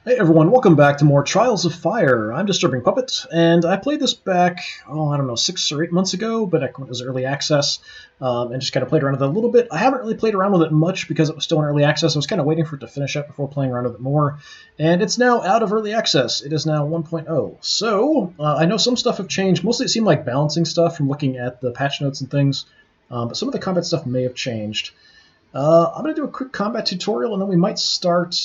Hey everyone, welcome back to more Trials of Fire. I'm DisturbingPuppet, and I played this back, I don't know, 6 or 8 months ago, but it was early access, and just kind of played around with it a little bit. I haven't really played around with it much because it was still in early access. I was kind of waiting for it to finish up before playing around with it more, and it's now out of early access. It is now 1.0. So, I know some stuff have changed. Mostly it seemed like balancing stuff from looking at the patch notes and things, but some of the combat stuff may have changed. I'm going to do a quick combat tutorial, and then we might start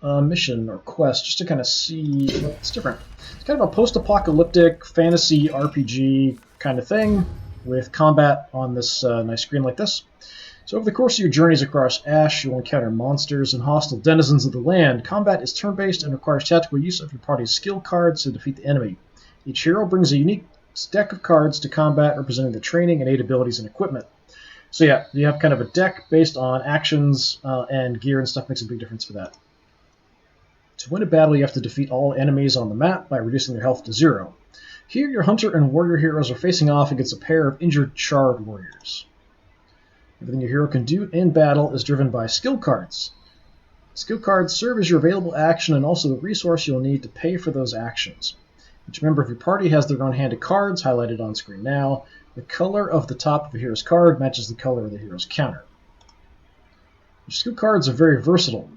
a mission or quest just to kind of see what's different. It's kind of a post-apocalyptic fantasy RPG kind of thing with combat on this nice screen like this. So over the course of your journeys across Ash, you'll encounter monsters and hostile denizens of the land. Combat is turn-based and requires tactical use of your party's skill cards to defeat the enemy. Each hero brings a unique deck of cards to combat, representing the training and aid abilities and equipment. So yeah, you have kind of a deck based on actions and gear and stuff. Makes a big difference for that. To win a battle, you have to defeat all enemies on the map by reducing their health to 0. Here, your hunter and warrior heroes are facing off against a pair of injured charred warriors. Everything your hero can do in battle is driven by skill cards. Skill cards serve as your available action and also the resource you'll need to pay for those actions. Each member of your party has their own hand of cards, highlighted on screen now. The color of the top of a hero's card matches the color of the hero's counter. Your skill cards are very versatile,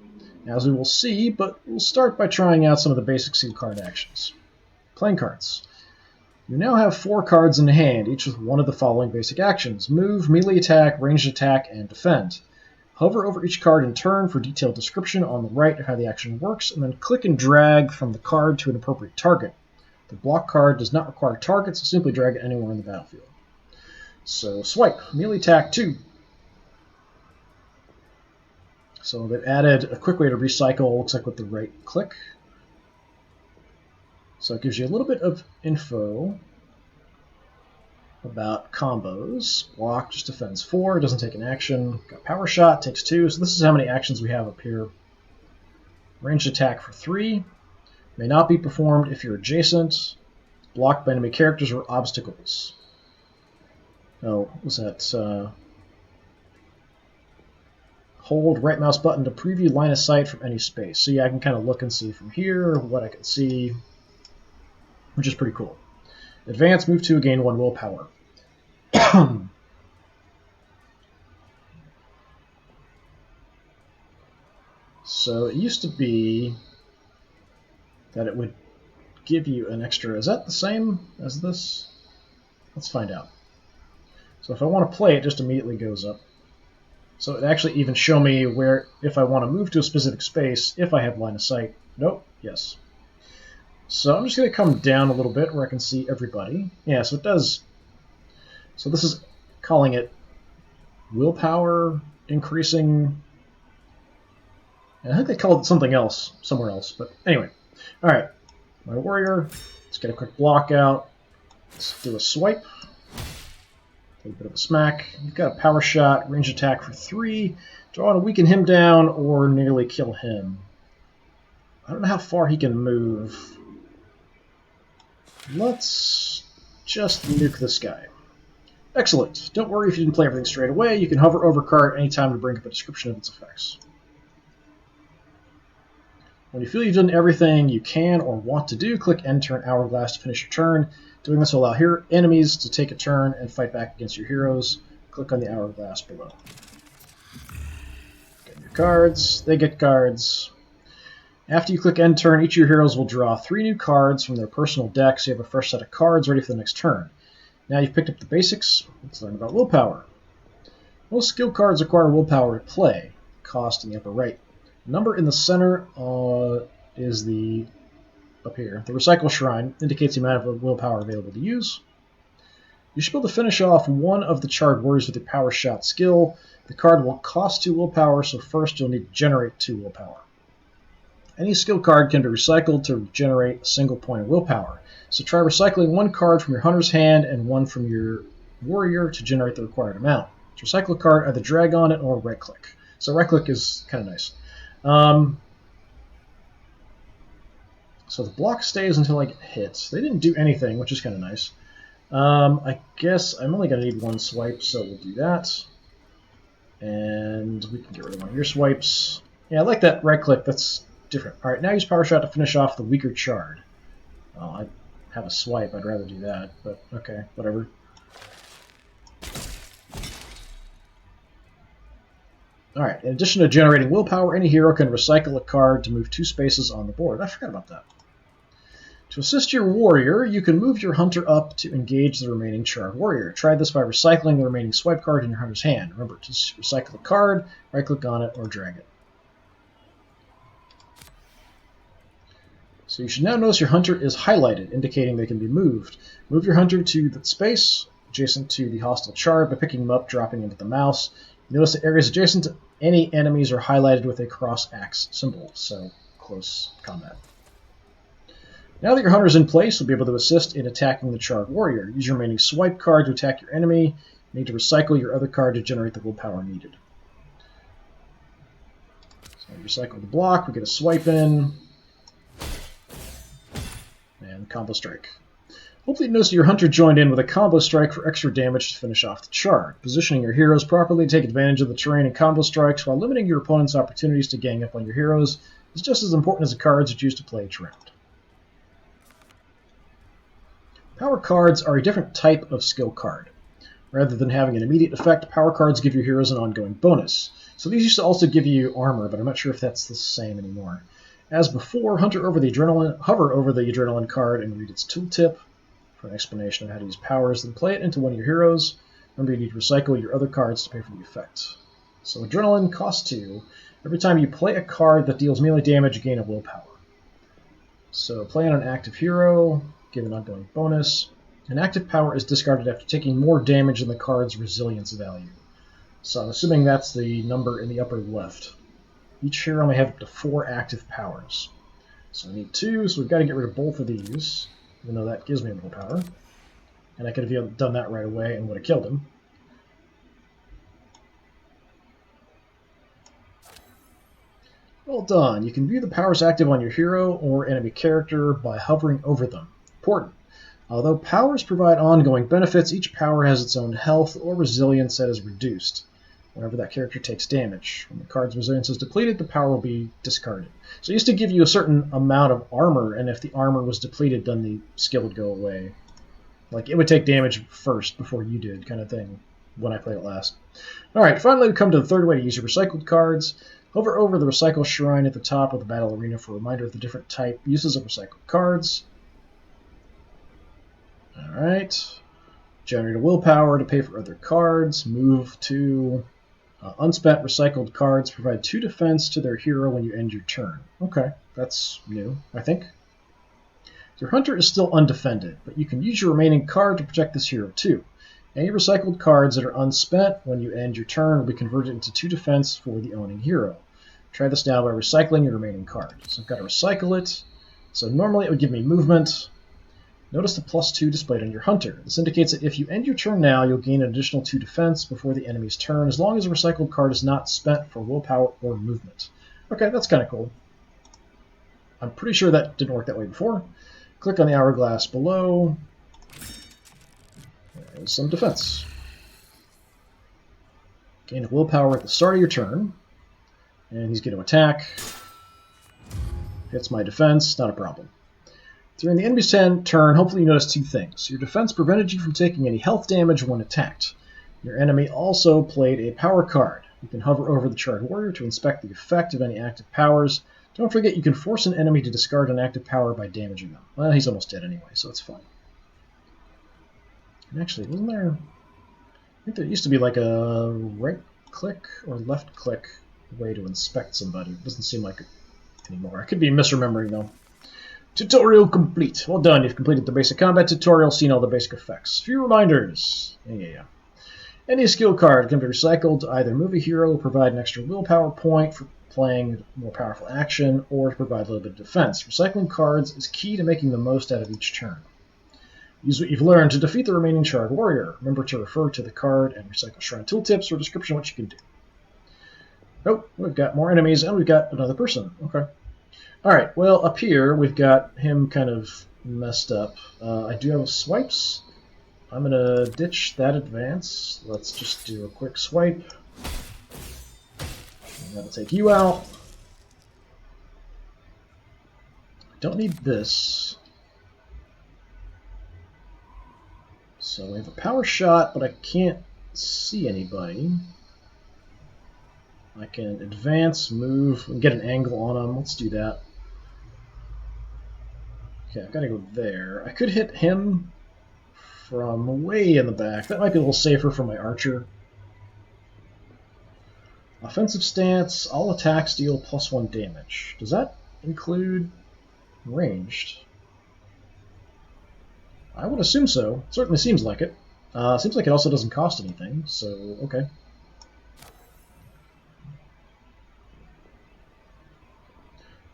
as we will see, but we'll start by trying out some of the basic skill card actions. Playing cards. You now have 4 cards in hand, each with one of the following basic actions: move, melee attack, ranged attack, and defend. Hover over each card in turn for detailed description on the right of how the action works, and then click and drag from the card to an appropriate target. The block card does not require targets, so simply drag it anywhere in the battlefield. So swipe, melee attack 2. So they've added a quick way to recycle, looks like with the right click. So it gives you a little bit of info about combos. Block just defends 4, doesn't take an action. Got power shot, takes 2. So this is how many actions we have up here. Ranged attack for 3. May not be performed if you're adjacent. Blocked by enemy characters or obstacles. Oh, was that... Hold right mouse button to preview line of sight from any space. So yeah, I can kind of look and see from here what I can see, which is pretty cool. Advance, move 2, gain 1 willpower. So it used to be that it would give you an extra... Is that the same as this? Let's find out. So if I want to play, it just immediately goes up. So it actually even show me where, if I want to move to a specific space, if I have line of sight. Nope, yes. So I'm just going to come down a little bit where I can see everybody. Yeah, so it does. So this is calling it willpower increasing. I think they called it something else somewhere else, but anyway. All right, my warrior. Let's get a quick block out. Let's do a swipe. A bit of a smack. You've got a power shot, range attack for 3. Do I want to weaken him down or nearly kill him? I don't know how far he can move. Let's just nuke this guy. Excellent. Don't worry if you didn't play everything straight away. You can hover over card anytime to bring up a description of its effects. When you feel you've done everything you can or want to do, click End Turn Hourglass to finish your turn. Doing this will allow enemies to take a turn and fight back against your heroes. Click on the hourglass below. Get your cards. They get cards. After you click End Turn, each of your heroes will draw 3 new cards from their personal deck, so you have a fresh set of cards ready for the next turn. Now you've picked up the basics. Let's learn about willpower. Most skill cards require willpower to play. Cost in the upper right. The number in the center is the... Up here, the Recycle Shrine indicates the amount of willpower available to use. You should be able to finish off one of the charred warriors with your Power Shot skill. The card will cost 2 willpower, so first you'll need to generate 2 willpower. Any skill card can be recycled to generate a single point of willpower. So try recycling 1 card from your hunter's hand and 1 from your warrior to generate the required amount. To recycle a card, either drag on it or right-click. So right-click is kind of nice. So the block stays until I get hit. They didn't do anything, which is kind of nice. I guess I'm only going to need 1 swipe, so we'll do that. And we can get rid of one of your swipes. Yeah, I like that right click. That's different. Alright, now use Power Shot to finish off the weaker Chard. Oh, I have a swipe. I'd rather do that, but okay, whatever. Alright, in addition to generating willpower, any hero can recycle a card to move 2 spaces on the board. I forgot about that. To assist your warrior, you can move your hunter up to engage the remaining Charred warrior. Try this by recycling the remaining swipe card in your hunter's hand. Remember, to recycle a card, right-click on it or drag it. So you should now notice your hunter is highlighted, indicating they can be moved. Move your hunter to the space adjacent to the hostile Chard by picking them up, dropping them with the mouse. Notice the areas adjacent to any enemies are highlighted with a cross-axe symbol, so close combat. Now that your hunter is in place, you'll be able to assist in attacking the Charred warrior. Use your remaining swipe card to attack your enemy. You need to recycle your other card to generate the willpower needed. So recycle the block, we get a swipe in, and combo strike. Hopefully you notice your hunter joined in with a combo strike for extra damage to finish off the Chard. Positioning your heroes properly to take advantage of the terrain and combo strikes while limiting your opponent's opportunities to gang up on your heroes is just as important as the cards you choose to play each round. Power cards are a different type of skill card. Rather than having an immediate effect, power cards give your heroes an ongoing bonus. So these used to also give you armor, but I'm not sure if that's the same anymore. As before, hover over the adrenaline card and read its tooltip for an explanation of how to use powers, then play it into one of your heroes. Remember, you need to recycle your other cards to pay for the effect. So adrenaline costs 2. Every time you play a card that deals melee damage, you gain a willpower. So play on an active hero, give an ongoing bonus. An active power is discarded after taking more damage than the card's resilience value. So I'm assuming that's the number in the upper left. Each hero may have up to 4 active powers. So I need 2, so we've got to get rid of both of these, even though that gives me willpower. And I could have done that right away and would have killed him. Well done. You can view the powers active on your hero or enemy character by hovering over them. Important. Although powers provide ongoing benefits, each power has its own health or resilience that is reduced whenever that character takes damage. When the card's resilience is depleted, the power will be discarded. So it used to give you a certain amount of armor, and if the armor was depleted, then the skill would go away. Like, it would take damage first before you did, kind of thing, when I played it last. Alright, finally we come to the third way to use your recycled cards. Hover over the recycle shrine at the top of the battle arena for a reminder of the different type uses of recycled cards. Alright. Generate a willpower to pay for other cards. Move to unspent recycled cards. Provide 2 defense to their hero when you end your turn. Okay, that's new, I think. Your hunter is still undefended, but you can use your remaining card to protect this hero too. Any recycled cards that are unspent when you end your turn will be converted into 2 defense for the owning hero. Try this now by recycling your remaining card. So I've got to recycle it. So normally it would give me movement. Notice the +2 displayed on your hunter. This indicates that if you end your turn now, you'll gain an additional 2 defense before the enemy's turn, as long as a recycled card is not spent for willpower or movement. Okay, that's kind of cool. I'm pretty sure that didn't work that way before. Click on the hourglass below. There's some defense. Gain willpower at the start of your turn. And he's going to attack. Hits my defense, not a problem. During the enemy's turn, hopefully you notice 2 things. Your defense prevented you from taking any health damage when attacked. Your enemy also played a power card. You can hover over the Charred warrior to inspect the effect of any active powers. Don't forget you can force an enemy to discard an active power by damaging them. Well, he's almost dead anyway, so it's fine. And actually, wasn't there... I think there used to be like a right-click or left-click way to inspect somebody. It doesn't seem like it anymore. I could be misremembering, though. Tutorial complete. Well done. You've completed the basic combat tutorial, seen all the basic effects. Few reminders. Yeah. Any skill card can be recycled to either move a hero or provide an extra willpower point for playing a more powerful action, or to provide a little bit of defense. Recycling cards is key to making the most out of each turn. Use what you've learned to defeat the remaining Charred warrior. Remember to refer to the card and recycle shrine tooltips for a description of what you can do. Oh, we've got more enemies, and we've got another person. Okay. Alright, well, up here, we've got him kind of messed up. I do have swipes. I'm going to ditch that advance. Let's just do a quick swipe. And that'll take you out. don't need this. So we have a power shot, but I can't see anybody. I can advance, move, and get an angle on them. Let's do that. Okay, I've got to go there. I could hit him from way in the back. That might be a little safer for my archer. Offensive stance, all attacks deal +1 damage. Does that include ranged? I would assume so. Certainly seems like it. Seems like it also doesn't cost anything, so okay.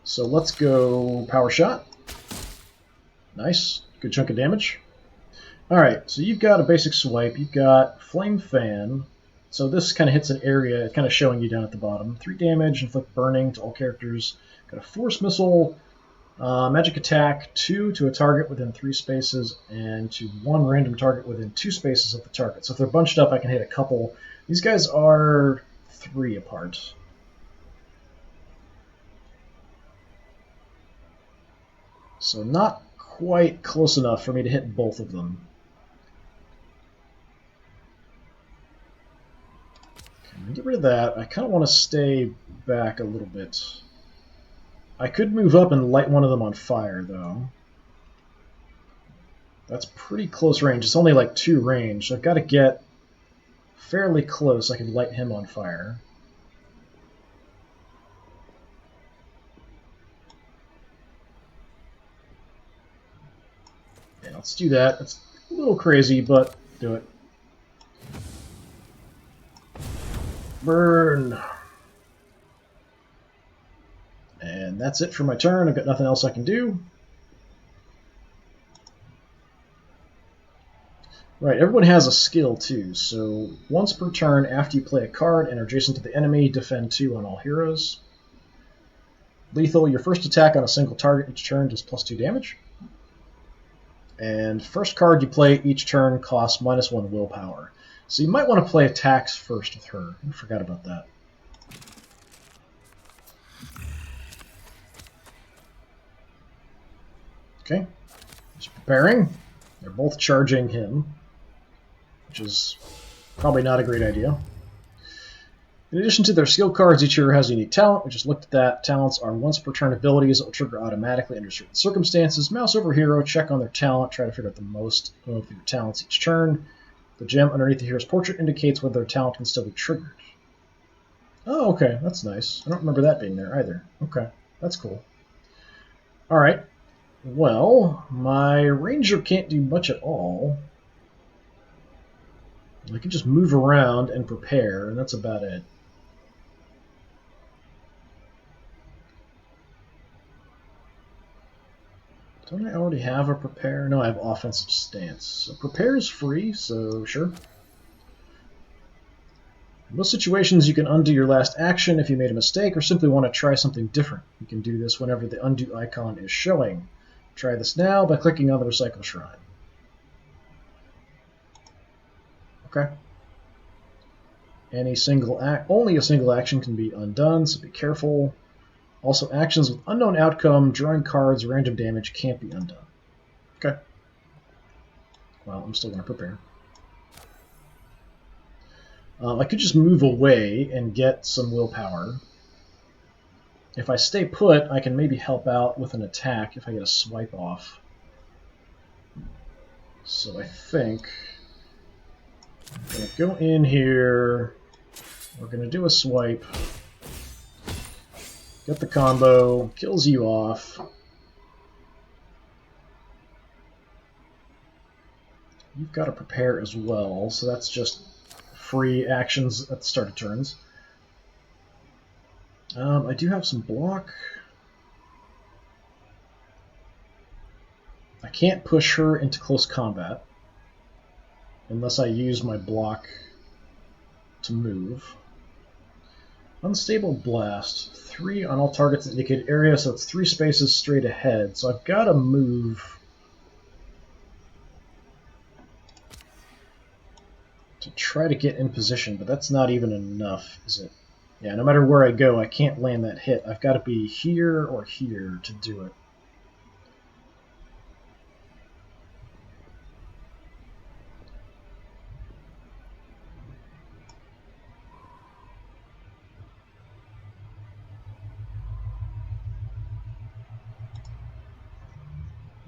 So let's go power shot. Nice. Good chunk of damage. Alright, so you've got a basic swipe. You've got flame fan. So this kind of hits an area, kind of showing you down at the bottom. 3 damage, inflict burning to all characters. Got a force missile. Magic attack, 2 to a target within 3 spaces, and to 1 random target within 2 spaces of the target. So if they're bunched up, I can hit a couple. These guys are 3 apart. So not quite close enough for me to hit both of them. Okay, get rid of that. I kind of want to stay back a little bit. I could move up and light one of them on fire, though. That's pretty close range. It's only like 2 range, so I've got to get fairly close. I can light him on fire. Yeah, let's do that. It's a little crazy, but do it. Burn! And that's it for my turn. I've got nothing else I can do. Right, everyone has a skill too, so once per turn after you play a card and are adjacent to the enemy, defend 2 on all heroes. Lethal, your first attack on a single target each turn does +2 damage. And first card you play each turn costs -1 willpower. So you might want to play attacks first with her. I forgot about that. Okay, he's preparing. They're both charging him, which is probably not a great idea. In addition to their skill cards, each hero has a unique talent. We just looked at that. Talents are once per turn abilities that will trigger automatically under certain circumstances. Mouse over hero, check on their talent, try to figure out the most of your talents each turn. The gem underneath the hero's portrait indicates whether their talent can still be triggered. Oh, okay, that's nice. I don't remember that being there either. Okay, that's cool. Alright. Well, my ranger can't do much at all. I can just move around and prepare, and that's about it. Don't I already have a prepare? No, I have offensive stance. So prepare is free, so sure. In most situations, you can undo your last action if you made a mistake or simply want to try something different. You can do this whenever the undo icon is showing. Try this now by clicking on the Recycle Shrine. Okay. Only a single action can be undone, so be careful. Also, actions with unknown outcome, drawing cards, random damage can't be undone. Okay. Well, I'm still going to prepare. I could just move away and get some willpower. If I stay put, I can maybe help out with an attack if I get a swipe off. So I think I'm going to go in here. We're going to do a swipe. Get the combo. Kills you off. You've got to prepare as well, so that's just free actions at the start of turns. I do have some block. I can't push her into close combat unless I use my block to move. Unstable blast. 3 on all targets in indicated area, so it's 3 spaces straight ahead. So I've got to move to try to get in position, but that's not even enough, is it? Yeah, no matter where I go, I can't land that hit. I've got to be here or here to do it.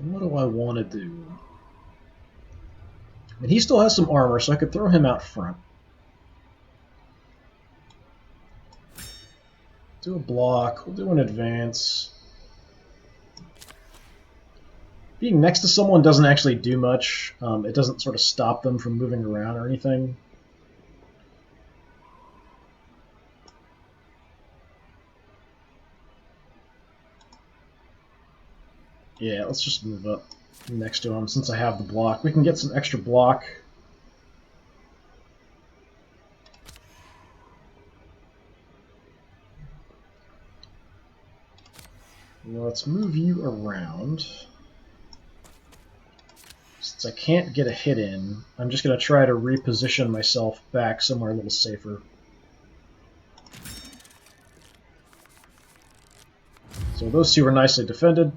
What do I want to do? And he still has some armor, so I could throw him out front. Do a block. We'll do an advance. Being next to someone doesn't actually do much. It doesn't sort of stop them from moving around or anything. Yeah, let's just move up next to him since I have the block. We can get some extra block. Let's move you around. Since I can't get a hit in, I'm just going to try to reposition myself back somewhere a little safer. So those two were nicely defended.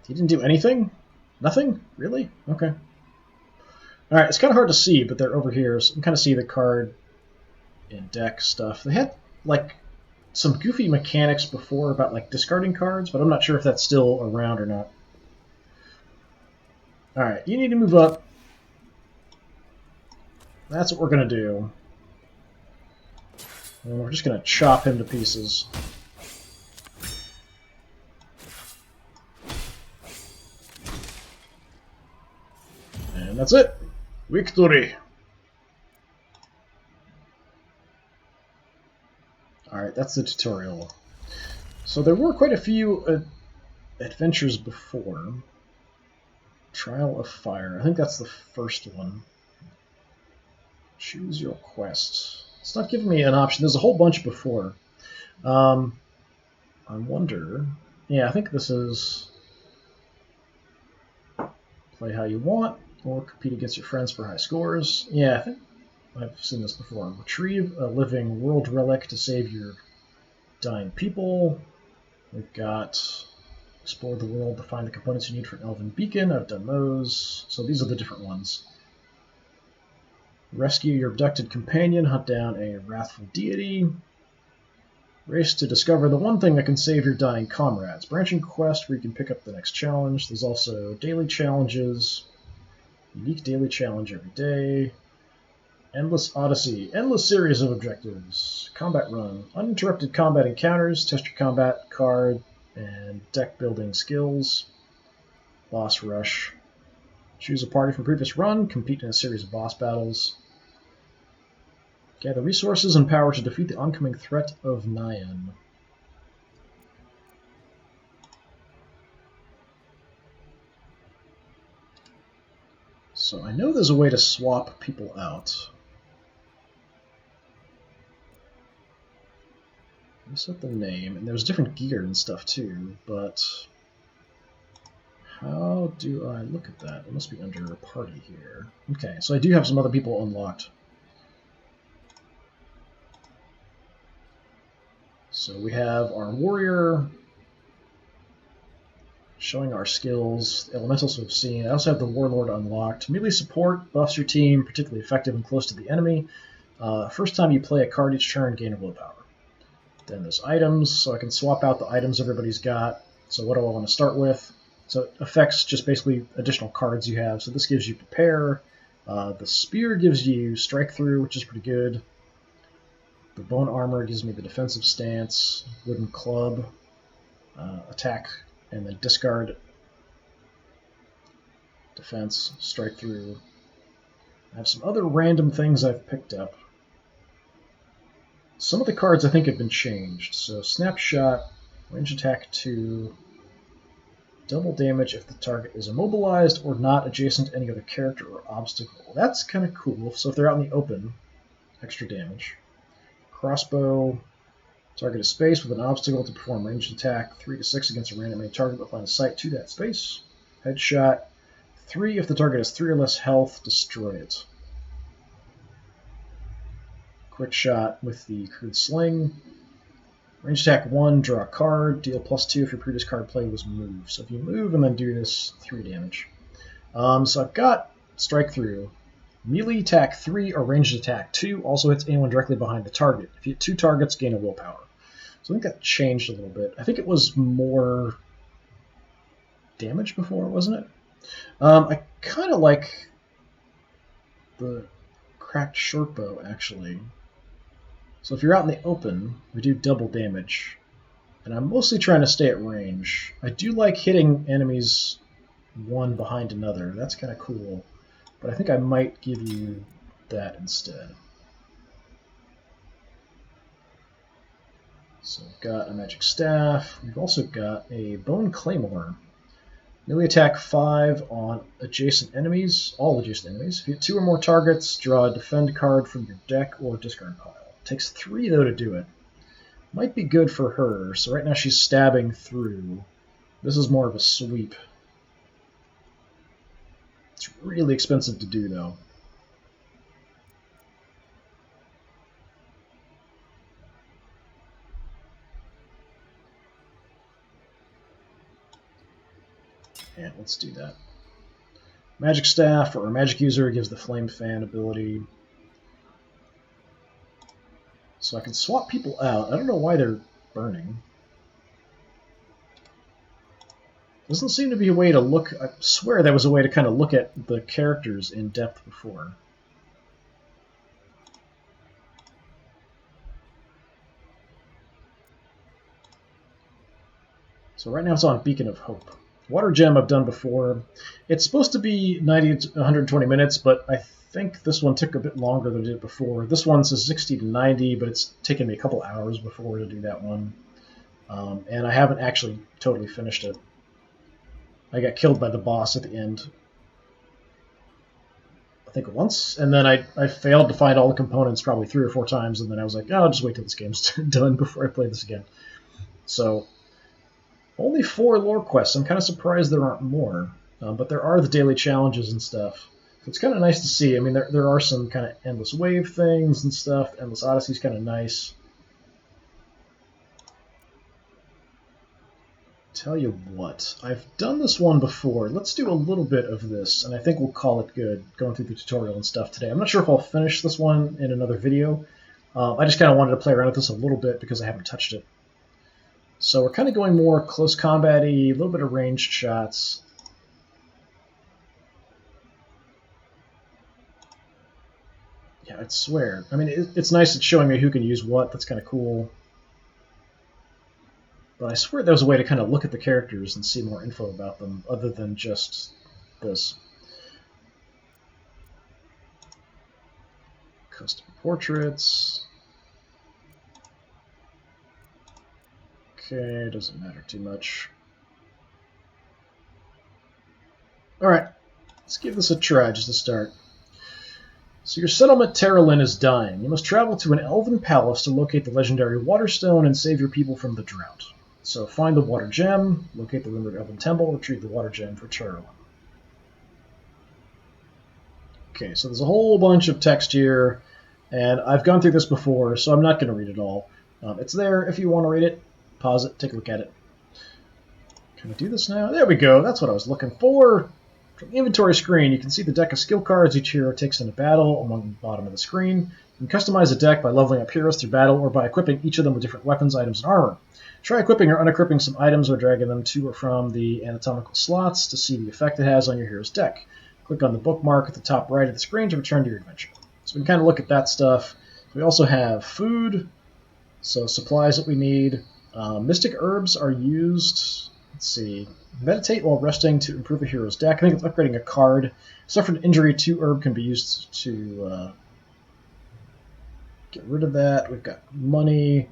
He didn't do anything? Nothing? Really? Okay. Alright, it's kind of hard to see, but they're over here, so you can kind of see the card and deck stuff. They had, like, some goofy mechanics before about, like, discarding cards, but I'm not sure if that's still around or not. Alright, you need to move up. That's what we're going to do. And we're just going to chop him to pieces. And that's it. Victory! Alright, that's the tutorial. So there were quite a few adventures before. Trial of Fire. I think that's the first one. Choose your quest. It's not giving me an option. There's a whole bunch before. I wonder... Yeah, I think this is... Play how you want, or compete against your friends for high scores. Yeah, I think I've seen this before. Retrieve a living world relic to save your dying people. We've got explore the world to find the components you need for an elven beacon. I've done those. So these are the different ones. Rescue your abducted companion. Hunt down a wrathful deity. Race to discover the one thing that can save your dying comrades. Branching quest where you can pick up the next challenge. There's also daily challenges. Unique daily challenge every day. Endless Odyssey. Endless series of objectives. Combat run. Uninterrupted combat encounters. Test your combat card and deck building skills. Boss rush. Choose a party from previous run. Compete in a series of boss battles. Gather resources and power to defeat the oncoming threat of Nyan. So I know there's a way to swap people out. I set the name, and there's different gear and stuff too, but how do I look at that? It must be under a party here. Okay, so I do have some other people unlocked. So we have our warrior showing our skills, the elementals we've seen. I also have the warlord unlocked. Melee support buffs your team, particularly effective and close to the enemy. First time you play a card each turn, gain a willpower. Then there's items, so I can swap out the items everybody's got. So what do I want to start with? So it affects just basically additional cards you have. So this gives you prepare. The spear gives you strike through, which is pretty good. The bone armor gives me the defensive stance. Wooden club, attack, and then discard. Defense, strike through. I have some other random things I've picked up. Some of the cards I think have been changed. So snapshot, range attack 2, double damage if the target is immobilized or not adjacent to any other character or obstacle. That's kind of cool. So if they're out in the open, extra damage. Crossbow, target a space with an obstacle to perform ranged attack 3 to 6 against a random enemy target with line of sight to that space. Headshot 3 if the target has 3 or less health, destroy it. Quick shot with the crude sling. Range attack 1, draw a card, deal +2 if your previous card play was moved. So if you move and then do this, 3 damage. So I've got strike through. Melee attack 3 or ranged attack 2 also hits anyone directly behind the target. If you hit 2 targets, gain a willpower. So I think that changed a little bit. I think it was more damage before, wasn't it? I kind of like the cracked shortbow, actually. So if you're out in the open, we do double damage. And I'm mostly trying to stay at range. I do like hitting enemies one behind another. That's kind of cool. But I think I might give you that instead. So we've got a magic staff. We've also got a bone claymore. Melee attack 5 on adjacent enemies, all adjacent enemies. If you hit 2 or more targets, draw a defend card from your deck or discard pile. It takes 3 though to do it. Might be good for her. So right now she's stabbing through. This is more of a sweep. It's really expensive to do though. And let's do that. Magic Staff or Magic User gives the Flame Fan ability. So I can swap people out. I don't know why they're burning. Doesn't seem to be a way to look... I swear there was a way to kind of look at the characters in depth before. So right now it's on Beacon of Hope. Water Gem I've done before. It's supposed to be 90 to 120 minutes, but I think this one took a bit longer than it did before. This one says 60 to 90, but it's taken me a couple hours before to do that one. And I haven't actually totally finished it. I got killed by the boss at the end, I think once, and then I failed to find all the components probably 3 or 4 times, and then I was like, oh, I'll just wait till this game's done before I play this again. So... only 4 lore quests. I'm kind of surprised there aren't more, but there are the daily challenges and stuff. So it's kind of nice to see. I mean, there are some kind of Endless Wave things and stuff. Endless Odyssey's kind of nice. Tell you what, I've done this one before. Let's do a little bit of this, and I think we'll call it good, going through the tutorial and stuff today. I'm not sure if I'll finish this one in another video. I just kind of wanted to play around with this a little bit because I haven't touched it. So we're kind of going more close combat-y, a little bit of ranged shots. Yeah, I swear. I mean, it's nice it's showing me who can use what. That's kind of cool. But I swear there was a way to kind of look at the characters and see more info about them other than just this. Custom portraits. Okay, doesn't matter too much. Alright, let's give this a try just to start. So your settlement, Terralyn, is dying. You must travel to an elven palace to locate the legendary Waterstone and save your people from the drought. So find the water gem, locate the rumored elven temple, retrieve the water gem for Terralyn. Okay, so there's a whole bunch of text here, and I've gone through this before, so I'm not going to read it all. It's there if you want to read it. Pause it, take a look at it. Can I do this now? There we go, that's what I was looking for. From the inventory screen, you can see the deck of skill cards each hero takes into battle along the bottom of the screen. You can customize a deck by leveling up heroes through battle or by equipping each of them with different weapons, items, and armor. Try equipping or unequipping some items or dragging them to or from the anatomical slots to see the effect it has on your hero's deck. Click on the bookmark at the top right of the screen to return to your adventure. So we can kind of look at that stuff. We also have food, so supplies that we need. Mystic herbs are used, let's see, meditate while resting to improve a hero's deck. I think it's upgrading a card. Suffered an injury, 2 herb can be used to get rid of that. We've got money.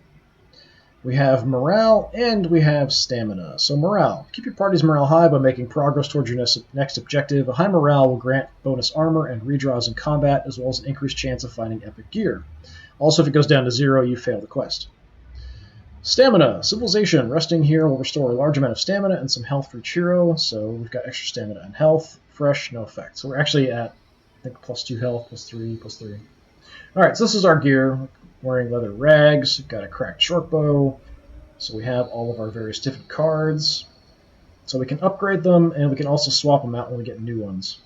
We have morale, and we have stamina. So morale. Keep your party's morale high by making progress towards your next objective. A high morale will grant bonus armor and redraws in combat, as well as an increased chance of finding epic gear. Also, if it goes down to 0, you fail the quest. Stamina. Civilization. Resting here will restore a large amount of stamina and some health for each hero. So we've got extra stamina and health. Fresh, no effect. So we're actually at, I think, +2 health, +3, +3. Alright, so this is our gear. Wearing leather rags. We've got a cracked short bow. So we have all of our various different cards. So we can upgrade them, and we can also swap them out when we get new ones.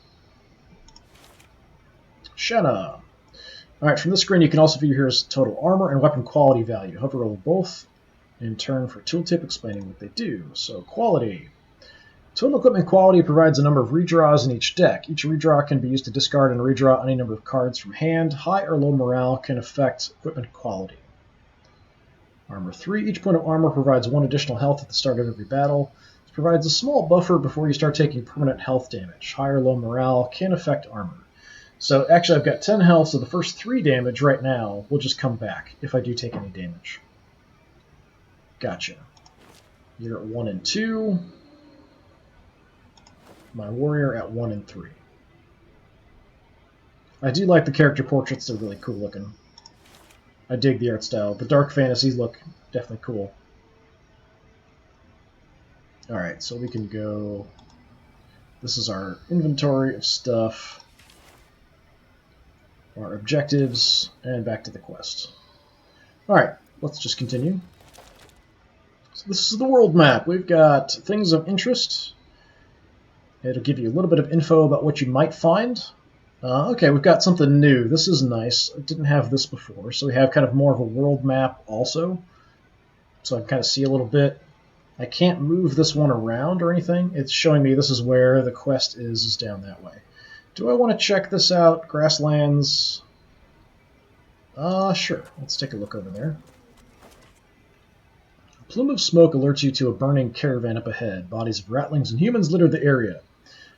Shanna. Alright, from this screen you can also view your hero's total armor and weapon quality value. Hover over both, in turn for tooltip explaining what they do. So quality. Total equipment quality provides a number of redraws in each deck. Each redraw can be used to discard and redraw any number of cards from hand. High or low morale can affect equipment quality. Armor 3. Each point of armor provides 1 additional health at the start of every battle. This provides a small buffer before you start taking permanent health damage. High or low morale can affect armor. So actually I've got 10 health, so the first 3 damage right now will just come back if I do take any damage. Gotcha. You're at 1 and 2. My warrior at 1 and 3. I do like the character portraits, they're really cool looking. I dig the art style. The dark fantasies look definitely cool. Alright, so we can go... This is our inventory of stuff, our objectives, and back to the quest. Alright, let's just continue. So this is the world map. We've got things of interest. It'll give you a little bit of info about what you might find. Okay, we've got something new. This is nice. I didn't have this before, so we have kind of more of a world map also. So I can kind of see a little bit. I can't move this one around or anything. It's showing me this is where the quest is down that way. Do I want to check this out? Grasslands. Sure. Let's take a look over there. A plume of smoke alerts you to a burning caravan up ahead. Bodies of ratlings and humans litter the area.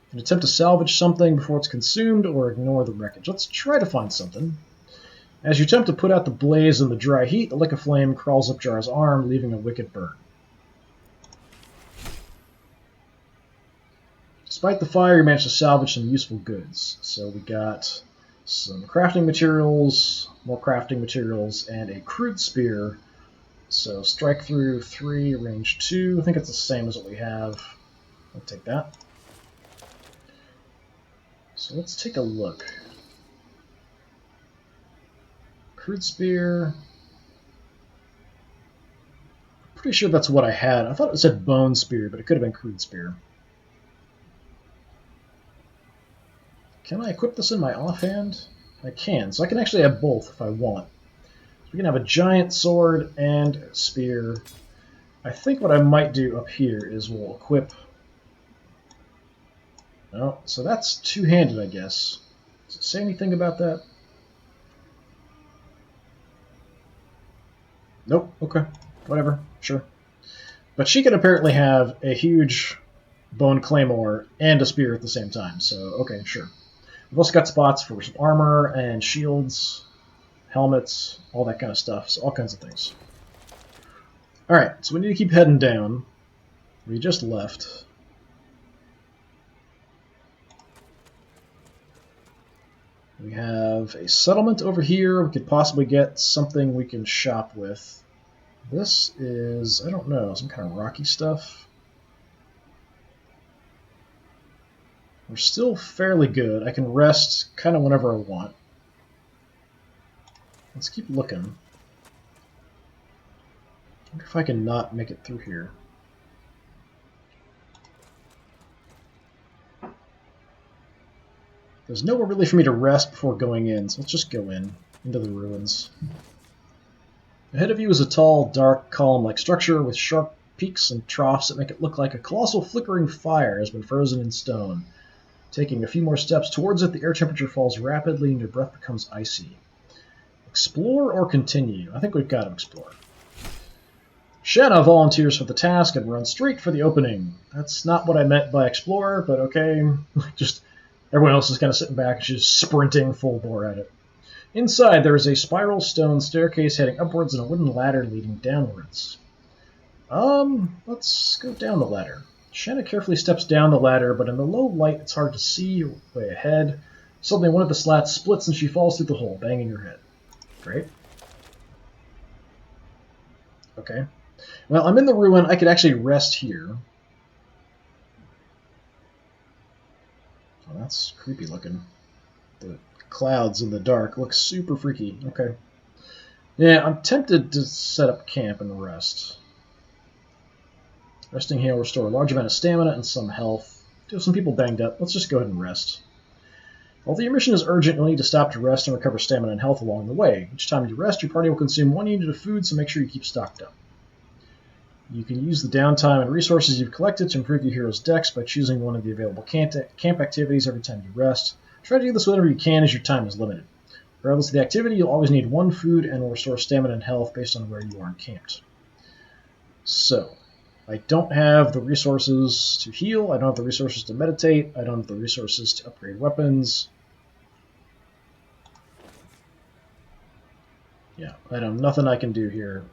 You can attempt to salvage something before it's consumed or ignore the wreckage. Let's try to find something. As you attempt to put out the blaze in the dry heat, the lick of flame crawls up Jar's arm, leaving a wicked burn. Despite the fire, you managed to salvage some useful goods. So we got some crafting materials, more crafting materials, and a crude spear. So strike through 3, range 2. I think it's the same as what we have. I'll take that. So let's take a look. Crude spear. Pretty sure that's what I had. I thought it said bone spear, but it could have been crude spear. Can I equip this in my offhand? I can, so I can actually have both if I want. So we can have a giant sword and a spear. I think what I might do up here is we'll equip... Oh, so that's two-handed, I guess. Does it say anything about that? Nope, okay. Whatever, sure. But she can apparently have a huge bone claymore and a spear at the same time, so okay, sure. We've also got spots for some armor and shields, helmets, all that kind of stuff, so all kinds of things. Alright, so we need to keep heading down. We just left. We have a settlement over here. We could possibly get something we can shop with. This is, I don't know, some kind of rocky stuff. We're still fairly good. I can rest kind of whenever I want. Let's keep looking. I wonder if I can not make it through here. There's nowhere really for me to rest before going in, so let's just go into the ruins. Ahead of you is a tall, dark, column-like structure with sharp peaks and troughs that make it look like a colossal flickering fire has been frozen in stone. Taking a few more steps towards it, the air temperature falls rapidly and your breath becomes icy. Explore or continue? I think we've got to explore. Shanna volunteers for the task and runs straight for the opening. That's not what I meant by explore, but okay. Just everyone else is kind of sitting back and she's sprinting full bore at it. Inside, there is a spiral stone staircase heading upwards and a wooden ladder leading downwards. Let's go down the ladder. Shanna carefully steps down the ladder, but in the low light it's hard to see way ahead. Suddenly one of the slats splits and she falls through the hole, banging her head. Great. Okay. Well, I'm in the ruin. I could actually rest here. Oh, that's creepy looking. The clouds in the dark look super freaky. Okay. Yeah, I'm tempted to set up camp and rest. Resting here will restore a large amount of stamina and some health. Do have some people banged up. Let's just go ahead and rest. Although your mission is urgent, you'll need to stop to rest and recover stamina and health along the way. Each time you rest, your party will consume 1 unit of food, so make sure you keep stocked up. You can use the downtime and resources you've collected to improve your hero's dex by choosing one of the available camp activities every time you rest. Try to do this whenever you can, as your time is limited. Regardless of the activity, you'll always need 1 food and will restore stamina and health based on where you are encamped. So, I don't have the resources to heal, I don't have the resources to meditate, I don't have the resources to upgrade weapons. Yeah, I have nothing I can do here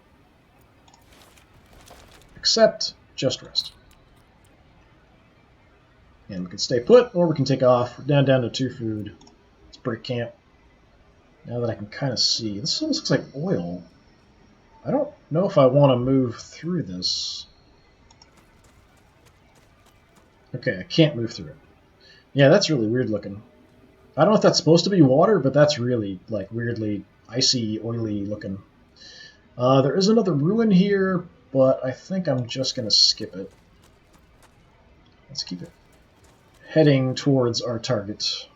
except just rest. And we can stay put, or we can take off. We're down to 2 food. Let's break camp. Now that I can kind of see. This almost looks like oil. I don't know if I want to move through this. Okay, I can't move through it. Yeah, that's really weird looking. I don't know if that's supposed to be water, but that's really, like, weirdly icy, oily looking. There is another ruin here, but I think I'm just going to skip it. Let's keep it heading towards our target.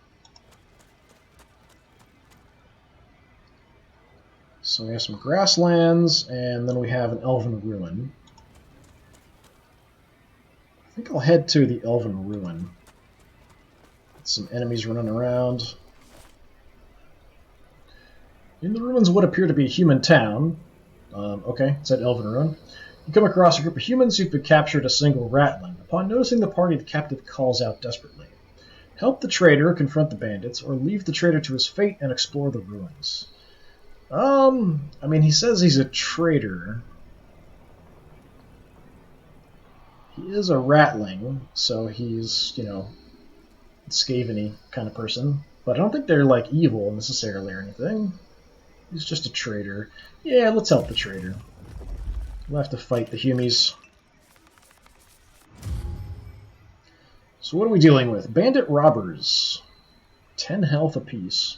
So we have some grasslands, and then we have an elven ruin. I think I'll head to the elven ruin. Some enemies running around. In the ruins what appear to be a human town. Okay, it's at elven ruin. You come across a group of humans who've been captured a single ratling. Upon noticing the party, the captive calls out desperately. Help the traitor, confront the bandits, or leave the traitor to his fate and explore the ruins. I mean, he says he's a traitor. He is a ratling, so he's, you know, Skaven-y kind of person. But I don't think they're, like, evil necessarily or anything. He's just a traitor. Yeah, let's help the traitor. We'll have to fight the Humies. So what are we dealing with? Bandit robbers. 10 health apiece.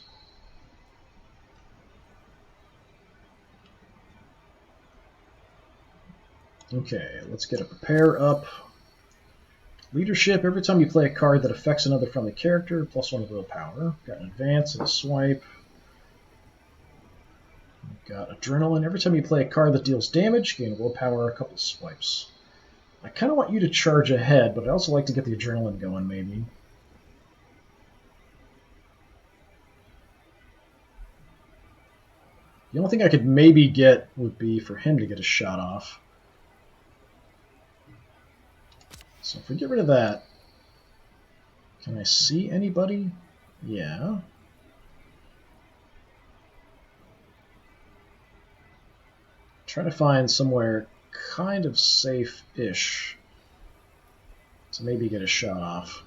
Okay, let's get a prepare up. Leadership, every time you play a card that affects another friendly character, +1 willpower. Got an advance and a swipe. Got adrenaline. Every time you play a card that deals damage, gain willpower, a couple swipes. I kind of want you to charge ahead, but I'd also like to get the adrenaline going, maybe. The only thing I could maybe get would be for him to get a shot off. So if we get rid of that, can I see anybody? Yeah. Try to find somewhere kind of safe-ish to maybe get a shot off.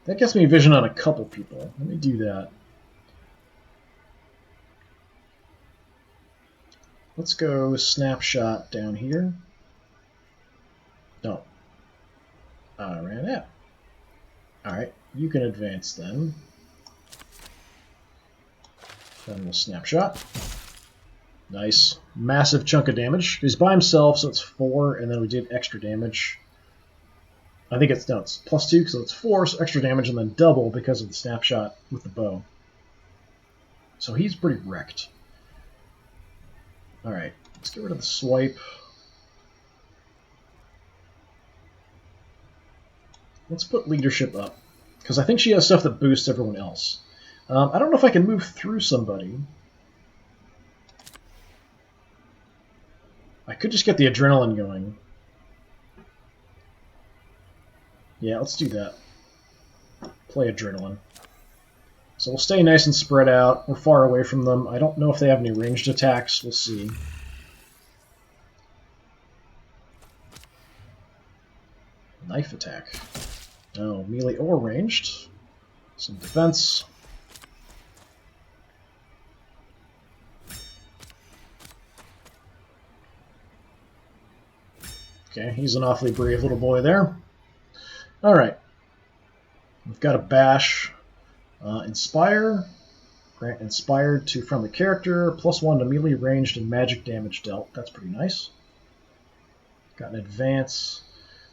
That gets me vision on a couple people. Let me do that. Let's go snapshot down here. No. I ran out. Alright, you can advance then. Then we'll snapshot. Nice. Massive chunk of damage. He's by himself, so it's 4, and then we did extra damage. I think it's, no, it's +2, so it's 4, so extra damage, and then double because of the snapshot with the bow. So he's pretty wrecked. Alright, let's get rid of the swipe. Let's put leadership up, because I think she has stuff that boosts everyone else. I don't know if I can move through somebody. I could just get the adrenaline going. Yeah, let's do that. Play adrenaline. So we'll stay nice and spread out. We're far away from them. I don't know if they have any ranged attacks. We'll see. Knife attack. Oh, melee or ranged. Some defense. Okay, he's an awfully brave little boy there. Alright. We've got a bash. Inspire. Grant inspired to friendly character. +1 to melee, ranged, and magic damage dealt. That's pretty nice. Got an advance.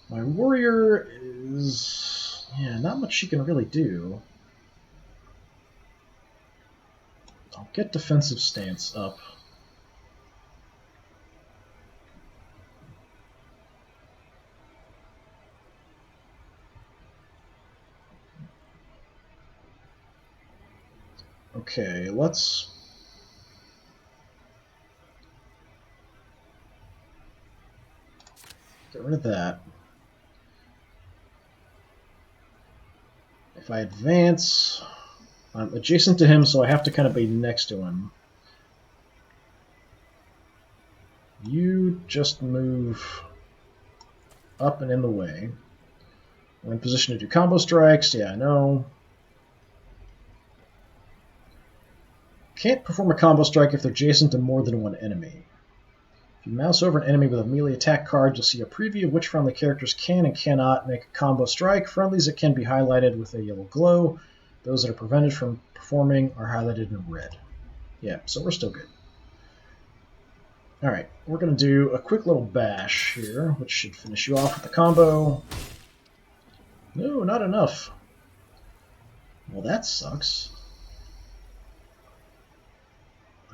My warrior is... yeah, not much she can really do. I'll get defensive stance up. Okay, let's... get rid of that. If I advance, I'm adjacent to him, so I have to kind of be next to him. You just move up and in the way. We're in position to do combo strikes. Yeah, I know. Can't perform a combo strike if they're adjacent to more than one enemy. If you mouse over an enemy with a melee attack card, you'll see a preview of which friendly characters can and cannot make a combo strike. Friendlies that can be highlighted with a yellow glow. Those that are prevented from performing are highlighted in red. Yeah, so we're still good. Alright, we're going to do a quick little bash here, which should finish you off with the combo. No, not enough. Well, that sucks.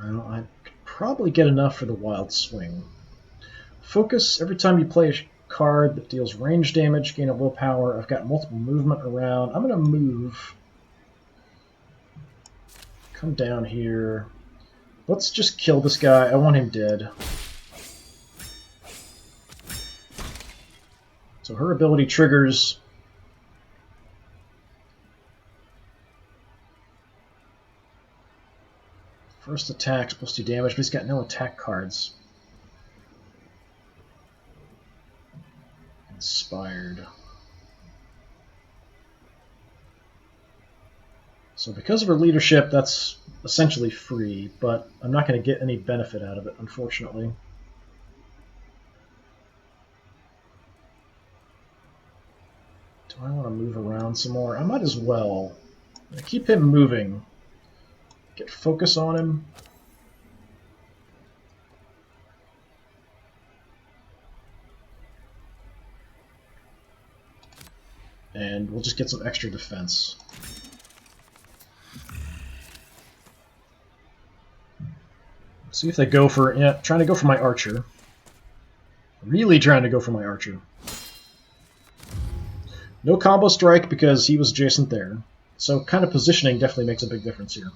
I could probably get enough for the wild swing. Focus. Every time you play a card that deals range damage, gain a willpower. I've got multiple movement around. I'm going to move. Come down here. Let's just kill this guy. I want him dead. So her ability triggers. First attack, supposed to do damage, but he's got no attack cards. Inspired. So because of her leadership, that's essentially free, but I'm not going to get any benefit out of it, unfortunately. Do I want to move around some more? I might as well. I'm going to keep him moving. Get focus on him. And we'll just get some extra defense. See if they go for... Yeah, trying to go for my archer. Really trying to go for my archer. No combo strike because he was adjacent there. So kind of positioning definitely makes a big difference here.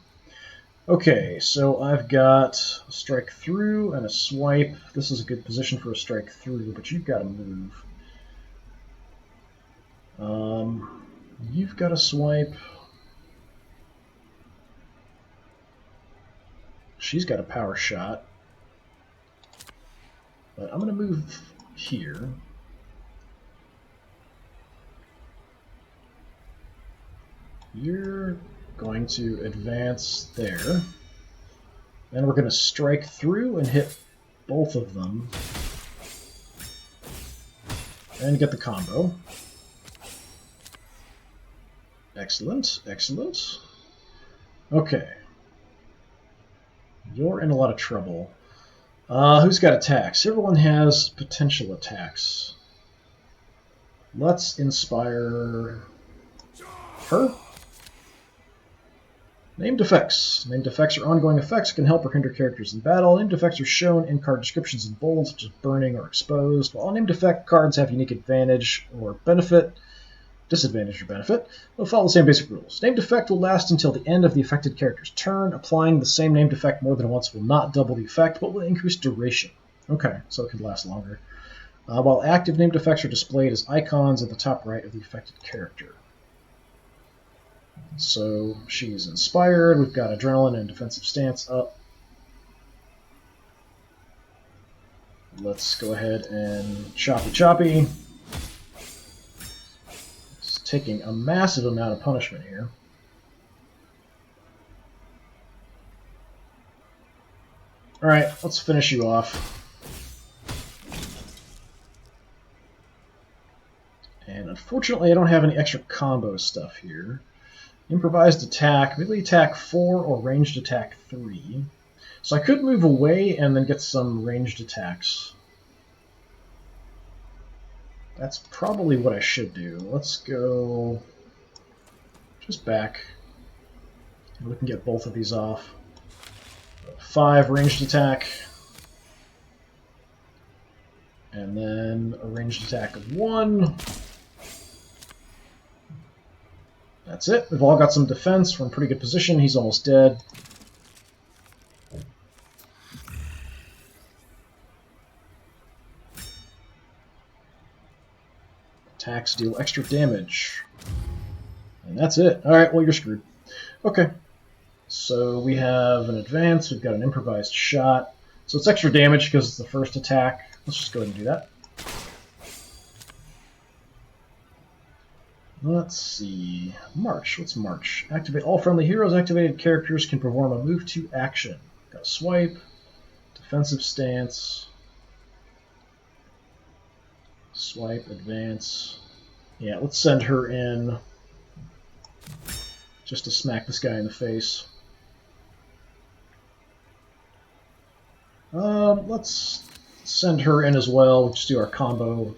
Okay, so I've got a strike through and a swipe. This is a good position for a strike through, but you've got to move. You've got a swipe. She's got a power shot. But I'm going to move here. You're going to advance there. Then we're going to strike through and hit both of them. And get the combo. Excellent, excellent. Okay. You're in a lot of trouble. Who's got attacks? Everyone has potential attacks. Let's inspire her. Named effects. Named effects are ongoing effects that can help or hinder characters in battle. Named effects are shown in card descriptions in bold, such as burning or exposed. While all named effect cards have unique advantage or benefit, disadvantage or benefit, they'll follow the same basic rules. Named effect will last until the end of the affected character's turn. Applying the same named effect more than once will not double the effect, but will increase duration. Okay, so it could last longer. While active named effects are displayed as icons at the top right of the affected character. So she's inspired. We've got adrenaline and defensive stance up. Let's go ahead and choppy. It's taking a massive amount of punishment here. Alright, let's finish you off. And unfortunately I don't have any extra combo stuff here. Improvised attack, melee attack 4 or ranged attack 3. So I could move away and then get some ranged attacks. That's probably what I should do. Let's go just back. And we can get both of these off. 5 ranged attack. And then a ranged attack of 1. That's it. We've all got some defense. We're in pretty good position. He's almost dead. Attacks deal extra damage. And that's it. Alright, well, you're screwed. Okay. So we have an advance. We've got an improvised shot. So it's extra damage because it's the first attack. Let's just go ahead and do that. Let's see. March. What's March? Activate all friendly heroes. Activated characters can perform a move to action. Got a swipe. Defensive stance. Swipe, advance. Yeah, let's send her in just to smack this guy in the face. Let's send her in as well. We'll just do our combo.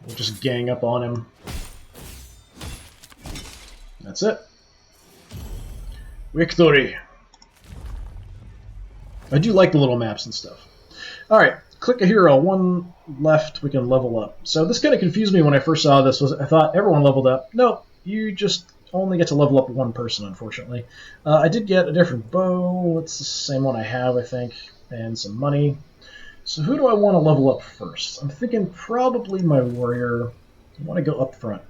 We'll just gang up on him. That's it. Victory. I do like the little maps and stuff. Alright, click a hero. One left, we can level up. So this kind of confused me when I first saw this. I thought everyone leveled up. No, you just only get to level up one person, unfortunately. I did get a different bow. It's the same one I have, I think, and some money. So who do I want to level up first? I'm thinking probably my warrior. I want to go up front.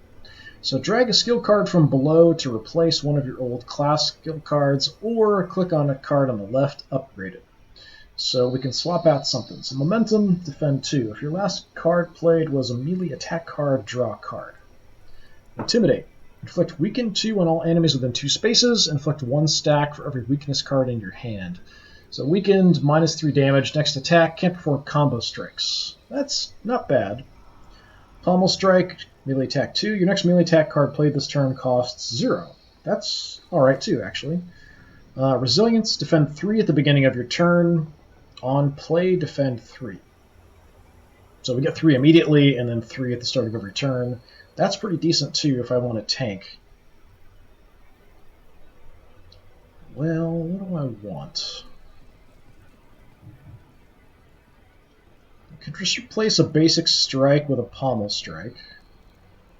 So drag a skill card from below to replace one of your old class skill cards, or click on a card on the left, upgrade it. So we can swap out something. So momentum, defend 2. If your last card played was a melee attack card, draw a card. Intimidate. Inflict weaken 2 on all enemies within 2 spaces. Inflict 1 stack for every weakness card in your hand. So weakened, -3 damage. Next attack, can't perform combo strikes. That's not bad. Pommel strike, melee attack 2. Your next melee attack card played this turn costs 0. That's alright too, actually. Resilience, defend 3 at the beginning of your turn. On play, defend 3. So we get 3 immediately, and then 3 at the start of every turn. That's pretty decent too if I want to tank. Well, what do I want? I could just replace a basic strike with a pommel strike.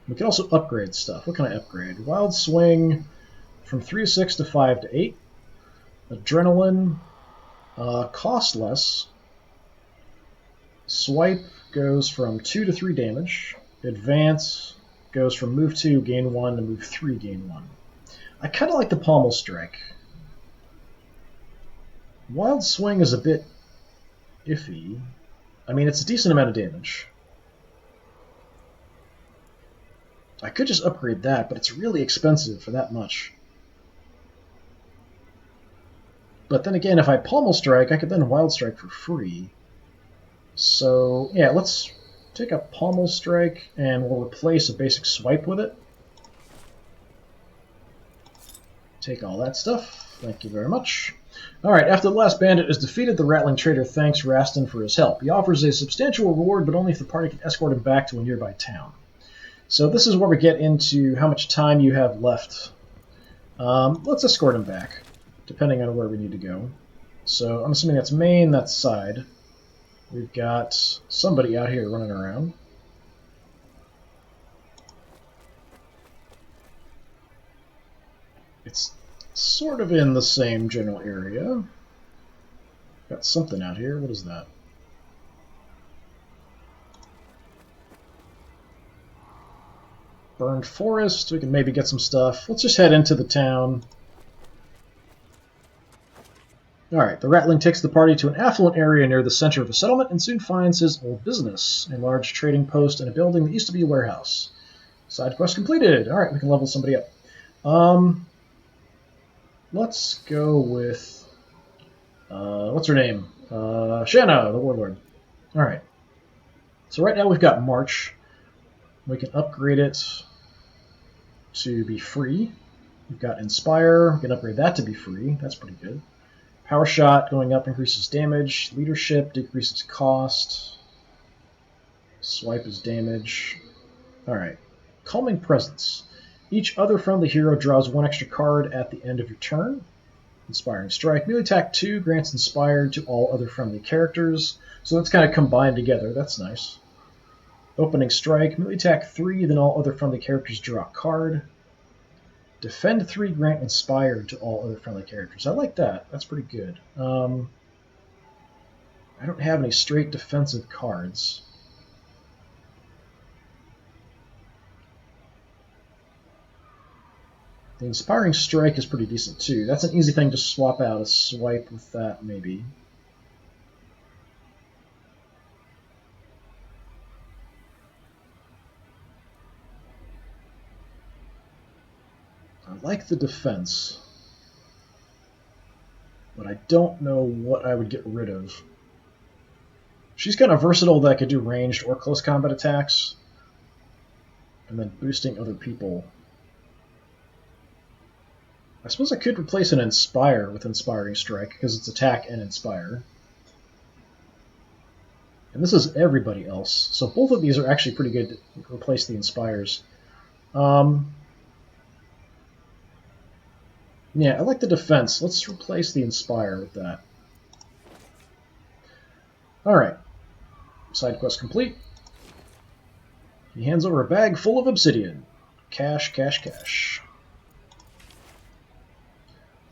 We can also upgrade stuff. What can I upgrade? Wild swing from 3 to 6 to 5 to 8. Adrenaline, cost less. Swipe goes from 2 to 3 damage. Advance goes from move 2, gain 1, to move 3, gain 1. I kind of like the pommel strike. Wild swing is a bit iffy. I mean, it's a decent amount of damage. I could just upgrade that, but it's really expensive for that much. But then again, if I pommel strike, I could then wild strike for free. So, yeah, let's take a pommel strike, and we'll replace a basic swipe with it. Take all that stuff. Thank you very much. Alright, after the last bandit is defeated, the Rattling Trader thanks Rastin for his help. He offers a substantial reward, but only if the party can escort him back to a nearby town. So this is where we get into how much time you have left. Let's escort him back, depending on where we need to go. So I'm assuming that's main, that's side. We've got somebody out here running around. It's sort of in the same general area. Got something out here. What is that? Burned forest. We can maybe get some stuff. Let's just head into the town. Alright, the Rattling takes the party to an affluent area near the center of a settlement and soon finds his old business, a large trading post and a building that used to be a warehouse. Side quest completed. Alright, we can level somebody up. Let's go with... what's her name? Shanna, the warlord. Alright. So right now we've got March. We can upgrade it to be free. We've got Inspire. We can upgrade that to be free. That's pretty good. Power Shot going up increases damage. Leadership decreases cost. Swipe is damage. Alright. Calming Presence. Each other friendly hero draws 1 extra card at the end of your turn. Inspiring Strike. Melee attack 2 grants Inspired to all other friendly characters. So that's kind of combined together. That's nice. Opening strike, melee attack 3, then all other friendly characters draw a card. Defend 3, grant inspire to all other friendly characters. I like that. That's pretty good. I don't have any straight defensive cards. The Inspiring Strike is pretty decent too. That's an easy thing to swap out, a swipe with that maybe. I like the defense, but I don't know what I would get rid of. She's kind of versatile that I could do ranged or close combat attacks, and then boosting other people. I suppose I could replace an Inspire with Inspiring Strike, because it's attack and Inspire. And this is everybody else, so both of these are actually pretty good to replace the Inspires. Yeah, I like the defense. Let's replace the Inspire with that. Alright. Side quest complete. He hands over a bag full of obsidian. Cash, cash, cash.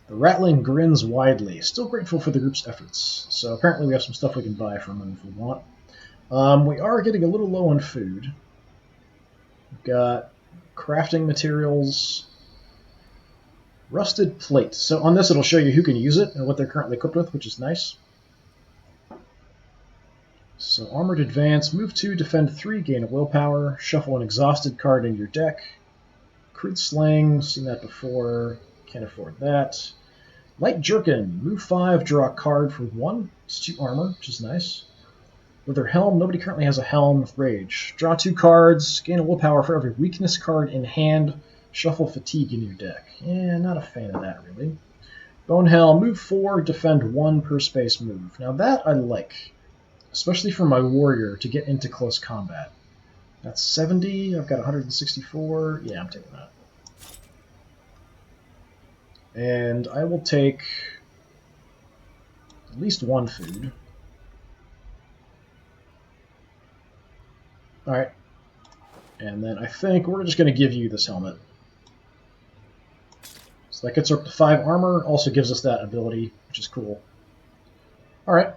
The Ratling grins widely, still grateful for the group's efforts. So apparently we have some stuff we can buy from him if we want. We are getting a little low on food. We've got crafting materials, rusted plate. So on this it'll show you who can use it and what they're currently equipped with, which is nice. So Armored Advance, move 2, defend 3, gain a willpower, shuffle an exhausted card in your deck. Crude Sling, seen that before, can't afford that. Light Jerkin, move 5, draw a card for 1. It's 2 armor, which is nice. With their helm, nobody currently has a helm with rage. Draw 2 cards, gain a willpower for every weakness card in hand, shuffle fatigue in your deck. Yeah, not a fan of that, really. Bonehelm, move 4, defend 1 per space move. Now that I like, especially for my warrior to get into close combat. That's 70, I've got 164, yeah, I'm taking that. And I will take at least 1 food. Alright. And then I think we're just going to give you this helmet. So that gets up to 5 armor, also gives us that ability, which is cool. Alright.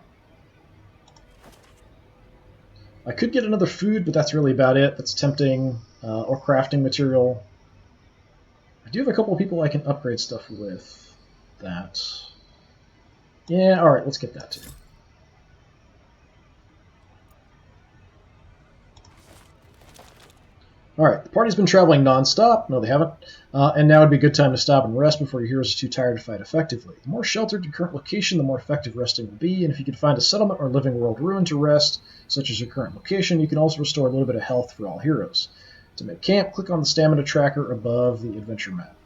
I could get another food, but that's really about it. That's tempting, or crafting material. I do have a couple of people I can upgrade stuff with. That. Yeah, alright, let's get that too. Alright, the party's been traveling non-stop. No, they haven't. And now would be a good time to stop and rest before your heroes are too tired to fight effectively. The more sheltered your current location, the more effective resting will be, and if you can find a settlement or living world ruin to rest, such as your current location, you can also restore a little bit of health for all heroes. To make camp, click on the stamina tracker above the adventure map.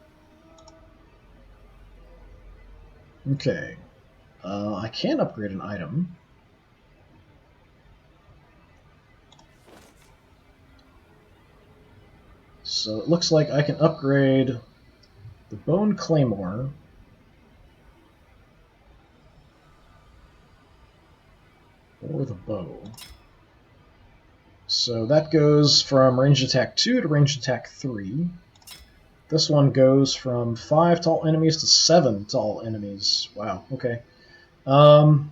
Okay. I can upgrade an item. So it looks like I can upgrade the Bone Claymore. Or the bow. So that goes from ranged attack 2 to ranged attack 3. This one goes from 5 to all enemies to 7 to all enemies. Wow, okay. Alright,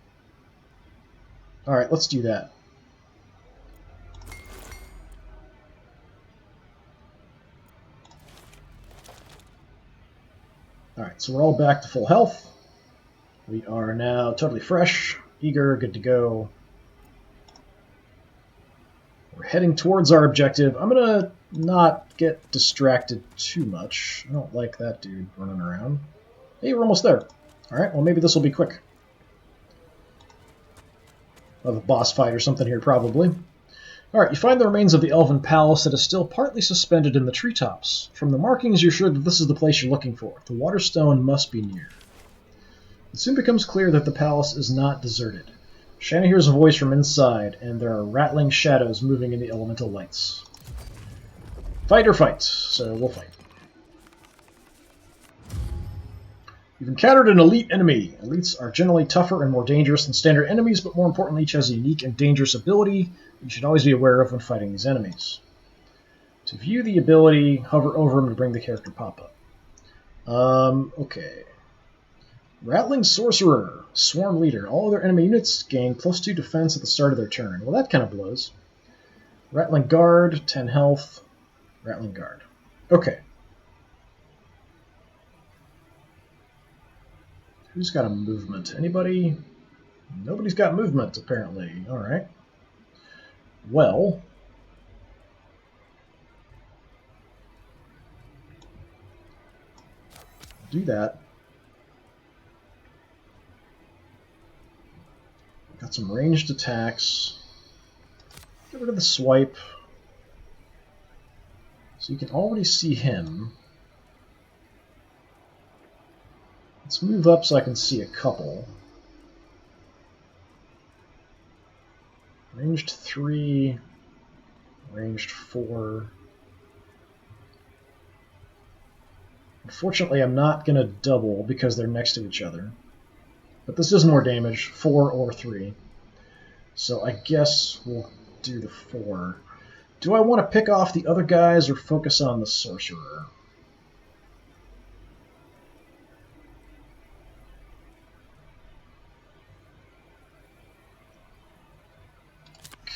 let's do that. Alright, so we're all back to full health. We are now totally fresh, eager, good to go. We're heading towards our objective. I'm going to not get distracted too much. I don't like that dude running around. Hey, we're almost there. Alright, well maybe this will be quick. We'll have a boss fight or something here, probably. Alright, you find the remains of the Elven Palace that is still partly suspended in the treetops. From the markings, you're sure that this is the place you're looking for. The Waterstone must be near. It soon becomes clear that the palace is not deserted. Shanna hears a voice from inside, and there are rattling shadows moving in the elemental lights. Fight or fight, so we'll fight. You've encountered an elite enemy. Elites are generally tougher and more dangerous than standard enemies, but more importantly, each has a unique and dangerous ability you should always be aware of when fighting these enemies. To view the ability, hover over them to bring the character pop-up. Okay. Rattling Sorcerer, Swarm Leader. All other enemy units gain +2 defense at the start of their turn. Well, that kind of blows. Rattling Guard, 10 health. Rattling Guard. Okay. Who's got a movement? Anybody? Nobody's got movement, apparently. Alright. Well, do that. Got some ranged attacks. Get rid of the swipe. So you can already see him. Let's move up so I can see a couple. Ranged 3, ranged 4. Unfortunately, I'm not going to double because they're next to each other. But this is more damage, 4 or 3. So I guess we'll do the 4. Do I want to pick off the other guys or focus on the sorcerer?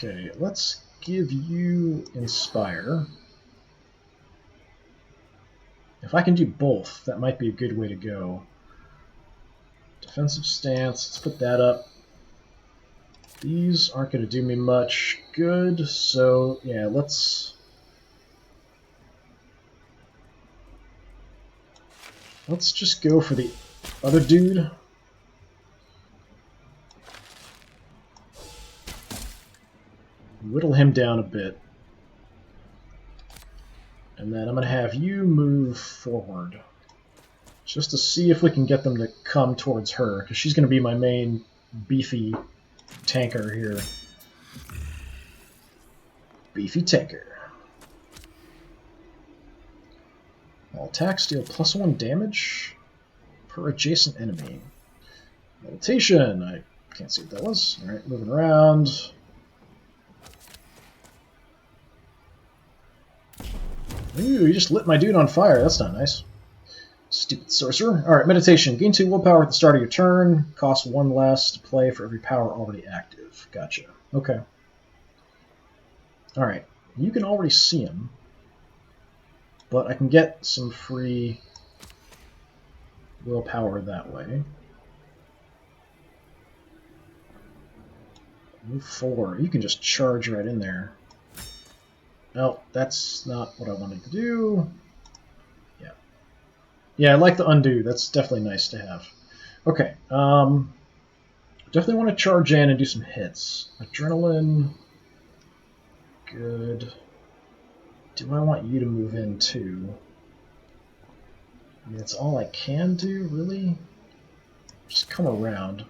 Okay, let's give you Inspire. If I can do both, that might be a good way to go. Defensive stance, let's put that up. These aren't going to do me much good, so yeah, let's just go for the other dude. Whittle him down a bit. And then I'm going to have you move forward. Just to see if we can get them to come towards her, because she's going to be my main beefy tanker here. Beefy tanker. All attacks deal +1 damage per adjacent enemy. Meditation. I can't see what that was. Alright, moving around. Ooh, you just lit my dude on fire. That's not nice. Stupid sorcerer. Alright, meditation. Gain 2 willpower at the start of your turn. Costs 1 less to play for every power already active. Gotcha. Okay. Alright. You can already see him. But I can get some free willpower that way. Move forward. You can just charge right in there. No, that's not what I wanted to do. Yeah. Yeah, I like the undo. That's definitely nice to have. Okay. Definitely want to charge in and do some hits. Adrenaline. Good. Do I want you to move in too? I mean, that's all I can do, really? Just come around.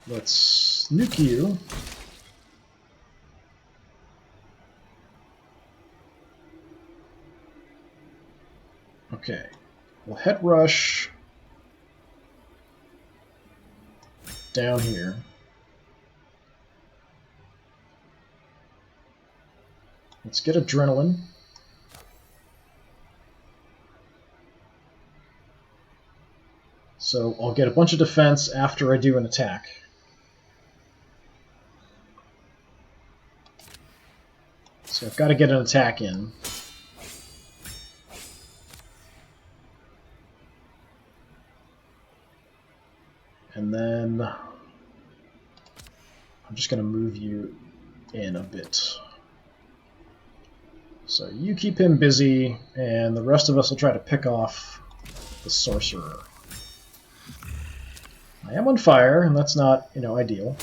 Let's nuke you. Okay. We'll head rush down here. Let's get adrenaline. So I'll get a bunch of defense after I do an attack. So I've got to get an attack in. And then I'm just going to move you in a bit. So you keep him busy, and the rest of us will try to pick off the sorcerer. I am on fire, and that's not, ideal.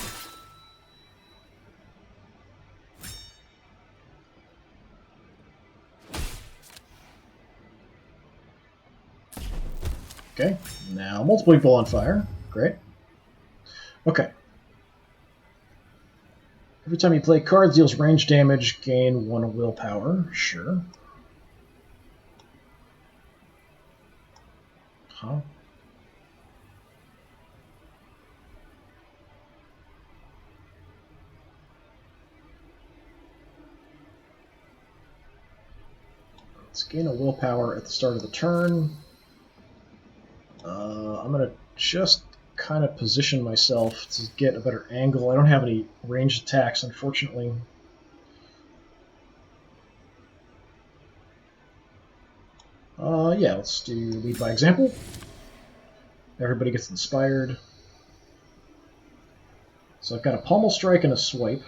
Okay, now multiple people on fire. Great. Okay. Every time you play cards, deals range damage, gain 1 willpower. Sure. Huh? Let's gain a willpower at the start of the turn. I'm going to just kind of position myself to get a better angle. I don't have any ranged attacks, unfortunately. Yeah, let's do lead by example. Everybody gets inspired. So I've got a pommel strike and a swipe.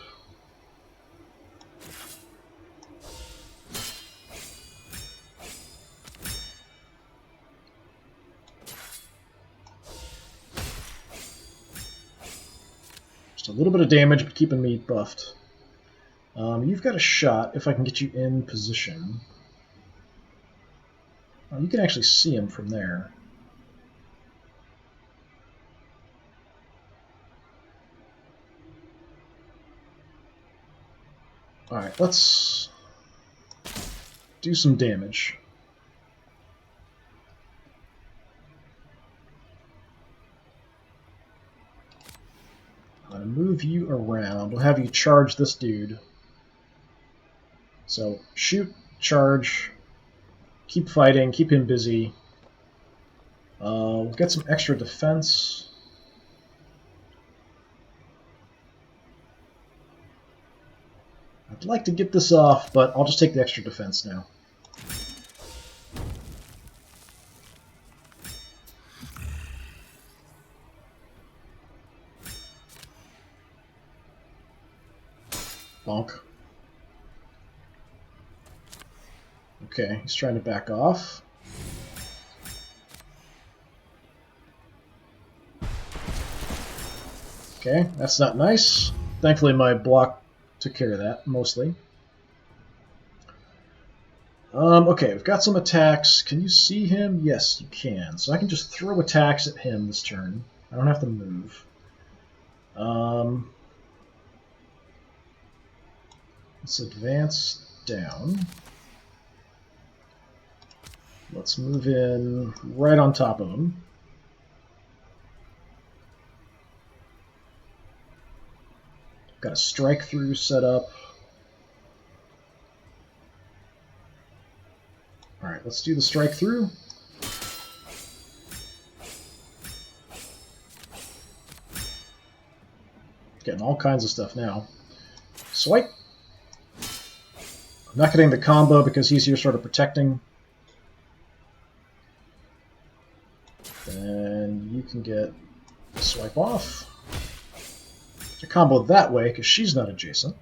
Just a little bit of damage, but keeping me buffed. You've got a shot if I can get you in position. You can actually see him from there. Alright, let's do some damage. I'm going to move you around. We'll have you charge this dude. So, shoot, charge, keep fighting, keep him busy. We'll get some extra defense. I'd like to get this off, but I'll just take the extra defense now. Bonk. Okay, he's trying to back off. Okay, that's not nice. Thankfully my block took care of that, mostly. Okay, we've got some attacks. Can you see him? Yes, you can. So I can just throw attacks at him this turn. I don't have to move. Let's advance down. Let's move in right on top of him. Got a strike through set up. Alright, let's do the strike through. Getting all kinds of stuff now. Swipe. I'm not getting the combo because he's here sort of protecting. Then you can get a swipe off. A combo that way because she's not adjacent.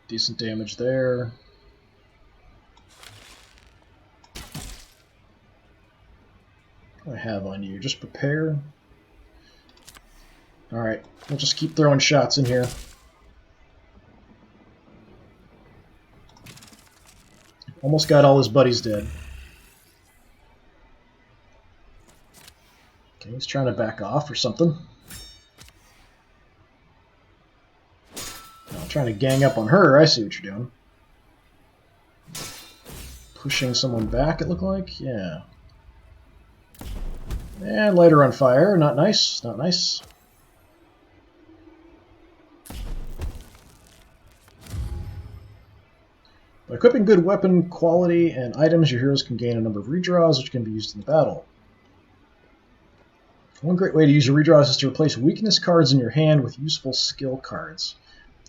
Decent damage there. What do I have on you? Just prepare. Alright, we'll just keep throwing shots in here. Almost got all his buddies dead. Okay, he's trying to back off or something. Trying to gang up on her. I see what you're doing. Pushing someone back, it looked like. Yeah. And light her on fire. Not nice. Not nice. By equipping good weapon quality and items, your heroes can gain a number of redraws, which can be used in the battle. One great way to use your redraws is to replace weakness cards in your hand with useful skill cards.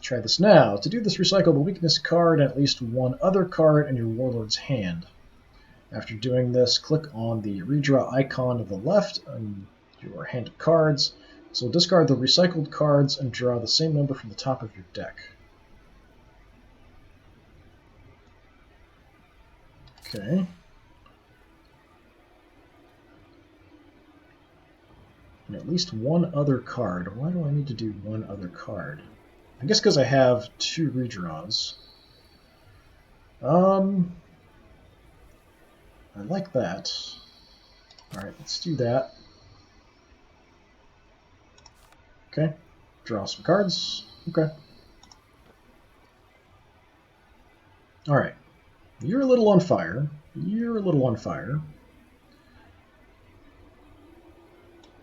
Try this now. To do this, recycle the weakness card and at least one other card in your warlord's hand. After doing this, click on the redraw icon to the left on your hand of cards. So discard the recycled cards and draw the same number from the top of your deck. Okay. And at least one other card. Why do I need to do one other card? I guess because I have 2 redraws. I like that. Alright, let's do that. Okay. Draw some cards. Okay. Alright. You're a little on fire. You're a little on fire.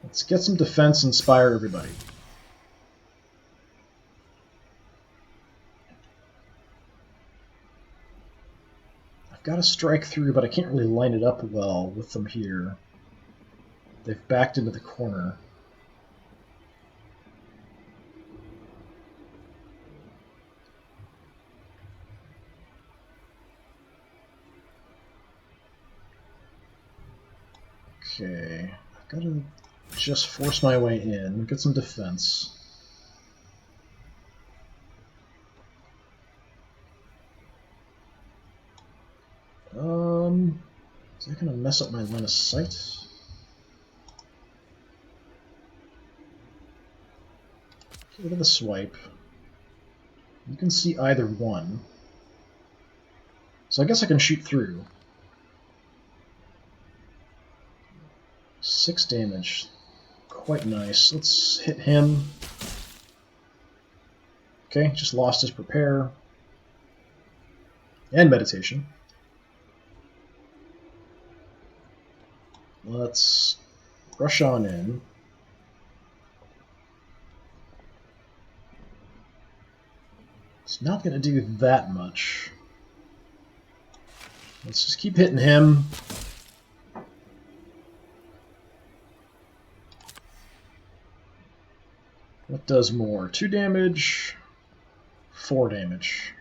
Let's get some defense, inspire everybody. I've got to strike through, but I can't really line it up well with them here. They've backed into the corner. Okay, I've got to just force my way in, get some defense. Is that going to mess up my line of sight? Get rid of the swipe. You can see either one. So I guess I can shoot through. 6 damage. Quite nice. Let's hit him. Okay, just lost his prepare. And meditation. Let's rush on in. It's not going to do that much. Let's just keep hitting him. What does more? 2 damage, 4 damage.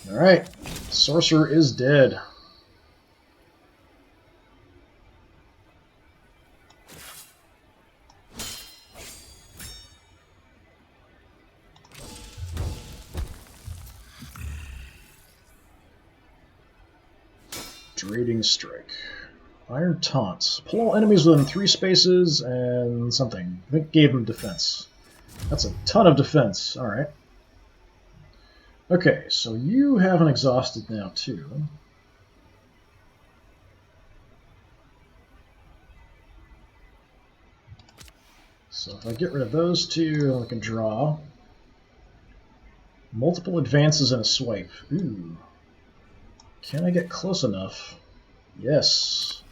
Alright, Sorcerer is dead. Drading Strike. Iron Taunt. Pull all enemies within 3 spaces and something. I think gave him defense. That's a ton of defense. Alright. Okay, so you haven't exhausted now, too. So if I get rid of those 2, I can draw. Multiple advances and a swipe. Ooh. Can I get close enough? Yes.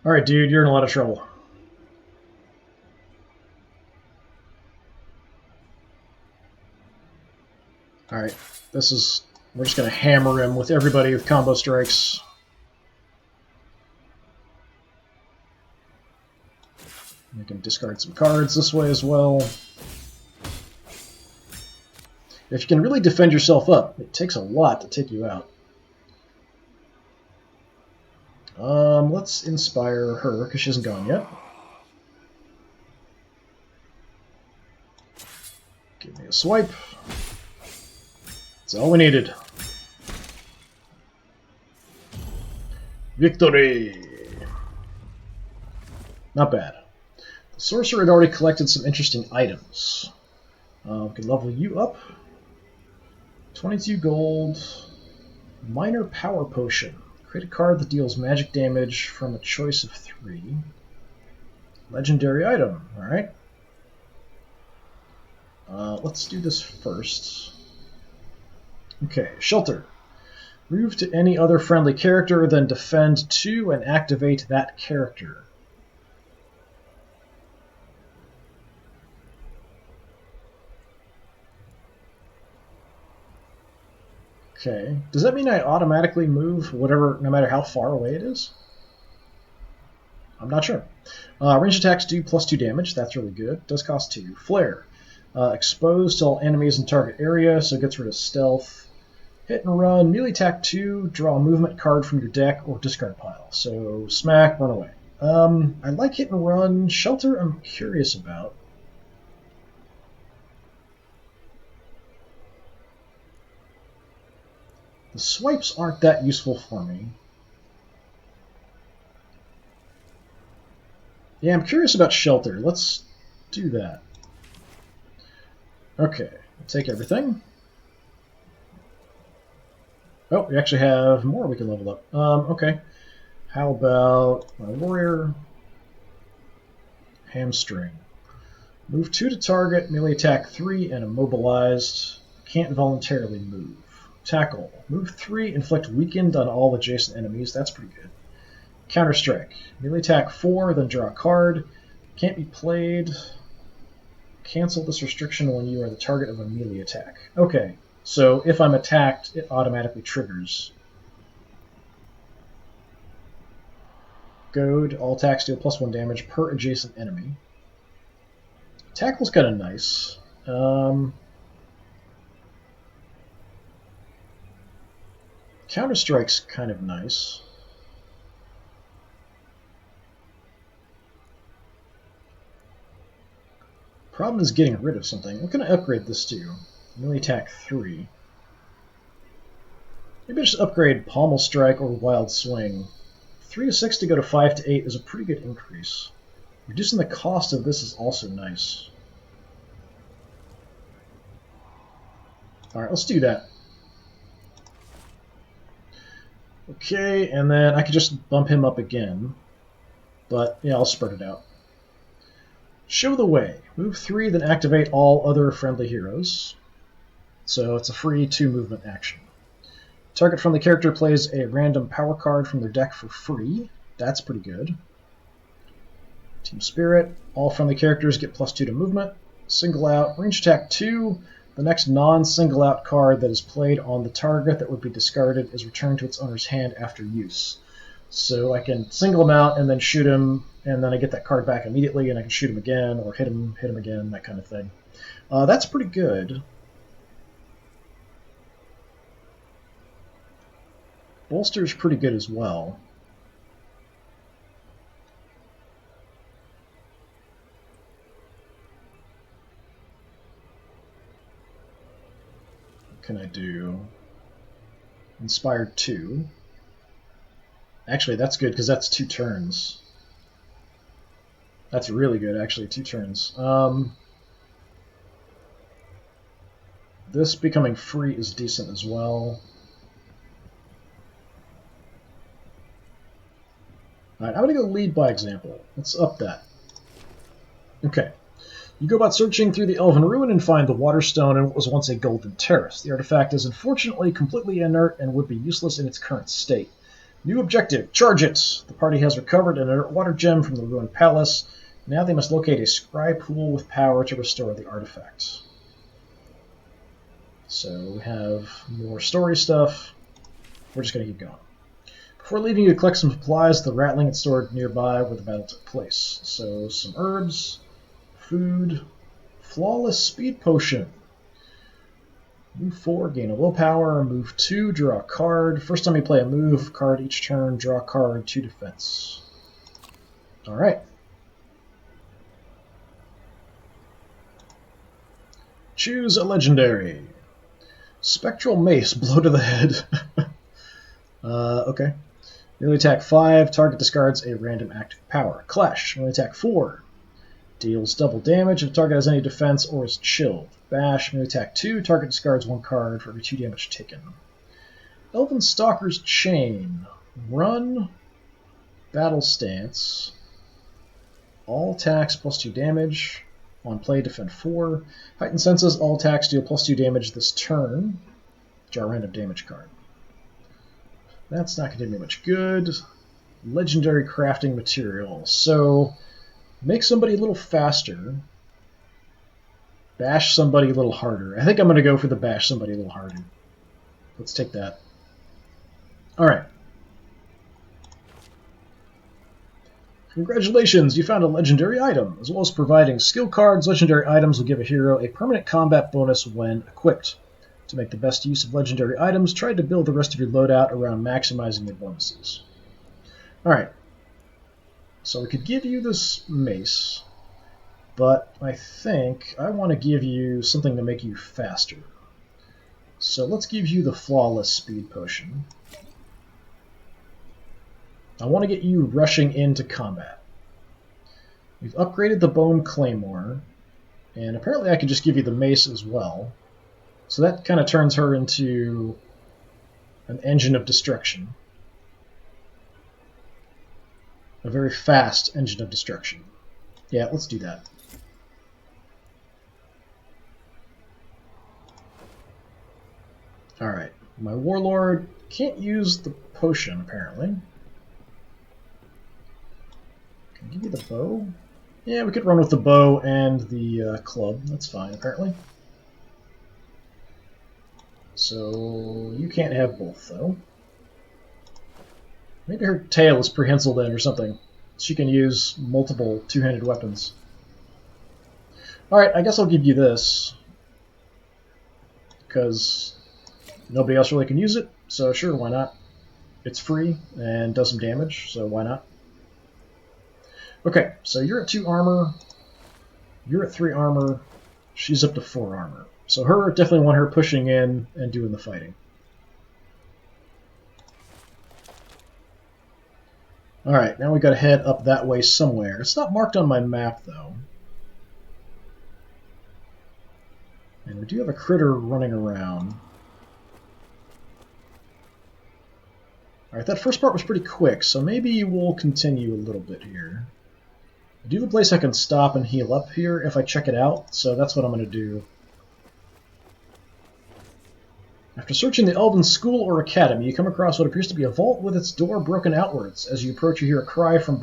Alright, dude, you're in a lot of trouble. Alright, this is... We're just going to hammer him with everybody with combo strikes. We can discard some cards this way as well. If you can really defend yourself up, it takes a lot to take you out. Let's inspire her, because she hasn't gone yet. Give me a swipe. That's all we needed. Victory! Not bad. The Sorcerer had already collected some interesting items. We can level you up. 22 gold. Minor Power Potion. Create a card that deals magic damage from a choice of 3. Legendary item. Alright. Let's do this first. Okay, Shelter. Move to any other friendly character, then defend 2 and activate that character. Okay. Does that mean I automatically move whatever, no matter how far away it is? I'm not sure. Range attacks do +2 damage. That's really good. Does cost 2. Flare. Exposed to all enemies in target area, so it gets rid of stealth. Hit and run. Melee attack 2. Draw a movement card from your deck or discard pile. So smack, run away. I like hit and run. Shelter I'm curious about. The swipes aren't that useful for me. Yeah, I'm curious about Shelter. Let's do that. Okay, I'll take everything. Oh, we actually have more we can level up. Okay. How about my warrior? Hamstring. Move 2 to target, melee attack 3, and immobilized. Can't voluntarily move. Tackle. Move 3, inflict weakened on all adjacent enemies. That's pretty good. Counter-strike. Melee attack 4, then draw a card. Can't be played. Cancel this restriction when you are the target of a melee attack. Okay, so if I'm attacked, it automatically triggers. Goad. All attacks deal +1 damage per adjacent enemy. Tackle's kind of nice. Counter-strike's kind of nice. Problem is getting rid of something. What can I upgrade this to? Melee attack 3. Maybe I should upgrade Pommel Strike or Wild Swing. 3 to 6 to go to 5 to 8 is a pretty good increase. Reducing the cost of this is also nice. Alright, let's do that. Okay, and then I could just bump him up again. But, yeah, I'll spread it out. Show the way. Move 3, then activate all other friendly heroes. So it's a free 2 movement action. Target friendly character plays a random power card from their deck for free. That's pretty good. Team Spirit. All friendly characters get +2 to movement. Single out. Range attack 2. The next non-single out card that is played on the target that would be discarded is returned to its owner's hand after use. So I can single him out and then shoot him, and then I get that card back immediately, and I can shoot him again, or hit him again, that kind of thing. That's pretty good. Bolster's pretty good as well. What can I do? Inspired 2. Actually, that's good because that's 2 turns. That's really good, actually, 2 turns. This becoming free is decent as well. Alright, I'm going to go lead by example. Let's up that. Okay. You go about searching through the Elven Ruin and find the Waterstone in what was once a golden terrace. The artifact is unfortunately completely inert and would be useless in its current state. New objective, charge it! The party has recovered an inert water gem from the ruined palace. Now they must locate a scry pool with power to restore the artifact. So we have more story stuff. We're just going to keep going. Before leaving, you collect some supplies. The rattling is stored nearby where the battle took place. So some herbs, food, flawless speed potion. Move 4, gain a willpower. Move 2, draw a card. First time you play a move, card each turn, draw a card, 2 defense. Alright. Choose a legendary. Spectral Mace, blow to the head. Okay. Melee attack 5, target discards a random active power. Clash, melee attack 4. Deals double damage if the target has any defense or is chilled. Bash, melee attack 2, target discards 1 card for every 2 damage taken. Elven Stalker's Chain. Run, battle stance. All attacks +2 damage. On play, defend 4. Heightened Senses, all attacks deal +2 damage this turn. Draw a random damage card. That's not going to do me much good. Legendary crafting material. So, make somebody a little faster. Bash somebody a little harder. I think I'm going to go for the bash somebody a little harder. Let's take that. Alright. Congratulations, you found a legendary item. As well as providing skill cards, legendary items will give a hero a permanent combat bonus when equipped. To make the best use of legendary items, try to build the rest of your loadout around maximizing your bonuses. Alright. So we could give you this mace, but I think I want to give you something to make you faster. So let's give you the flawless speed potion. I want to get you rushing into combat. We've upgraded the Bone Claymore, and apparently I could just give you the mace as well. So that kind of turns her into An engine of destruction. A very fast engine of destruction. Yeah, let's do that. Alright, my warlord can't use the potion, apparently. Can I give you the bow? Yeah, we could run with the bow and the club. That's fine, apparently. So, you can't have both, though. Maybe her tail is prehensile then, or something. She can use multiple two-handed weapons. Alright, I guess I'll give you this. Because nobody else really can use it, so sure, why not? It's free and does some damage, so why not? Okay, so you're at 2 armor, you're at 3 armor, she's up to 4 armor. So definitely want her pushing in and doing the fighting. Alright, now we gotta head up that way somewhere. It's not marked on my map, though. And we do have a critter running around. Alright, that first part was pretty quick, so maybe we'll continue a little bit here. I do have a place I can stop and heal up here if I check it out, so that's what I'm going to do. After searching the Elven School or Academy, you come across what appears to be a vault with its door broken outwards. As you approach, you hear a cry from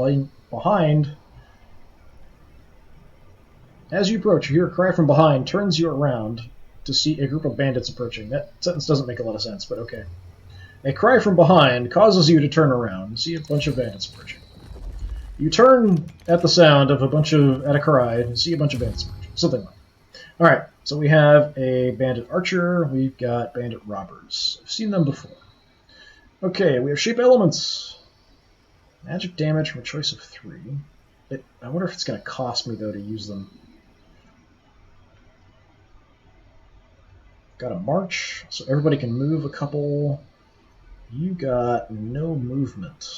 behind. As you approach, you hear a cry from behind, turns you around to see a group of bandits approaching. That sentence doesn't make a lot of sense, but okay. A cry from behind causes you to turn around and see a bunch of bandits approaching. You turn at the sound of at a cry and see a bunch of bandits approaching. Something like that. Alright, so we have a bandit archer, we've got bandit robbers. I've seen them before. Okay, we have shape elements. Magic damage from a choice of 3. I wonder if it's going to cost me, though, to use them. Got a march, so everybody can move a couple. You got no movement.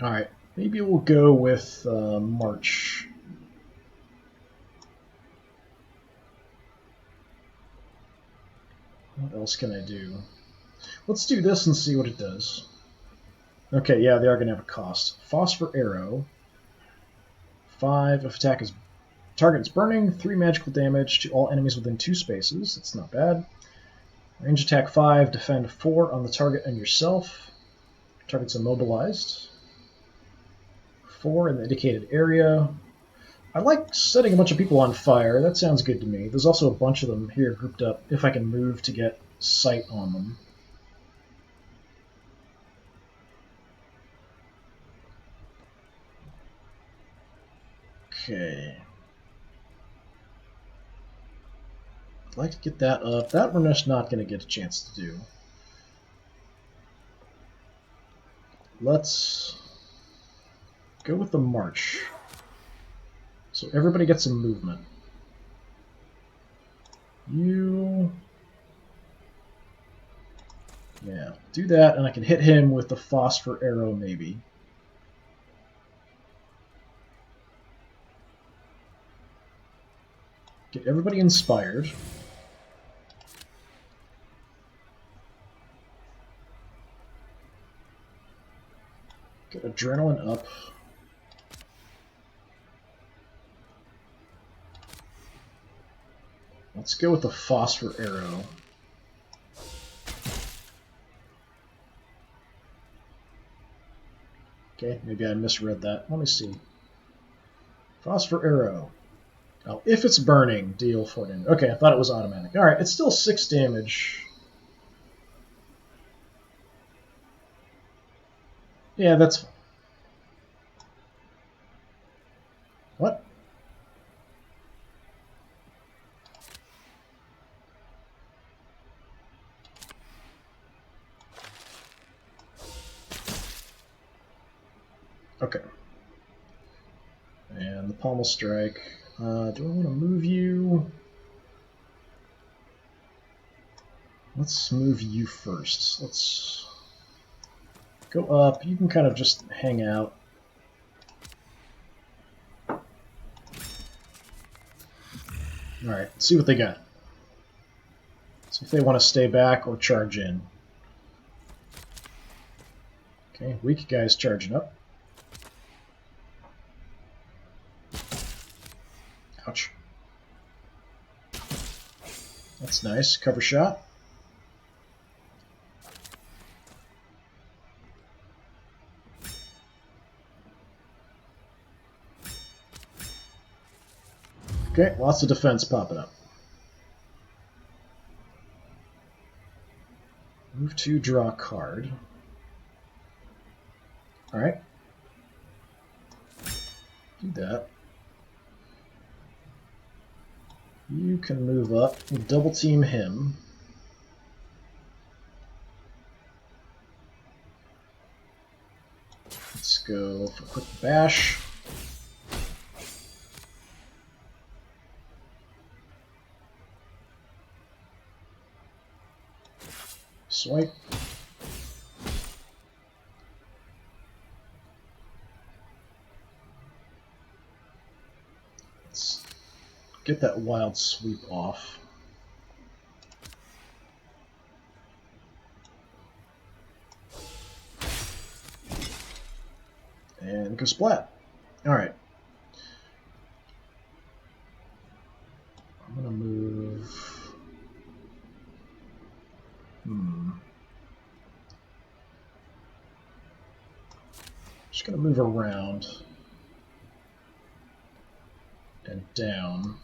Alright, maybe we'll go with march. What else can I do? Let's do this and see what it does. Okay, yeah, they are going to have a cost. Phosphor arrow. 5 if attack is target is burning, 3 magical damage to all enemies within 2 spaces. That's not bad. Range attack 5, defend 4 on the target and yourself. Target's immobilized. 4 in the indicated area. I like setting a bunch of people on fire. That sounds good to me. There's also a bunch of them here grouped up if I can move to get sight on them. Okay. I'd like to get that up. That we're just not going to get a chance to do. Let's go with the march. So everybody gets some movement. You... yeah, do that, and I can hit him with the phosphor arrow, maybe. Get everybody inspired. Get adrenaline up. Let's go with the phosphor arrow. Okay, maybe I misread that. Let me see. Phosphor arrow. Oh, if it's burning, deal 4 damage. Okay, I thought it was automatic. Alright, it's still 6 damage. Yeah, that's fine. What? Okay. And the pommel strike. Do I want to move you? Let's move you first. Let's go up. You can kind of just hang out. Alright, let's see what they got. See if they want to stay back or charge in. Okay, weak guy's charging up. Ouch. That's nice. Cover shot. Okay, lots of defense popping up. Move to draw a card. Alright. Do that. You can move up. We'll double team him. Let's go for a quick bash. Swipe. Let's get that wild sweep off. And go splat. Alright. I'm gonna move. Just gonna move around and down.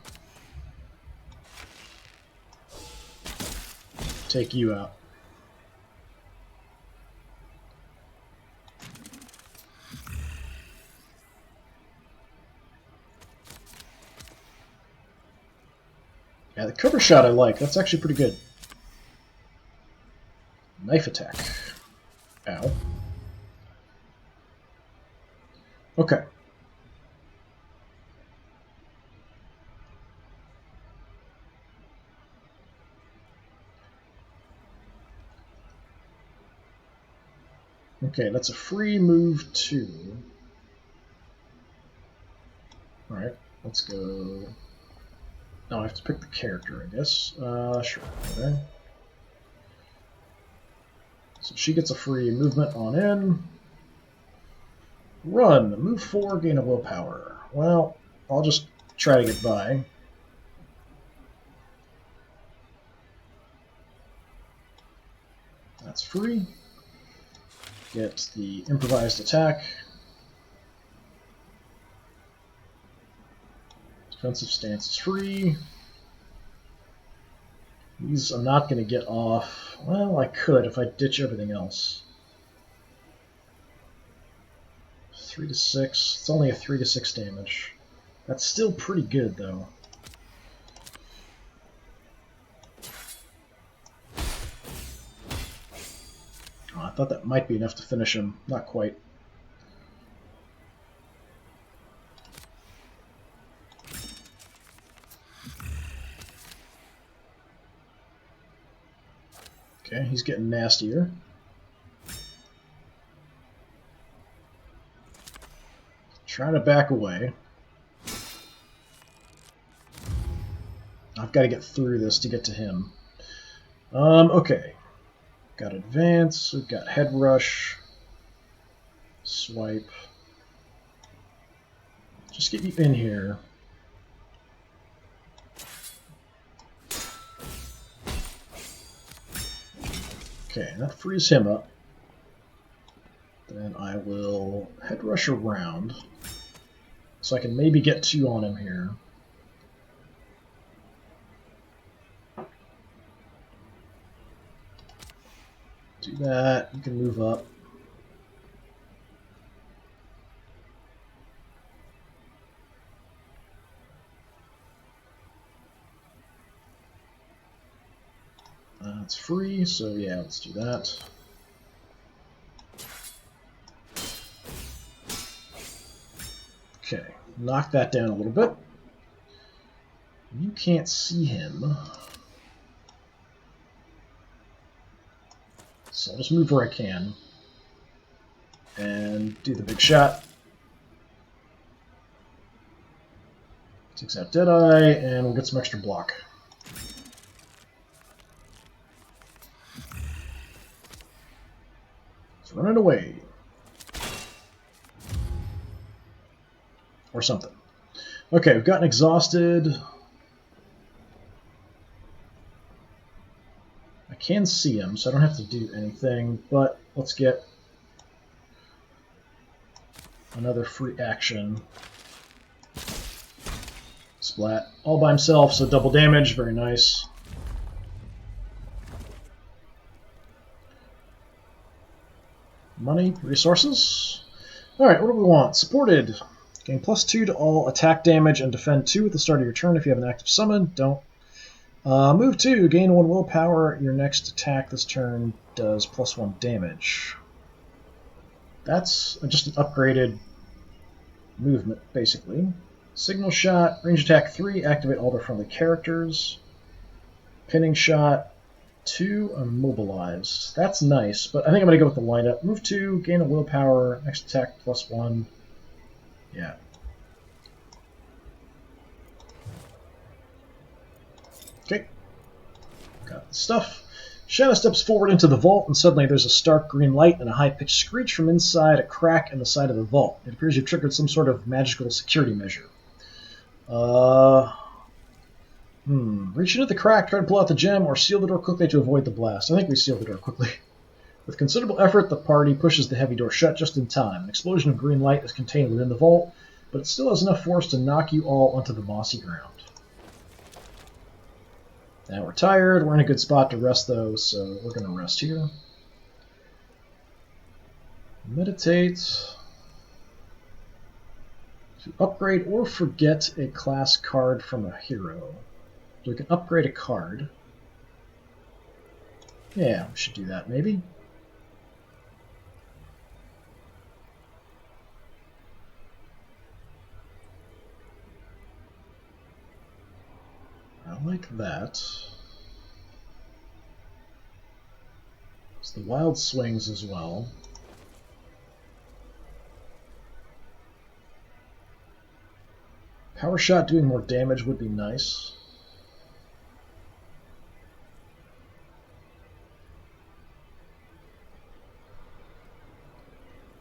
Take you out. Yeah, the cover shot I like. That's actually pretty good. Knife attack. Ow. Okay. Okay, that's a free move too. Alright, let's go. Oh, I have to pick the character, I guess. Sure. Okay. So she gets a free movement on in. Run. Move 4, gain a willpower. Well, I'll just try to get by. That's free. Get the improvised attack. Defensive stance is free. These I'm not going to get off. Well, I could if I ditch everything else. 3 to 6. It's only a 3 to 6 damage. That's still pretty good, though. Oh, I thought that might be enough to finish him. Not quite. Okay, he's getting nastier. Trying to back away. I've got to get through this to get to him. Okay. Got advance, we've got head rush, swipe. Just get you in here. Okay, that frees him up. Then I will head rush around, so I can maybe get 2 on him here. Do that, you can move up. It's free, so yeah, let's do that. Okay, knock that down a little bit. You can't see him. So I'll just move where I can. And do the big shot. Takes out Deadeye, and we'll get some extra block. It's running away. Or something. Okay, we've gotten exhausted. I can see him, so I don't have to do anything, but let's get another free action. Splat. All by himself, so double damage. Very nice. Money, resources. Alright, what do we want? Supported. Gain +2 to all attack damage and defend 2 at the start of your turn if you have an active summon. Don't. Move 2. Gain 1 willpower. Your next attack this turn does +1 damage. That's just an upgraded movement, basically. Signal shot. Range attack 3. Activate all their friendly characters. Pinning shot. 2. Immobilized. That's nice, but I think I'm going to go with the lineup. Move 2. Gain a willpower. Next attack +1. Yeah. Okay. Got the stuff. Shadow steps forward into the vault, and suddenly there's a stark green light and a high-pitched screech from inside a crack in the side of the vault. It appears you've triggered some sort of magical security measure. Reach into the crack, try to pull out the gem, or seal the door quickly to avoid the blast. I think we seal the door quickly. With considerable effort, the party pushes the heavy door shut just in time. An explosion of green light is contained within the vault, but it still has enough force to knock you all onto the mossy ground. Now we're tired. We're in a good spot to rest, though, so we're going to rest here. Meditate. To upgrade or forget a class card from a hero. So we can upgrade a card. Yeah, we should do that, maybe. I like that. It's the wild swings as well. Power shot doing more damage would be nice.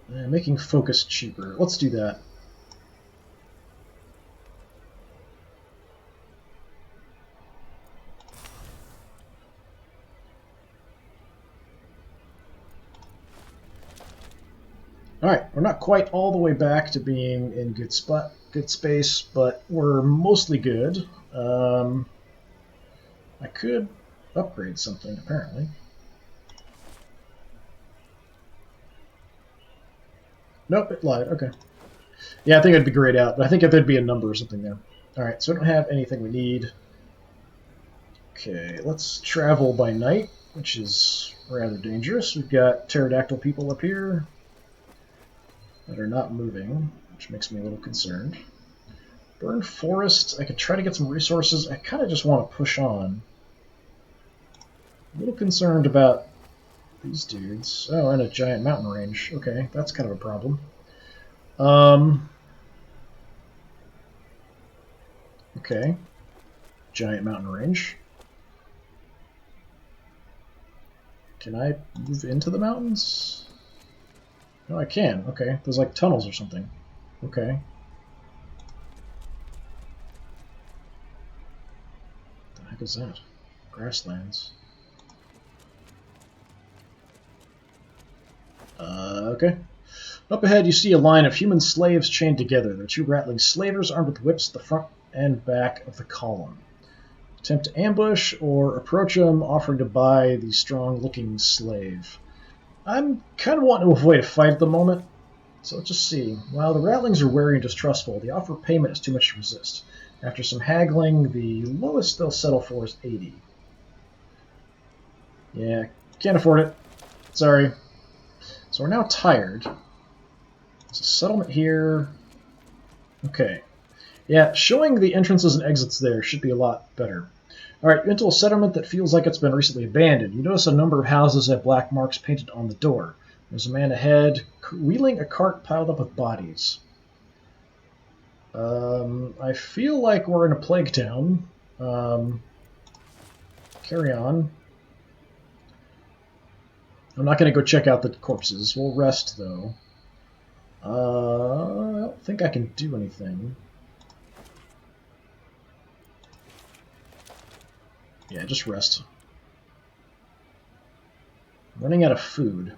And making focus cheaper. Let's do that. Alright, we're not quite all the way back to being in good space, but we're mostly good. I could upgrade something, apparently. Nope, it lied. Okay. Yeah, I think it'd be grayed out, but I think if there'd be a number or something there. Alright, so we don't have anything we need. Okay, let's travel by night, which is rather dangerous. We've got pterodactyl people up here that are not moving, which makes me a little concerned. Burn forest. I could try to get some resources. I kind of just want to push on. A little concerned about these dudes. Oh, and a giant mountain range. Okay, that's kind of a problem. Okay. Giant mountain range. Can I move into the mountains? No, I can. Okay. There's like tunnels or something. Okay. What the heck is that? Grasslands. Okay. Up ahead, you see a line of human slaves chained together. There are 2 rattling slavers armed with whips at the front and back of the column. Attempt to ambush or approach them, offering to buy the strong-looking slave. I'm kind of wanting to avoid a fight at the moment, so let's just see. While the rattlings are wary and distrustful, the offer of payment is too much to resist. After some haggling, the lowest they'll settle for is 80. Yeah, can't afford it. Sorry. So we're now tired. There's a settlement here. Okay. Yeah, showing the entrances and exits there should be a lot better. Alright, you're into a settlement that feels like it's been recently abandoned. You notice a number of houses have black marks painted on the door. There's a man ahead, wheeling a cart piled up with bodies. I feel like we're in a plague town. Carry on. I'm not going to go check out the corpses. We'll rest, though. I don't think I can do anything. Yeah, just rest. Running out of food.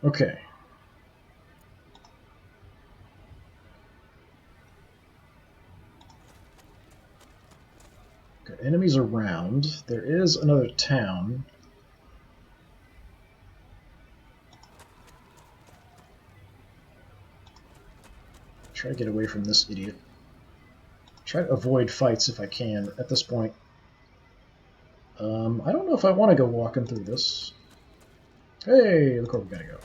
Okay. Got enemies around. There is another town. Try to get away from this idiot. Try to avoid fights if I can at this point. I don't know if I want to go walking through this. Hey, look where we gotta go.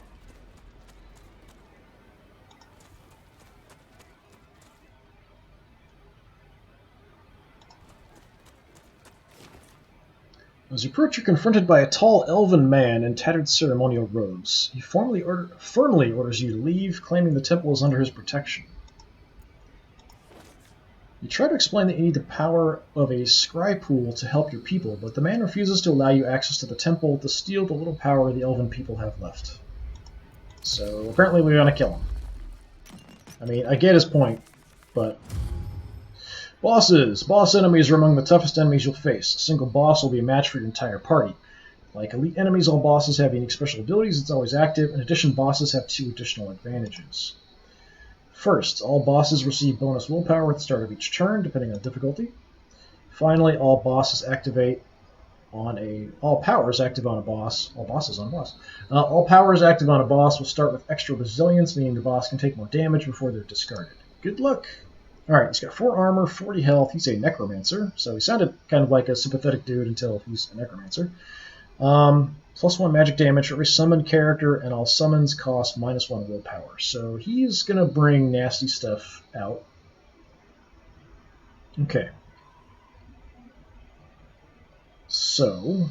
As you approach, you're confronted by a tall elven man in tattered ceremonial robes. He firmly orders you to leave, claiming the temple is under his protection. You try to explain that you need the power of a scry pool to help your people, but the man refuses to allow you access to the temple to steal the little power the elven people have left. So apparently we're gonna kill him. I mean, I get his point, but... Bosses! Boss enemies are among the toughest enemies you'll face. A single boss will be a match for your entire party. Like elite enemies, all bosses have unique special abilities that's always active. In addition, bosses have 2 additional advantages. First, all bosses receive bonus willpower at the start of each turn, depending on difficulty. Finally, all powers active on a boss. All powers active on a boss will start with extra resilience, meaning the boss can take more damage before they're discarded. Good luck! Alright, he's got 4 armor, 40 health. He's a necromancer, so he sounded kind of like a sympathetic dude until he's a necromancer. +1 magic damage for every summoned character, and all summons cost -1 willpower. So he's going to bring nasty stuff out. Okay. So...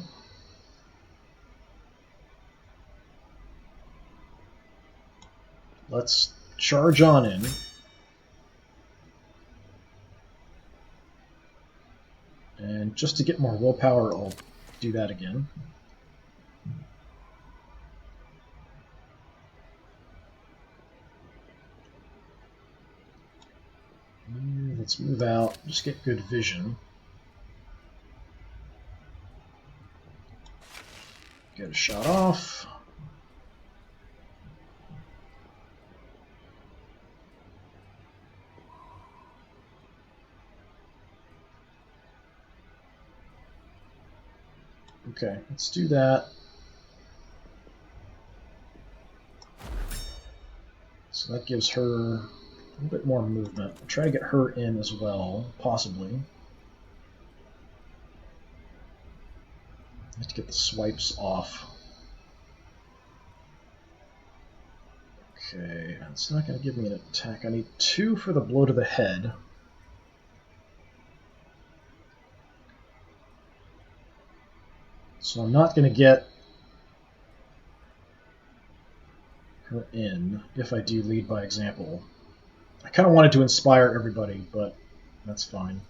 let's charge on in. And just to get more willpower, I'll do that again. Let's move out, just get good vision. Get a shot off. Okay, let's do that. So that gives her a little bit more movement. I'll try to get her in as well, possibly. I have to get the swipes off. Okay, it's not going to give me an attack. I need 2 for the blow to the head. So I'm not going to get her in if I do lead by example. I kind of wanted to inspire everybody, but that's fine.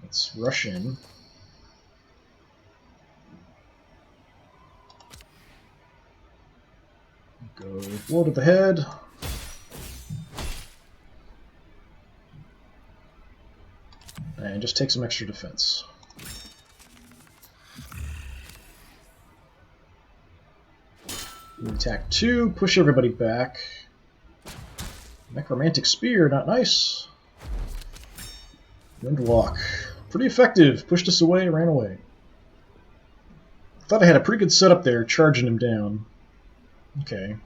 Let's rush in. Go blow to the head. And just take some extra defense. Attack 2, push everybody back. Necromantic Spear, not nice. Windlock, pretty effective. Pushed us away, ran away. Thought I had a pretty good setup there, charging him down. Okay.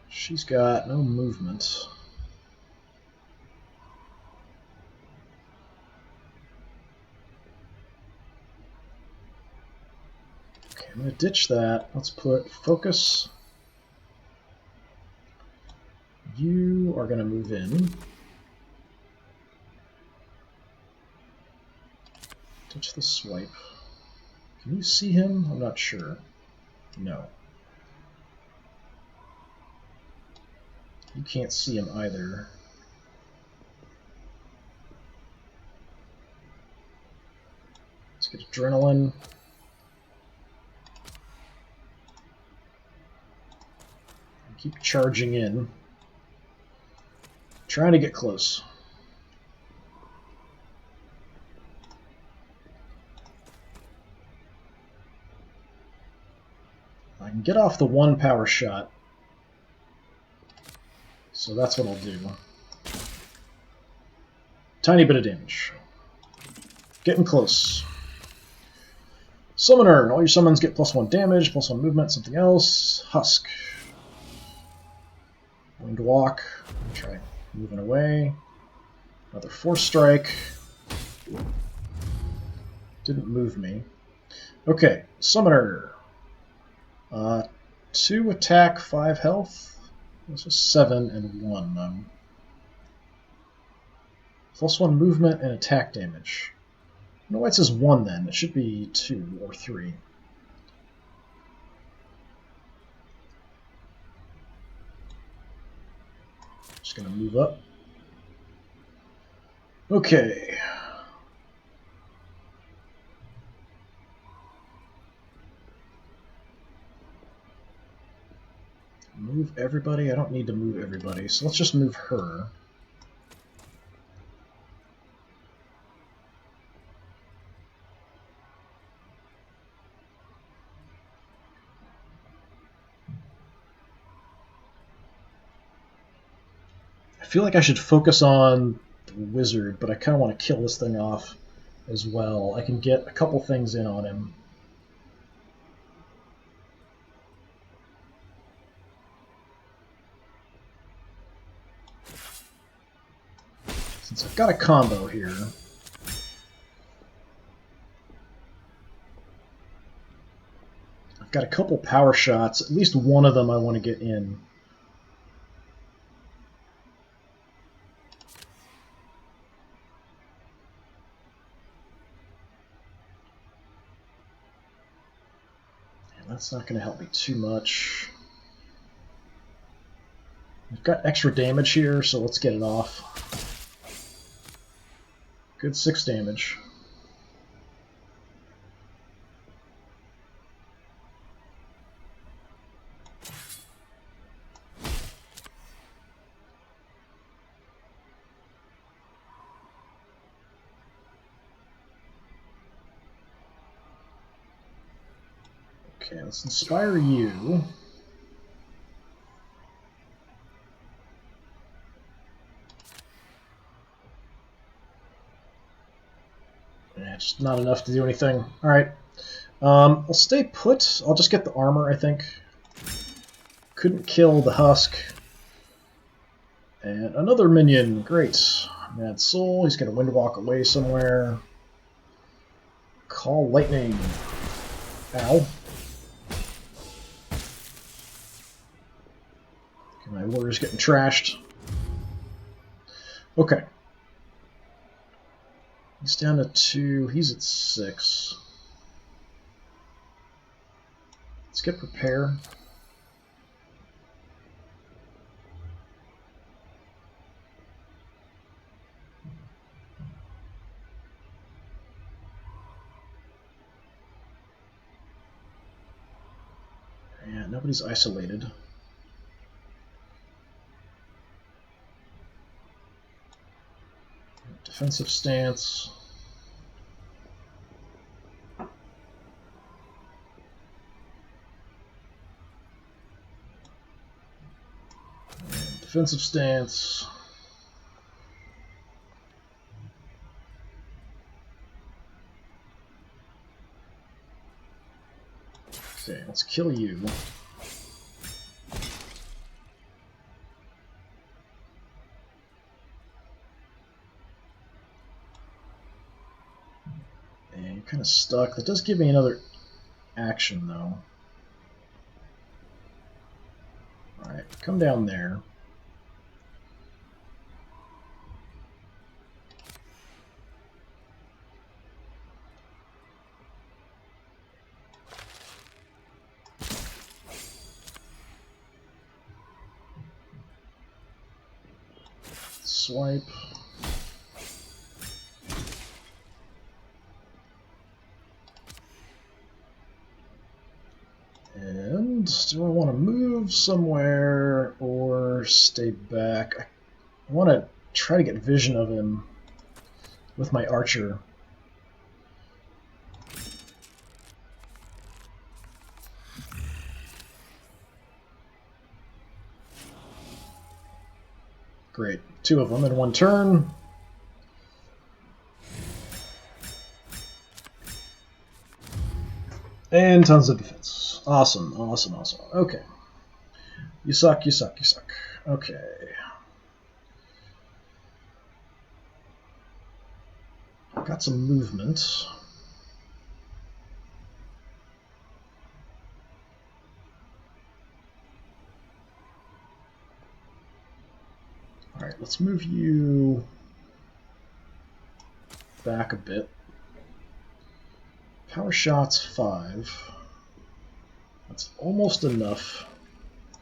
She's got no movement. I'm going to ditch that. Let's put focus. You are going to move in. Ditch the swipe. Can you see him? I'm not sure. No. You can't see him either. Let's get adrenaline. Keep charging in. Trying to get close. I can get off the one power shot. So that's what I'll do. Tiny bit of damage. Getting close. Summoner. All your summons get +1 damage, +1 movement, something else. Husk. Winged walk. Try moving away. Another force strike. Didn't move me. Okay, Summoner. 2 attack, 5 health. This is 7 and 1. +1 movement and attack damage. I don't know why it says 1 then. It should be 2 or 3. Just gonna move up. Okay. Move everybody? I don't need to move everybody, so let's just move her. I feel like I should focus on the wizard, but I kind of want to kill this thing off as well. I can get a couple things in on him. Since I've got a combo here, I've got a couple power shots. At least one of them I want to get in. And that's not going to help me too much. We've got extra damage here, so let's get it off. Good 6 damage. Okay, let's inspire you. Yeah, just not enough to do anything. Alright. I'll stay put. I'll just get the armor, I think. Couldn't kill the husk. And another minion. Great. Mad Soul. He's going to wind walk away somewhere. Call lightning. Ow. Okay, my warrior's getting trashed. Okay. He's down to 2. He's at 6. Let's get prepare. Yeah, nobody's isolated. Defensive stance. And defensive stance. Okay, let's kill you. And you're kind of stuck. That does give me another action, though. Alright, come down there. swipe. And do I want to move somewhere or stay back? I want to try to get vision of him with my archer. Great. 2 of them in 1 turn. And tons of defense. Awesome, awesome, awesome. Okay. You suck, you suck, you suck. Okay. Got some movement. Alright, let's move you back a bit. Power shot's 5. That's almost enough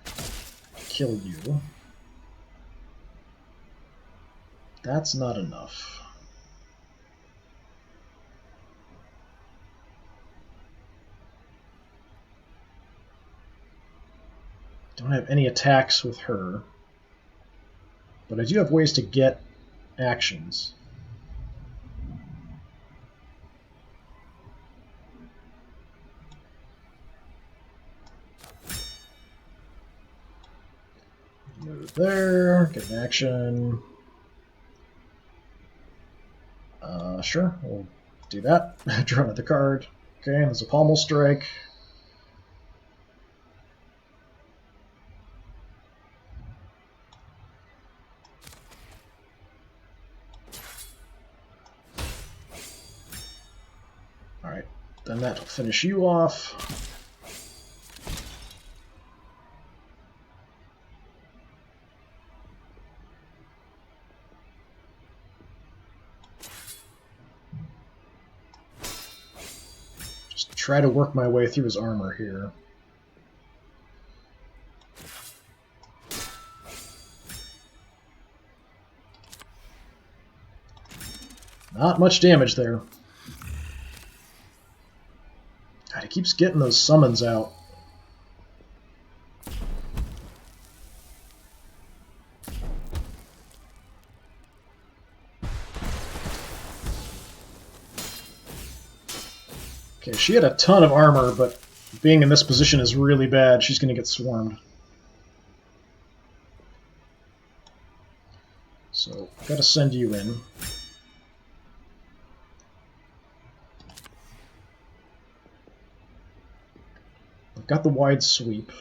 to kill you. That's not enough. Don't have any attacks with her. But I do have ways to get actions. Move there, get an action. Sure, we'll do that. Draw another card. Okay, and there's a pommel strike. Alright, then that'll finish you off. Just try to work my way through his armor here. Not much damage there. God, he keeps getting those summons out. Okay, she had a ton of armor, but being in this position is really bad. She's going to get swarmed. So, I've got to send you in. I've got the wide sweep.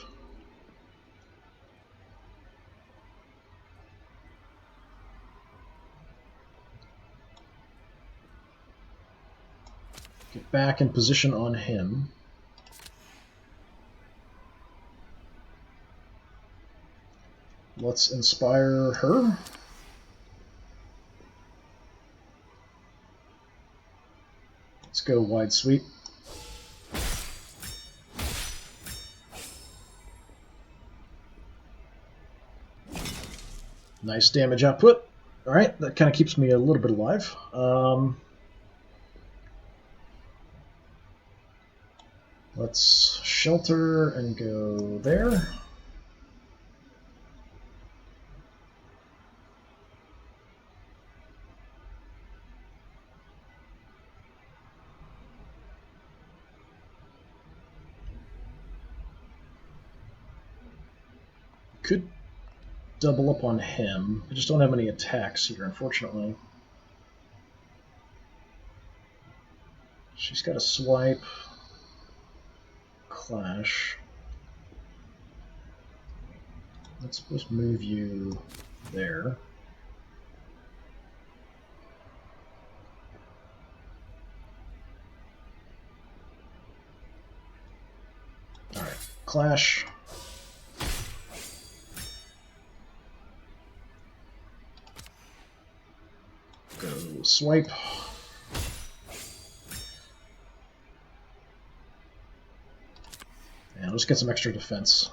Get back in position on him. Let's inspire her. Let's go wide sweep. Nice damage output. Alright, that kind of keeps me a little bit alive. Let's shelter and go there. Could double up on him. I just don't have any attacks here, unfortunately. She's got a swipe. Clash. Let's just move you there. Alright, clash. Go swipe. And let's get some extra defense.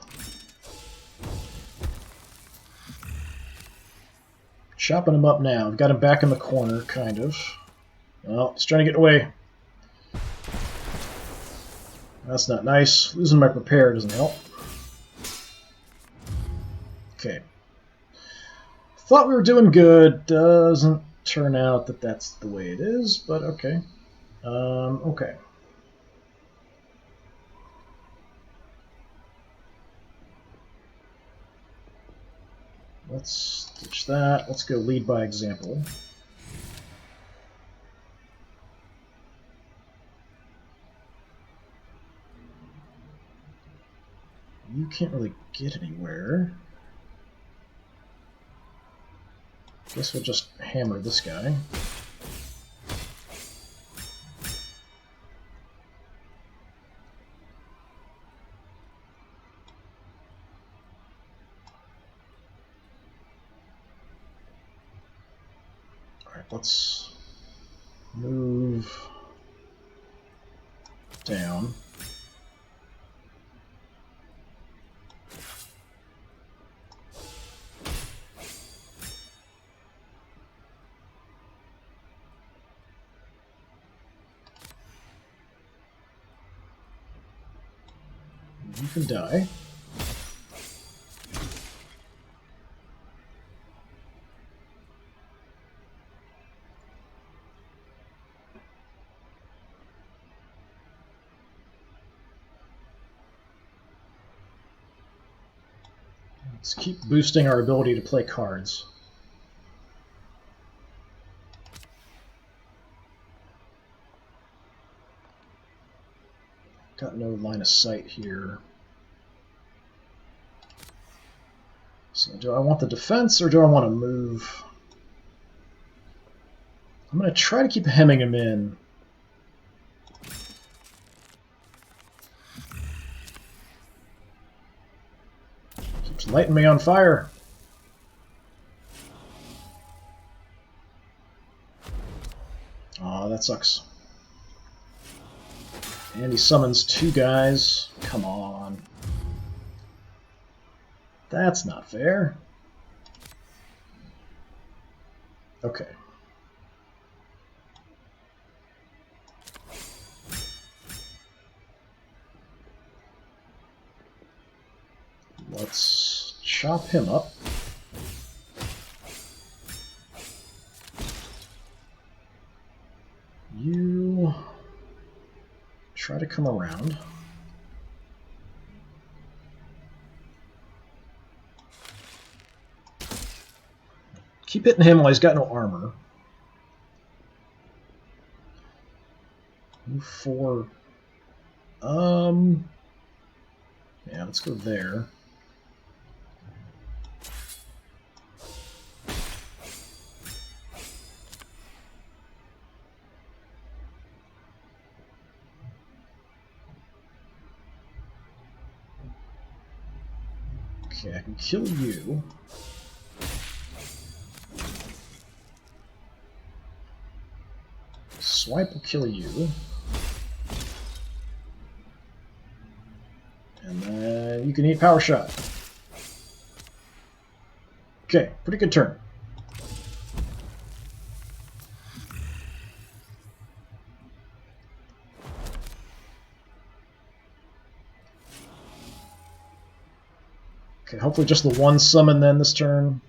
Chopping him up now. I've got him back in the corner, kind of. Oh, he's trying to get away. That's not nice. Losing my prepare doesn't help. Okay. Thought we were doing good. Doesn't turn out that that's the way it is, but okay. Okay. Let's ditch that. Let's go lead by example. You can't really get anywhere. Guess we'll just hammer this guy. Alright, let's move down. You can die. Let's keep boosting our ability to play cards. Got no line of sight here. So do I want the defense or do I want to move? I'm going to try to keep hemming him in. Keeps lighting me on fire. Aw, that sucks. And he summons two guys. Come on. That's not fair. Okay. Let's chop him up. You try to come around. Keep hitting him while he's got no armor. Move forward. Yeah, let's go there. Okay, I can kill you. Swipe will kill you. And then you can eat Power Shot. Okay, pretty good turn. Okay, hopefully just the one summon then this turn.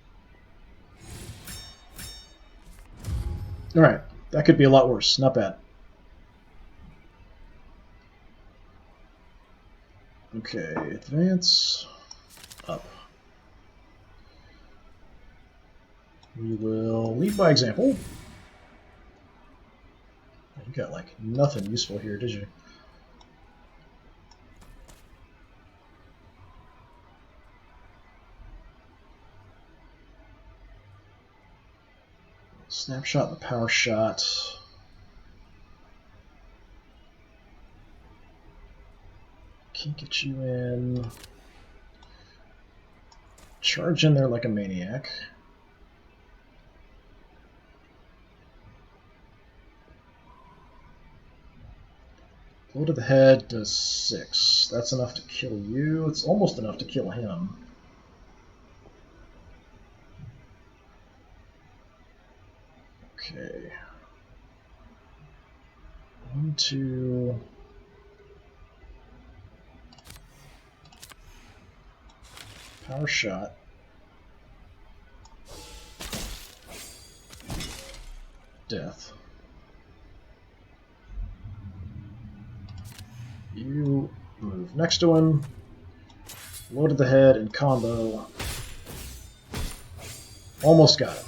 Alright, that could be a lot worse. Not bad. Okay, advance. Up. We will lead by example. You got like nothing useful here, did you? Snapshot and the Power Shot. Can't get you in. Charge in there like a maniac. Blow to the head does 6. That's enough to kill you. It's almost enough to kill him. Okay. 1, 2. Power shot. Death. You move next to him. Loaded the head and combo. Almost got him.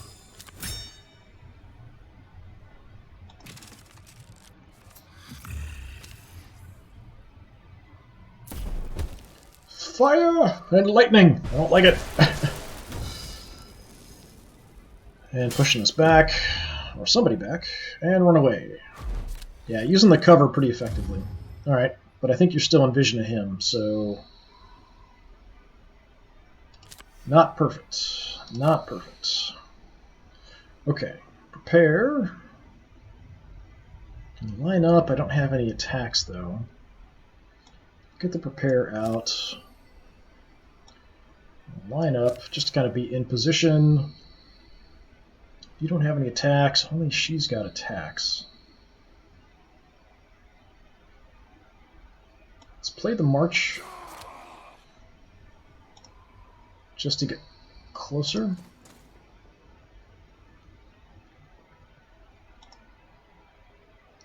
Fire and lightning! I don't like it. And pushing us back, or somebody back, and run away. Yeah, using the cover pretty effectively. Alright, but I think you're still in vision of him, so... Not perfect. Not perfect. Okay, prepare. Can line up. I don't have any attacks, though. Get the prepare out. Line up, just to kind of be in position. You don't have any attacks. Only she's got attacks. Let's play the march. Just to get closer.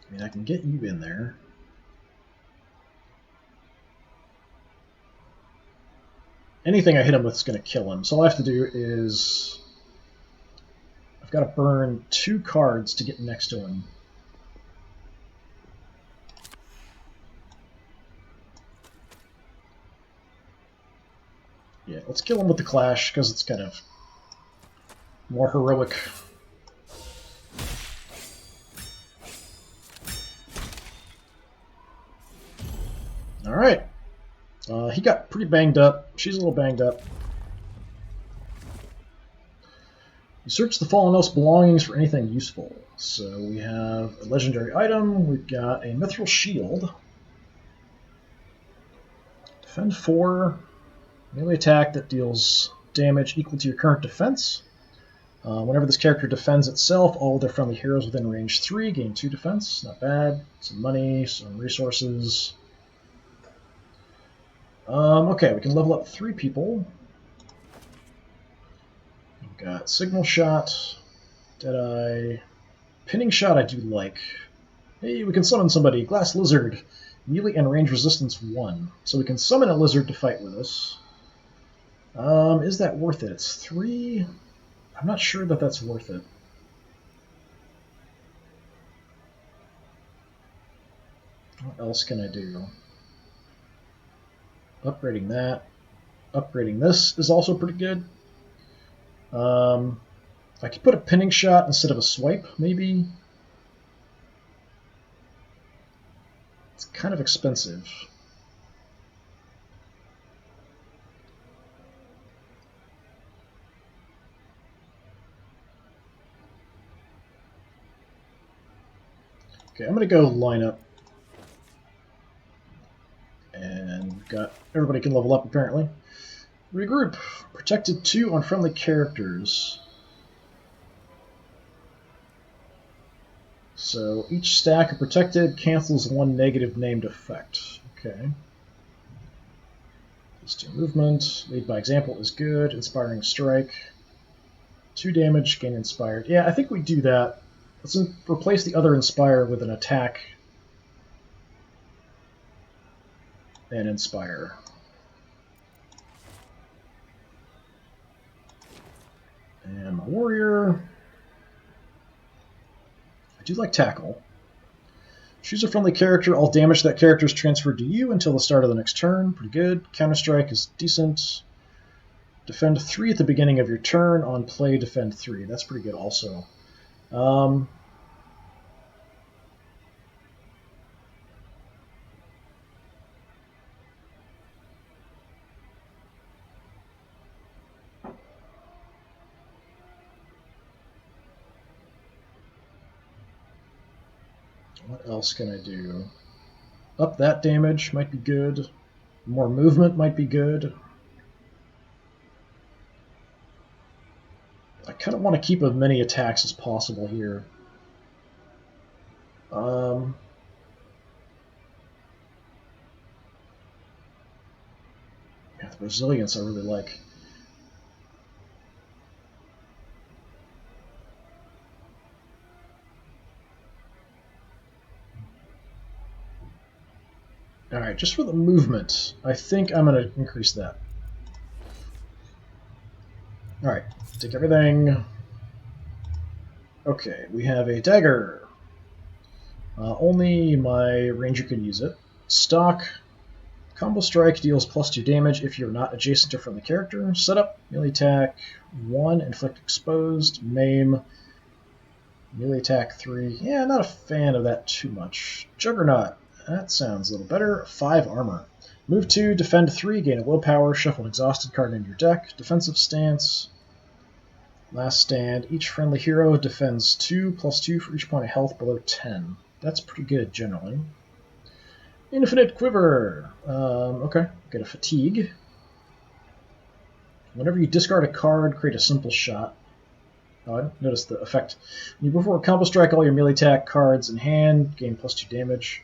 I mean, I can get you in there. Anything I hit him with is going to kill him. So all I have to do is... I've got to burn 2 cards to get next to him. Yeah, let's kill him with the Clash, because it's kind of more heroic. Alright. He got pretty banged up. She's a little banged up. You search the fallen elf's belongings for anything useful. So we have a legendary item. We've got a mithril shield. Defend 4. Melee attack that deals damage equal to your current defense. Whenever this character defends itself, all of their friendly heroes within range 3 gain 2 defense. Not bad. Some money, some resources. Okay, we can level up 3 people. We've got Signal Shot, Deadeye, Pinning Shot I do like. Hey, we can summon somebody. Glass Lizard. Melee and range resistance 1. So we can summon a lizard to fight with us. Is that worth it? It's 3. I'm not sure that that's worth it. What else can I do? Upgrading that. Upgrading this is also pretty good. I could put a pinning shot instead of a swipe, maybe. It's kind of expensive. Okay, I'm going to go line up. And we've got everybody can level up apparently. Regroup. Protected 2 on friendly characters. So each stack of protected cancels 1 negative named effect. Okay. These 2 movement. Lead by example is good. Inspiring strike. 2 damage, gain inspired. Yeah, I think we do that. Let's replace the other inspire with an attack and inspire. And my warrior. I do like tackle. Choose a friendly character. All damage that character is transferred to you until the start of the next turn. Pretty good. Counter-strike is decent. Defend 3 at the beginning of your turn. On play, defend 3. That's pretty good also. What else can I do? Up that damage might be good. More movement might be good. I kind of want to keep as many attacks as possible here. Yeah, the resilience I really like. Alright, just for the movement, I think I'm going to increase that. Alright, take everything. Okay, we have a dagger. Only my ranger can use it. Stock. Combo strike deals +2 damage if you're not adjacent to friendly character. Setup, melee attack 1, inflict exposed, maim, melee attack 3. Yeah, not a fan of that too much. Juggernaut, that sounds a little better. 5 armor. Move 2, defend 3, gain a willpower, shuffle an exhausted card into your deck. Defensive stance. Last stand. Each friendly hero defends 2 +2 for each point of health below 10. That's pretty good generally. Infinite quiver. Okay, get a fatigue. Whenever you discard a card, create a simple shot. Oh, I noticed the effect. When you perform a combo strike all your melee attack cards in hand, gain +2 damage.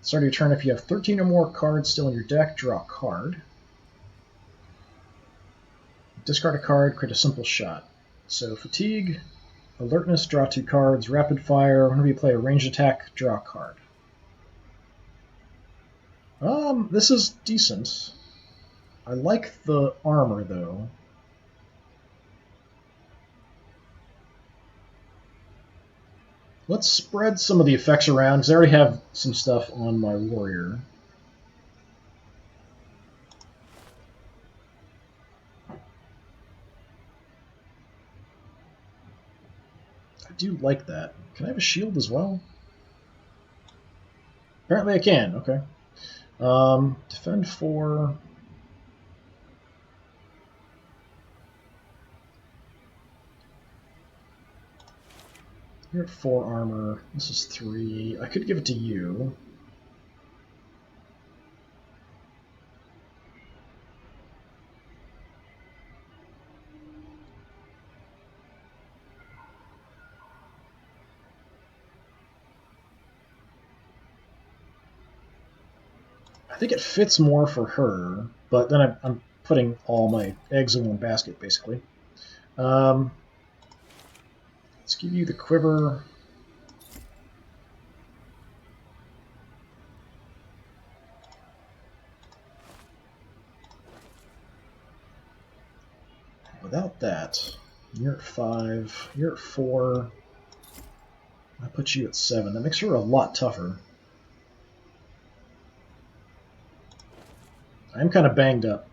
Start of your turn, if you have 13 or more cards still in your deck, draw a card. Discard a card, create a simple shot. So fatigue, alertness, draw 2 cards, rapid fire. Whenever you play a ranged attack, draw a card. This is decent. I like the armor, though. Let's spread some of the effects around, because I already have some stuff on my warrior. I do like that. Can I have a shield as well? Apparently I can, okay. Defend 4. You're at 4 armor. This is 3. I could give it to you. I think it fits more for her, but then I'm putting all my eggs in one basket, basically. Let's give you the quiver. Without that, you're at 5, you're at 4. I put you at 7. That makes her a lot tougher. I'm kind of banged up.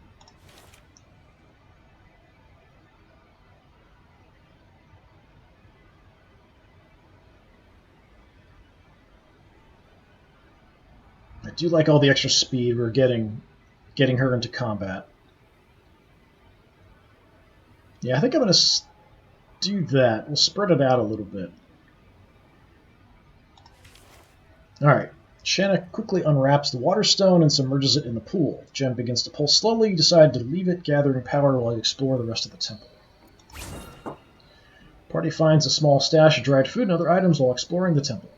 I do like all the extra speed we're getting her into combat. Yeah, I think I'm going to do that. We'll spread it out a little bit. Alright. Shanna quickly unwraps the water stone and submerges it in the pool. Jen begins to pull slowly. You decide to leave it, gathering power while you explore the rest of the temple. Party finds a small stash of dried food and other items while exploring the temple.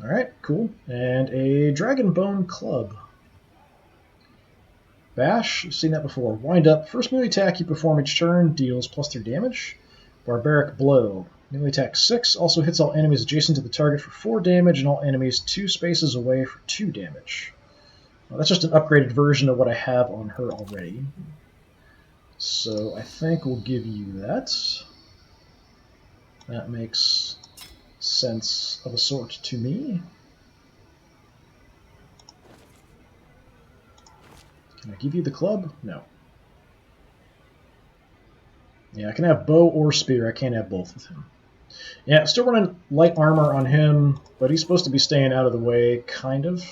Alright, cool. And a dragon bone club. Bash, you've seen that before. Wind up. First melee attack you perform each turn deals +3 damage. Barbaric blow. Melee attack 6 also hits all enemies adjacent to the target for 4 damage and all enemies 2 spaces away for 2 damage. Well, that's just an upgraded version of what I have on her already. So I think we'll give you that. That makes sense of a sort to me. Can I give you the club? No. Yeah, I can have bow or spear. I can't have both with him. Yeah, still running light armor on him, but he's supposed to be staying out of the way, kind of.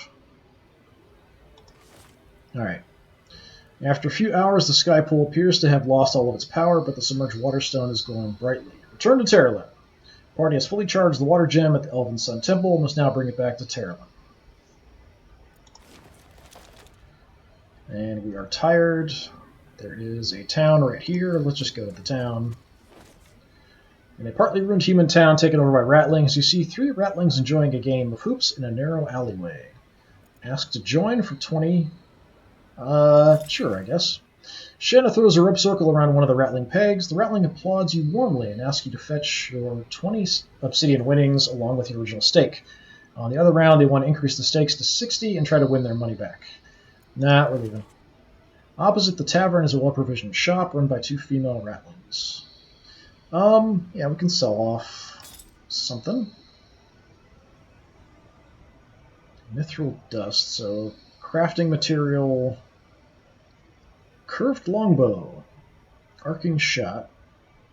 Alright. After a few hours, the sky pool appears to have lost all of its power, but the submerged water stone is glowing brightly. Return to Terraland. Party has fully charged the water gem at the Elven Sun Temple and must now bring it back to Terraland. And we are tired. There is a town right here. Let's just go to the town. In a partly ruined human town taken over by ratlings, you see 3 ratlings enjoying a game of hoops in a narrow alleyway. Ask to join for 20. Sure, I guess. Shanna throws a rope circle around one of the rattling pegs. The rattling applauds you warmly and asks you to fetch your 20 obsidian winnings along with your original stake. On the other round, they want to increase the stakes to 60 and try to win their money back. Nah, we're leaving. Opposite the tavern is a well-provisioned shop run by 2 female ratlings. Yeah, we can sell off something. Mithril dust, so crafting material, curved longbow, arcing shot,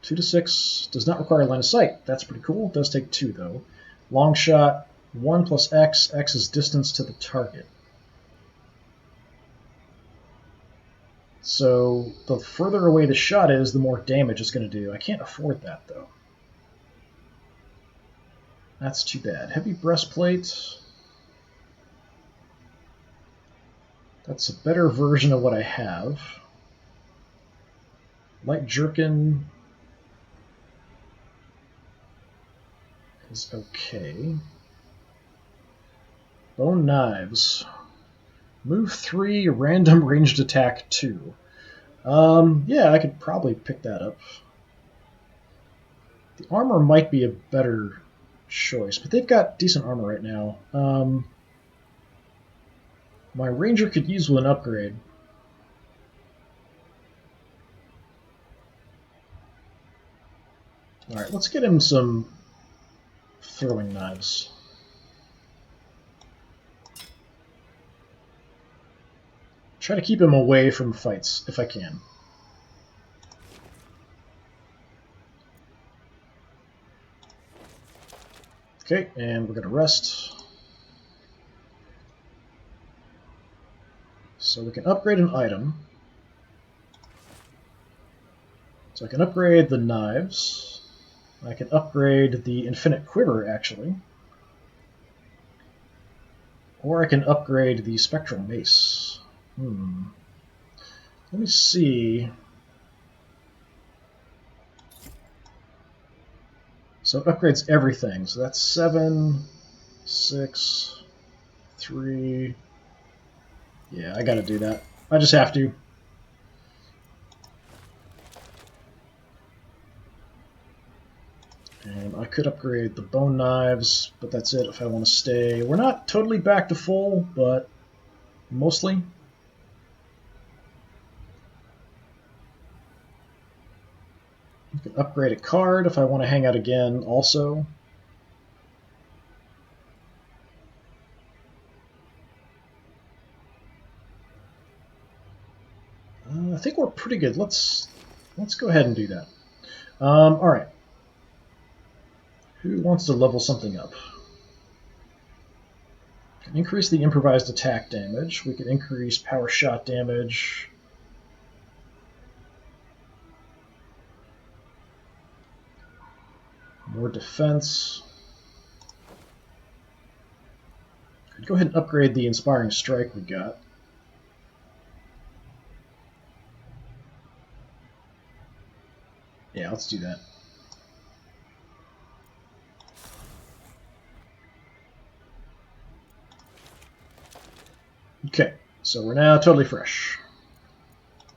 2 to 6, does not require line of sight. That's pretty cool. It does take 2 though. Long shot, 1 plus X. X is distance to the target. So the further away the shot is, the more damage it's going to do. I can't afford that though. That's too bad. Heavy breastplate. That's a better version of what I have. Light jerkin is okay. Bone knives. Move 3, random ranged attack 2. Yeah, I could probably pick that up. The armor might be a better choice, but they've got decent armor right now. My ranger could use with an upgrade. Alright, let's get him some throwing knives. Try to keep him away from fights, if I can. Okay, and we're going to rest. So we can upgrade an item. So I can upgrade the knives. I can upgrade the infinite quiver, actually. Or I can upgrade the spectral mace. Let me see. So it upgrades everything. So that's 7, 6, 3. Yeah, I gotta do that. I just have to. And I could upgrade the bone knives, but that's it if I want to stay. We're not totally back to full, but mostly. You can upgrade a card if I want to hang out again also. I think we're pretty good. Let's go ahead and do that. All right. Who wants to level something up? Can increase the improvised attack damage. We can increase power shot damage. More defense. Could go ahead and upgrade the inspiring strike we got. Yeah, let's do that. Okay, so we're now totally fresh.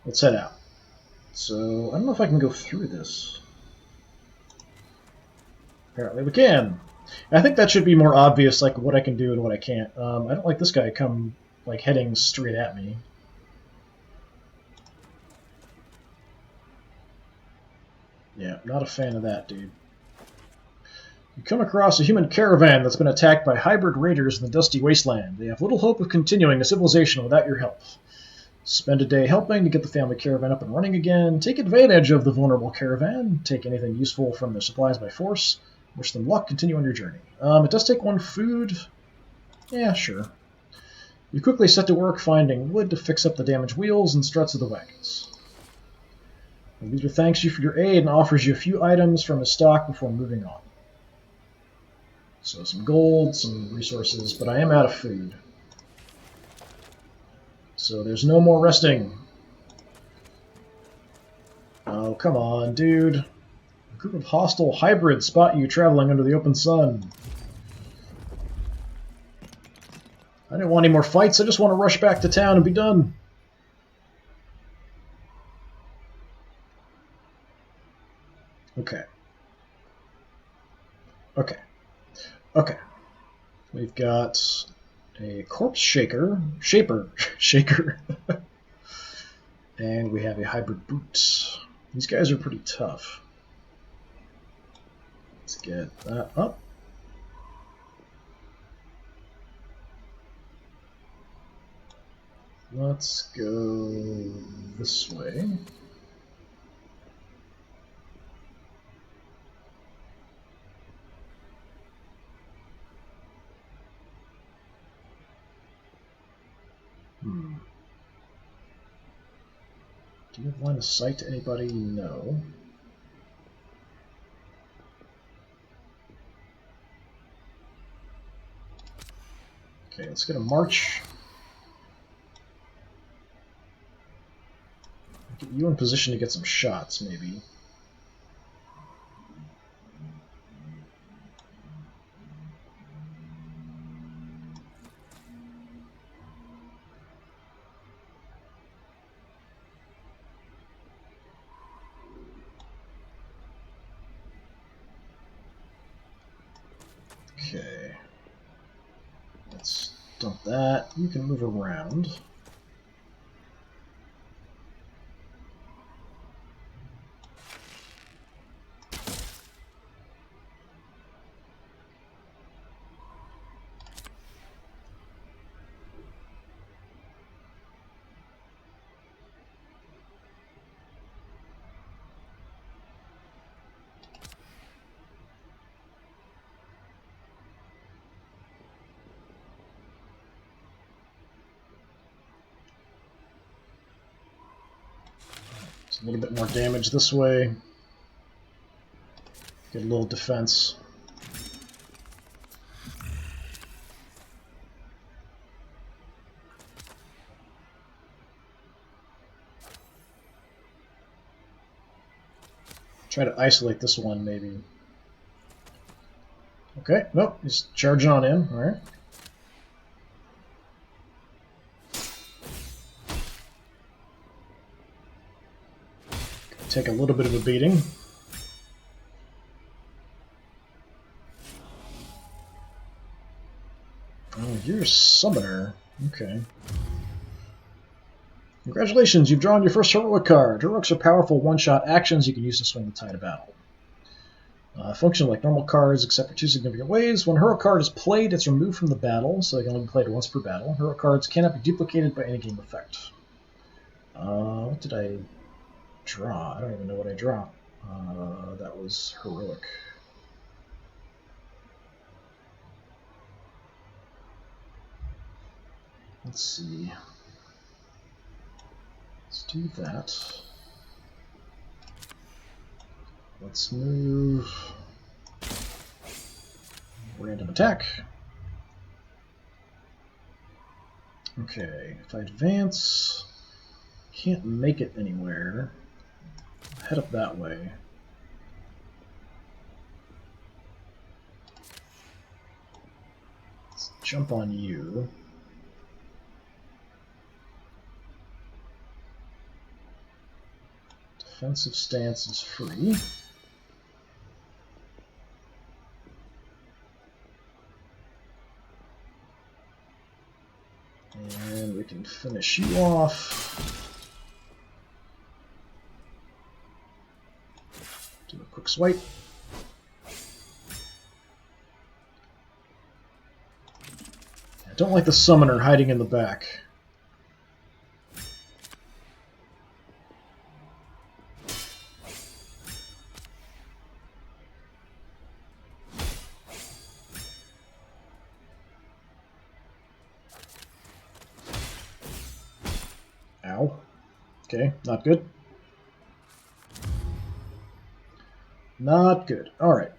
Let's head out. So, I don't know if I can go through this. Apparently we can. I think that should be more obvious, like what I can do and what I can't. I don't like this guy come like heading straight at me. Yeah, not a fan of that, dude. You come across a human caravan that's been attacked by hybrid raiders in the dusty wasteland. They have little hope of continuing a civilization without your help. Spend a day helping to get the family caravan up and running again. Take advantage of the vulnerable caravan. Take anything useful from their supplies by force. Wish them luck. Continue on your journey. It does take 1 food. Yeah, sure. You quickly set to work finding wood to fix up the damaged wheels and struts of the wagons. The leader thanks you for your aid and offers you a few items from his stock before moving on. So some gold, some resources, but I am out of food. So there's no more resting. Oh, come on, dude. group of hostile hybrids spot you traveling under the open sun. I didn't want any more fights, I just want to rush back to town and be done. Okay. Okay. Okay. We've got a corpse shaker. And we have a hybrid boot. These guys are pretty tough. Let's get that up. Let's go this way. Do you have line of sight to anybody? No. Okay, let's get a march. Get you in position to get some shots, maybe. Okay. Let's dump that. You can move around. A little bit more damage this way. Get a little defense. Try to isolate this one, maybe. Okay, nope, he's charging on in. All right. Take a little bit of a beating. Oh, you're a summoner. Okay. Congratulations, you've drawn your first heroic card. Heroics are powerful one-shot actions you can use to swing the tide of battle. Function like normal cards, except for two significant ways. When a hero card is played, it's removed from the battle, so they can only be played once per battle. Hero cards cannot be duplicated by any game effect. What did I draw? I don't even know what I draw. That was heroic. Let's see. Let's do that. Let's move. Random attack. Okay, if I advance, can't make it anywhere. Head up that way. Let's jump on you. Defensive stance is free. And we can finish you off. Do a quick swipe. I don't like the summoner hiding in the back. Ow. Okay, not good. Not good. All right.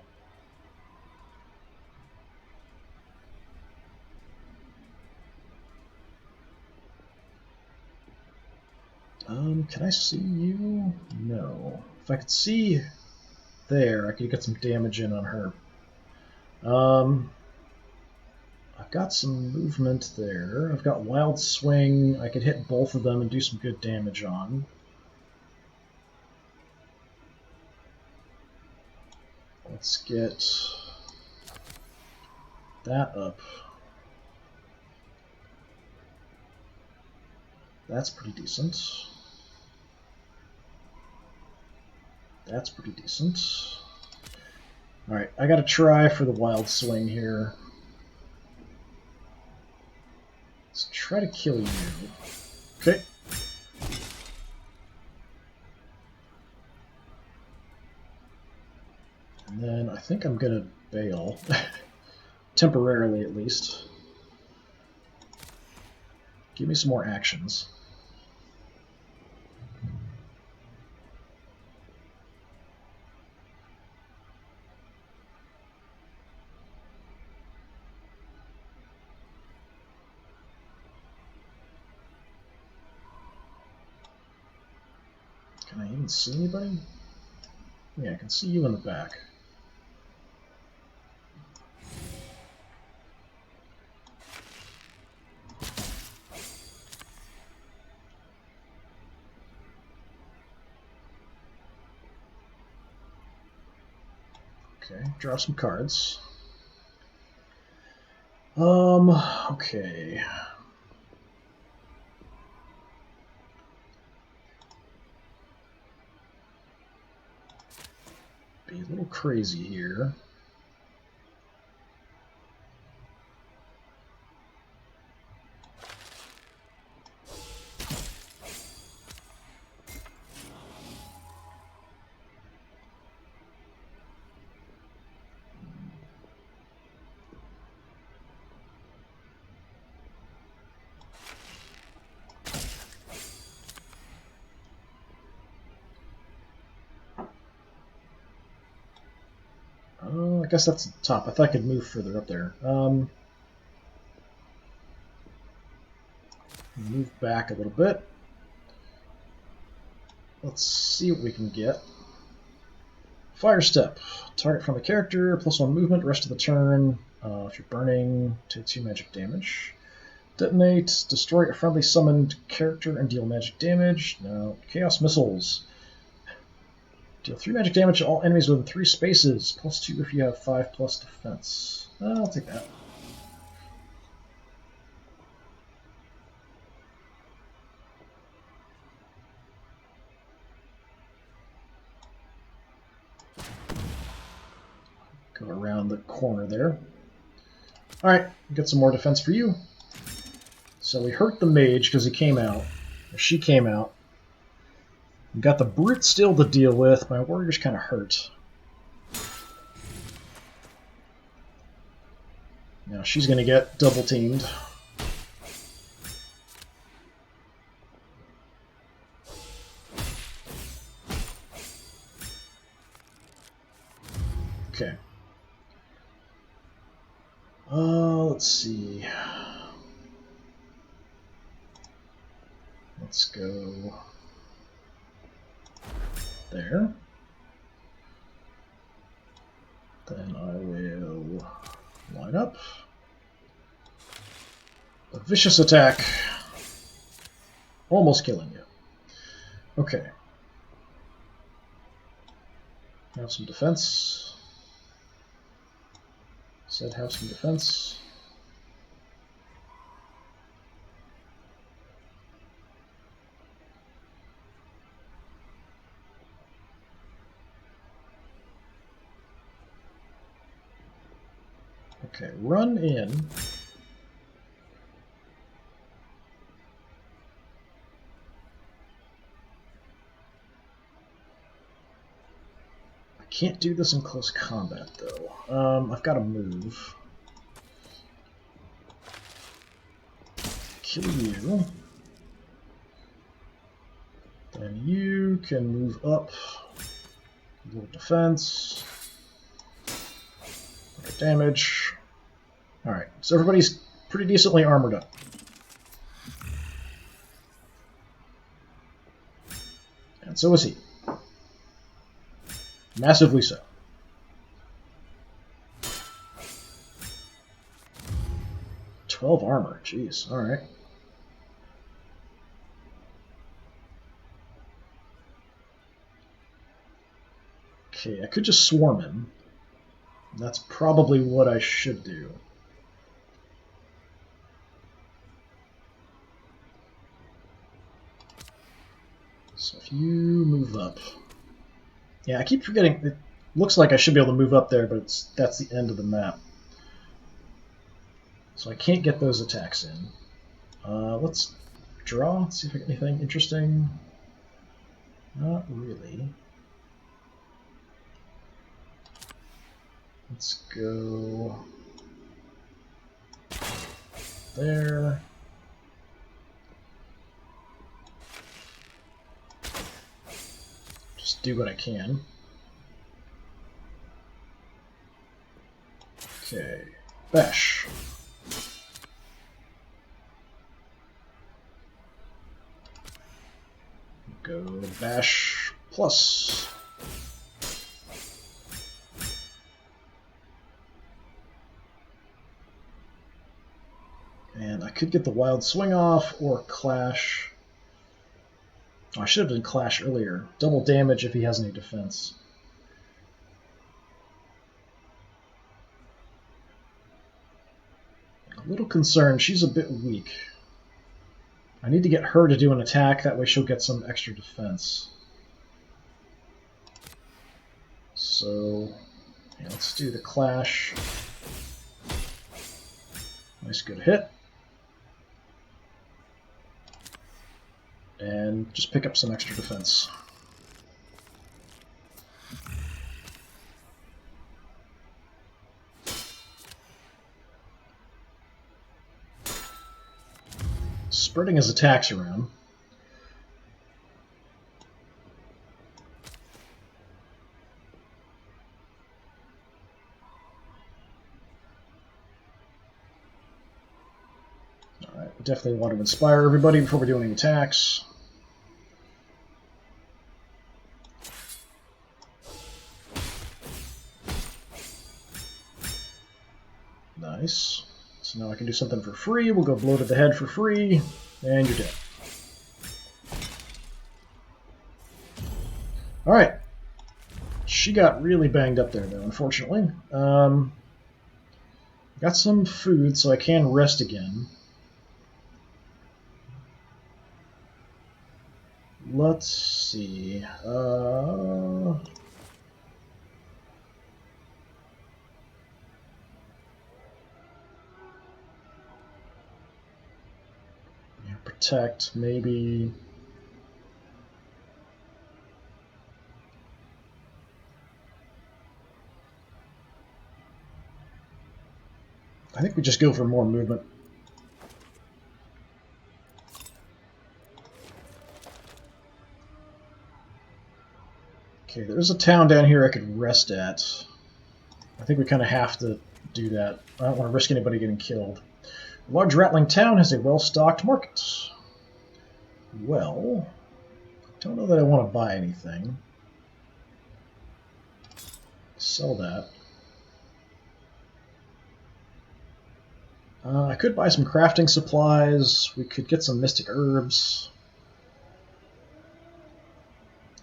Can I see you? No. If I could see there, I could get some damage in on her. I've got some movement there. I've got Wild Swing. I could hit both of them and do some good damage on. Let's get that up. That's pretty decent. That's pretty decent. Alright, I gotta try for the Wild Swing here. Let's try to kill you. Okay. And then I think I'm gonna bail. Temporarily, at least. Give me some more actions. Can I even see anybody? Yeah, I can see you in the back. Okay, draw some cards. Okay. Be a little crazy here. I guess that's the top. I thought I could move further up there. Move back a little bit. Let's see what we can get. Fire Step. Target from a character, +1 movement, rest of the turn. If you're burning, take 2 magic damage. Detonate. Destroy a friendly summoned character and deal magic damage. No. Chaos Missiles. Deal 3 magic damage to all enemies within 3 spaces. +2 if you have 5+ defense. I'll take that. Go around the corner there. Alright, get some more defense for you. So we hurt the mage because he came out. Or she came out. We got the brute still to deal with. My warrior's kind of hurt. Now she's going to get double teamed. Okay. Let's see. Let's go there. Then I will line up. A vicious attack. Almost killing you. Okay. Have some defense. Said have some defense. Okay, run in. I can't do this in close combat, though. I've got to move. Kill you. Then you can move up. A little defense. Okay, damage. Alright, so everybody's pretty decently armored up. And so is he. Massively so. "12 armor. Jeez. All right. Okay, I could just swarm him. That's probably what I should do. So if you move up... Yeah, I keep forgetting. It looks like I should be able to move up there, but that's the end of the map. So I can't get those attacks in. Let's draw, see if I get anything interesting. Not really. Let's go there. Just do what I can. Okay, bash. Go bash plus. And I could get the wild swing off or clash. Oh, I should have done clash earlier. Double damage if he has any defense. A little concerned. She's a bit weak. I need to get her to do an attack. That way she'll get some extra defense. So, yeah, let's do the clash. Nice, good hit. And just pick up some extra defense. Spreading his attacks around. Alright, we definitely want to inspire everybody before we do any attacks. Nice. So now I can do something for free. We'll go blow to the head for free, and you're dead. Alright. She got really banged up there, though, unfortunately. Got some food, so I can rest again. Let's see. Protect, maybe. I think we just go for more movement. Okay, there's a town down here I could rest at. I think we kind of have to do that. I don't want to risk anybody getting killed. A large rattling town has a well-stocked market. Well, I don't know that I want to buy anything. Sell that. I could buy some crafting supplies. We could get some mystic herbs.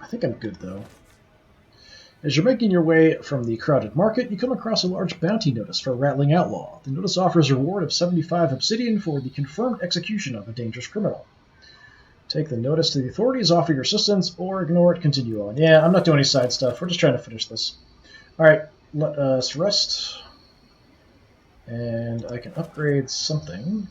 I think I'm good, though. As you're making your way from the crowded market, you come across a large bounty notice for a rattling outlaw. The notice offers a reward of 75 obsidian for the confirmed execution of a dangerous criminal. Take the notice to the authorities, offer your assistance, or ignore it, continue on. Yeah, I'm not doing any side stuff. We're just trying to finish this. Alright, let us rest. And I can upgrade something.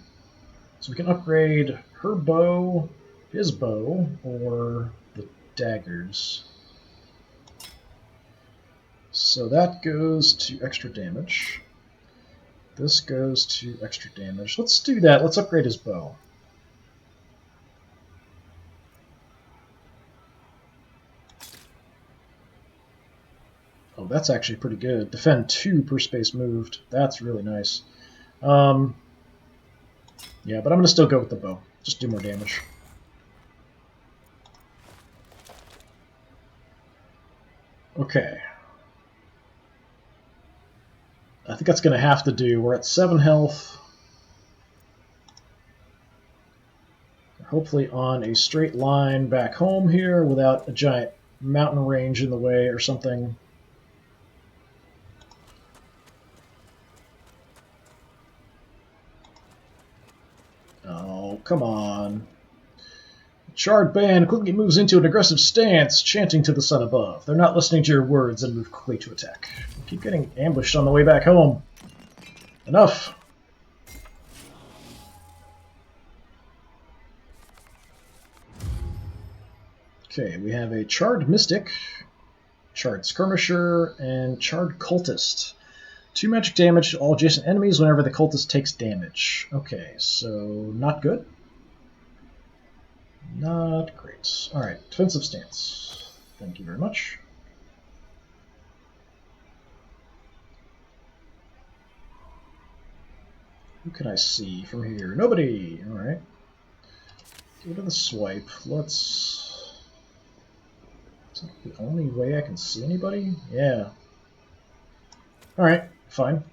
So we can upgrade her bow, his bow, or the daggers. So that goes to extra damage. This goes to extra damage. Let's do that. Let's upgrade his bow. Oh, that's actually pretty good. Defend 2 per space moved. That's really nice. Yeah, but I'm going to still go with the bow. Just do more damage. Okay. I think that's going to have to do. We're at 7 health. Hopefully on a straight line back home here without a giant mountain range in the way or something. Oh, come on. The charred band quickly moves into an aggressive stance, chanting to the sun above. They're not listening to your words and move quickly to attack. We keep getting ambushed on the way back home. Enough. Okay, we have a charred mystic, charred skirmisher, and charred cultist. 2 magic damage to all adjacent enemies whenever the cultist takes damage. Okay, so not good. Not great. Alright, defensive stance. Thank you very much. Who can I see from here? Nobody! Alright. Give it a swipe. Let's... Is that the only way I can see anybody? Yeah. Alright, fine.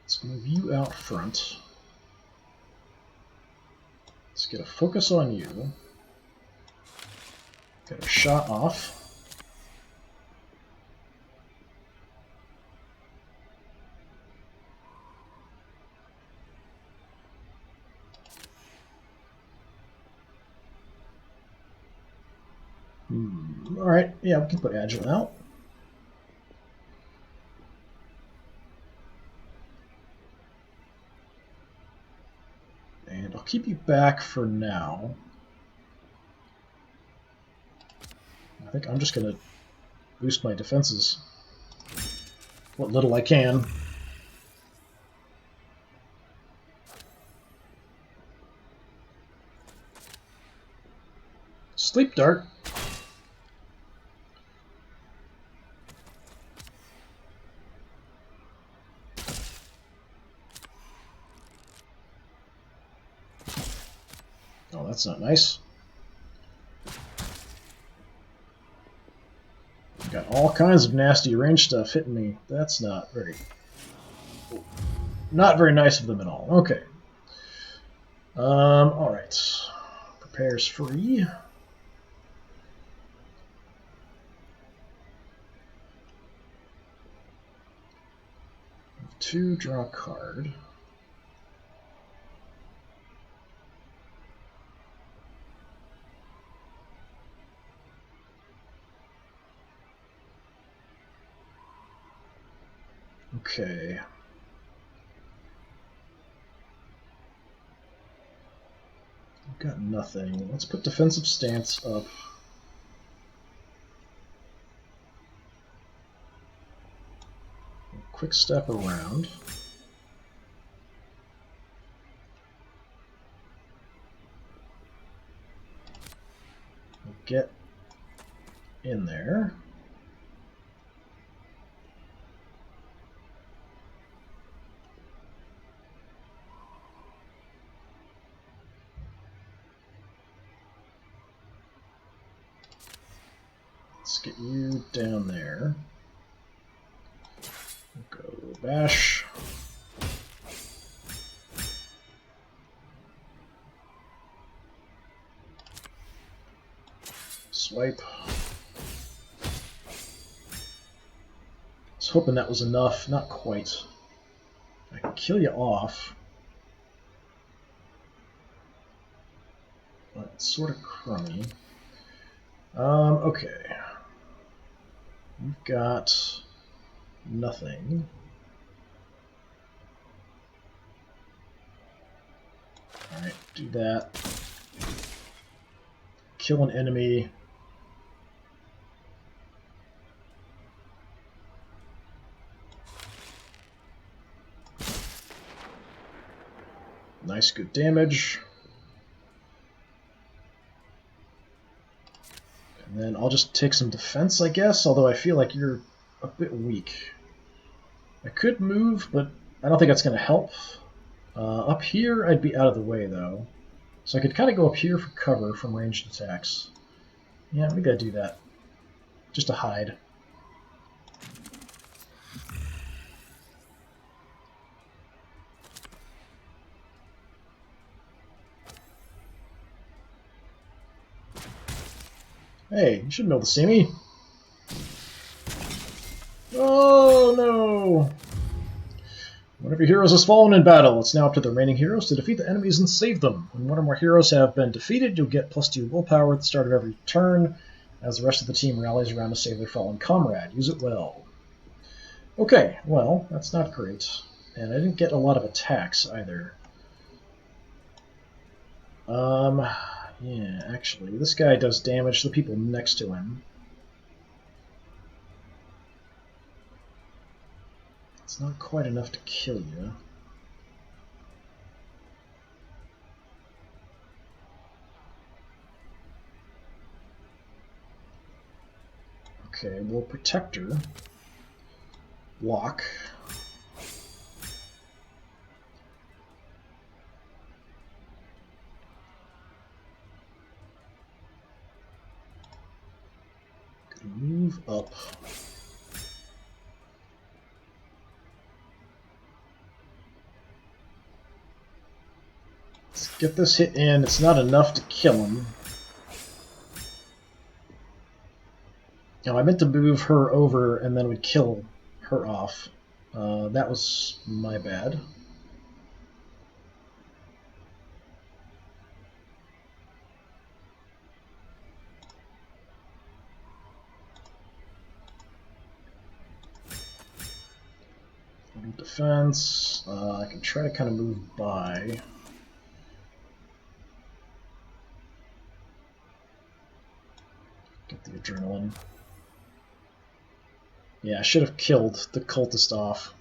Let's move you out front. Let's get a focus on you. Get a shot off. Alright, yeah, we can put Agile out. And I'll keep you back for now. I think I'm just going to boost my defenses. What little I can. Sleep dart. Oh, that's not nice. Got all kinds of nasty range stuff hitting me. That's not very nice of them at all. Okay. Alright. Prepares free. Two, draw a card. Okay. I've got nothing. Let's put defensive stance up. Quick step around. Get in there. Let's get you down there. Go bash. Swipe. I was hoping that was enough. Not quite. I can kill you off. But it's sort of crummy. Okay. We've got nothing. Alright, do that. Kill an enemy. Nice, good damage. And then I'll just take some defense, I guess, although I feel like you're a bit weak. I could move, but I don't think that's going to help. Up here, I'd be out of the way, though. So I could kind of go up here for cover from ranged attacks. Yeah, we gotta do that. Just to hide. Hey, you should be able to see me. Oh no! One of your heroes has fallen in battle. It's now up to the remaining heroes to defeat the enemies and save them. When one or more heroes have been defeated, you'll get +2 willpower at the start of every turn, as the rest of the team rallies around to save their fallen comrade. Use it well. Okay, well, that's not great. And I didn't get a lot of attacks either. Yeah, actually, this guy does damage to the people next to him. It's not quite enough to kill you. Okay, we'll Protector. Block. Move up. Let's get this hit in. It's not enough to kill him. Now, I meant to move her over and then we'd kill her off. That was my bad. Defense. I can try to kind of move by. Get the adrenaline. Yeah, I should have killed the cultist off.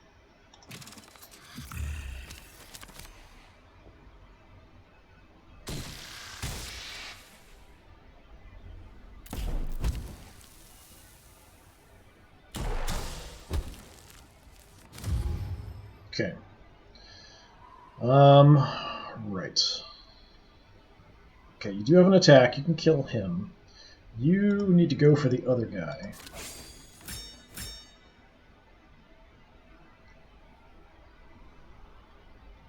Okay. Right. Okay, you do have an attack. You can kill him. You need to go for the other guy.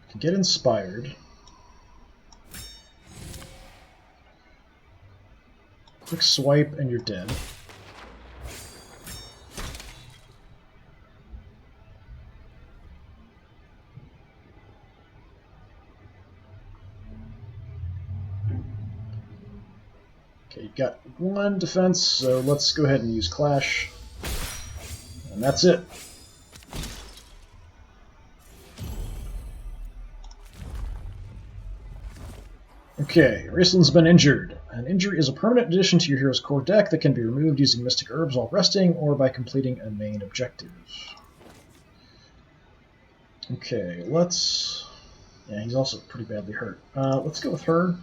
You can get inspired. Quick swipe and you're dead. Okay, you've got 1 defense, so let's go ahead and use Clash. And that's it. Okay, Raceland's been injured. An injury is a permanent addition to your hero's core deck that can be removed using Mystic Herbs while resting or by completing a main objective. Okay, let's... Yeah, he's also pretty badly hurt. Let's go with her.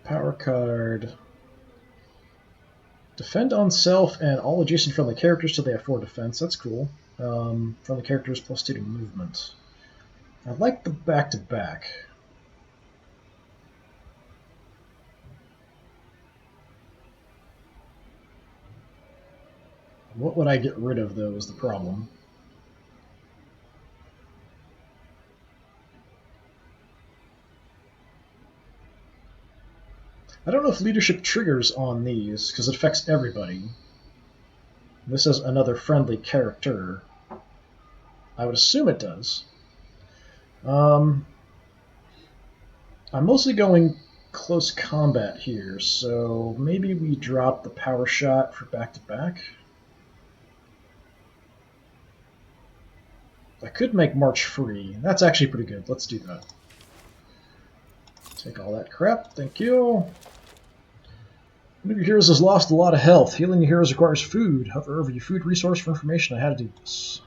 Power card. Defend on self and all adjacent friendly characters till they have 4 defense. That's cool. Friendly characters +2 to movement. I like the back-to-back. What would I get rid of, though, is the problem. I don't know if leadership triggers on these, because it affects everybody. This is another friendly character. I would assume it does. I'm mostly going close combat here, so maybe we drop the power shot for back-to-back. I could make March free. That's actually pretty good. Let's do that. Take all that crap. Thank you. One of your heroes has lost a lot of health. Healing your heroes requires food. Hover over your food resource for information on how to do this.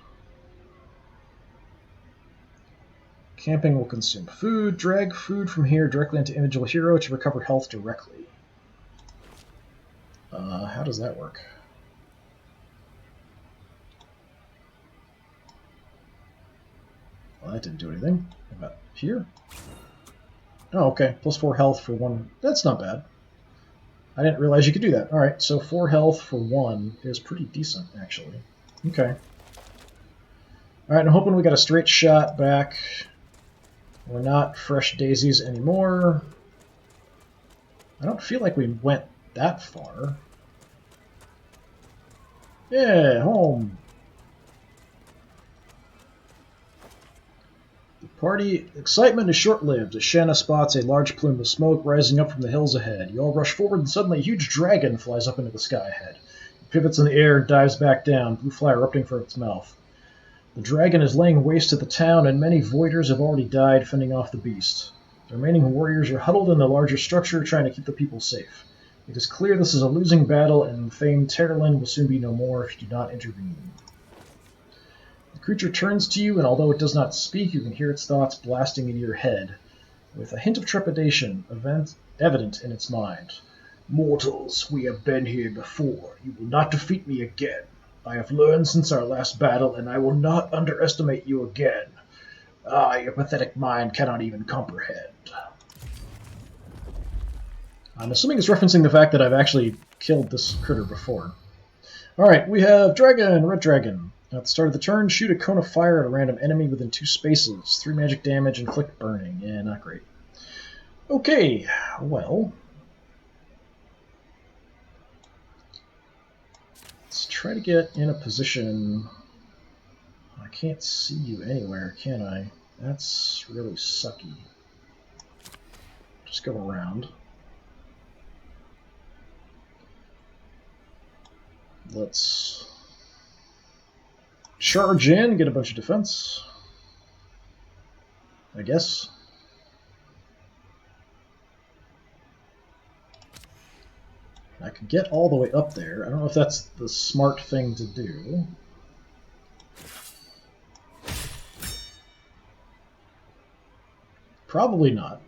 Camping will consume food. Drag food from here directly into individual hero to recover health directly. How does that work? Well, that didn't do anything. How about here? Oh, okay. Plus 4 health for 1. That's not bad. I didn't realize you could do that. Alright, so 4 health for 1 is pretty decent, actually. Okay. Alright, I'm hoping we got a straight shot back. We're not fresh daisies anymore. I don't feel like we went that far. Yeah, home. The party excitement is short-lived as Shanna spots a large plume of smoke rising up from the hills ahead. You all rush forward and suddenly a huge dragon flies up into the sky ahead. It pivots in the air and dives back down, blue fly erupting from its mouth. The dragon is laying waste to the town, and many voiders have already died fending off the beast. The remaining warriors are huddled in the larger structure, trying to keep the people safe. It is clear this is a losing battle, and famed Terralyn will soon be no more if you do not intervene. The creature turns to you, and although it does not speak, you can hear its thoughts blasting into your head, with a hint of trepidation evident in its mind. Mortals, we have been here before. You will not defeat me again. I have learned since our last battle, and I will not underestimate you again. Your pathetic mind cannot even comprehend. I'm assuming it's referencing the fact that I've actually killed this critter before. Alright, we have Dragon, Red Dragon. At the start of the turn, shoot a cone of fire at a random enemy within 2 spaces. 3 magic damage, inflict burning. Yeah, not great. Okay, well... let's try to get in a position... I can't see you anywhere, can I? That's really sucky. Just go around. Let's charge in, get a bunch of defense, I guess. I could get all the way up there. I don't know if that's the smart thing to do. Probably not.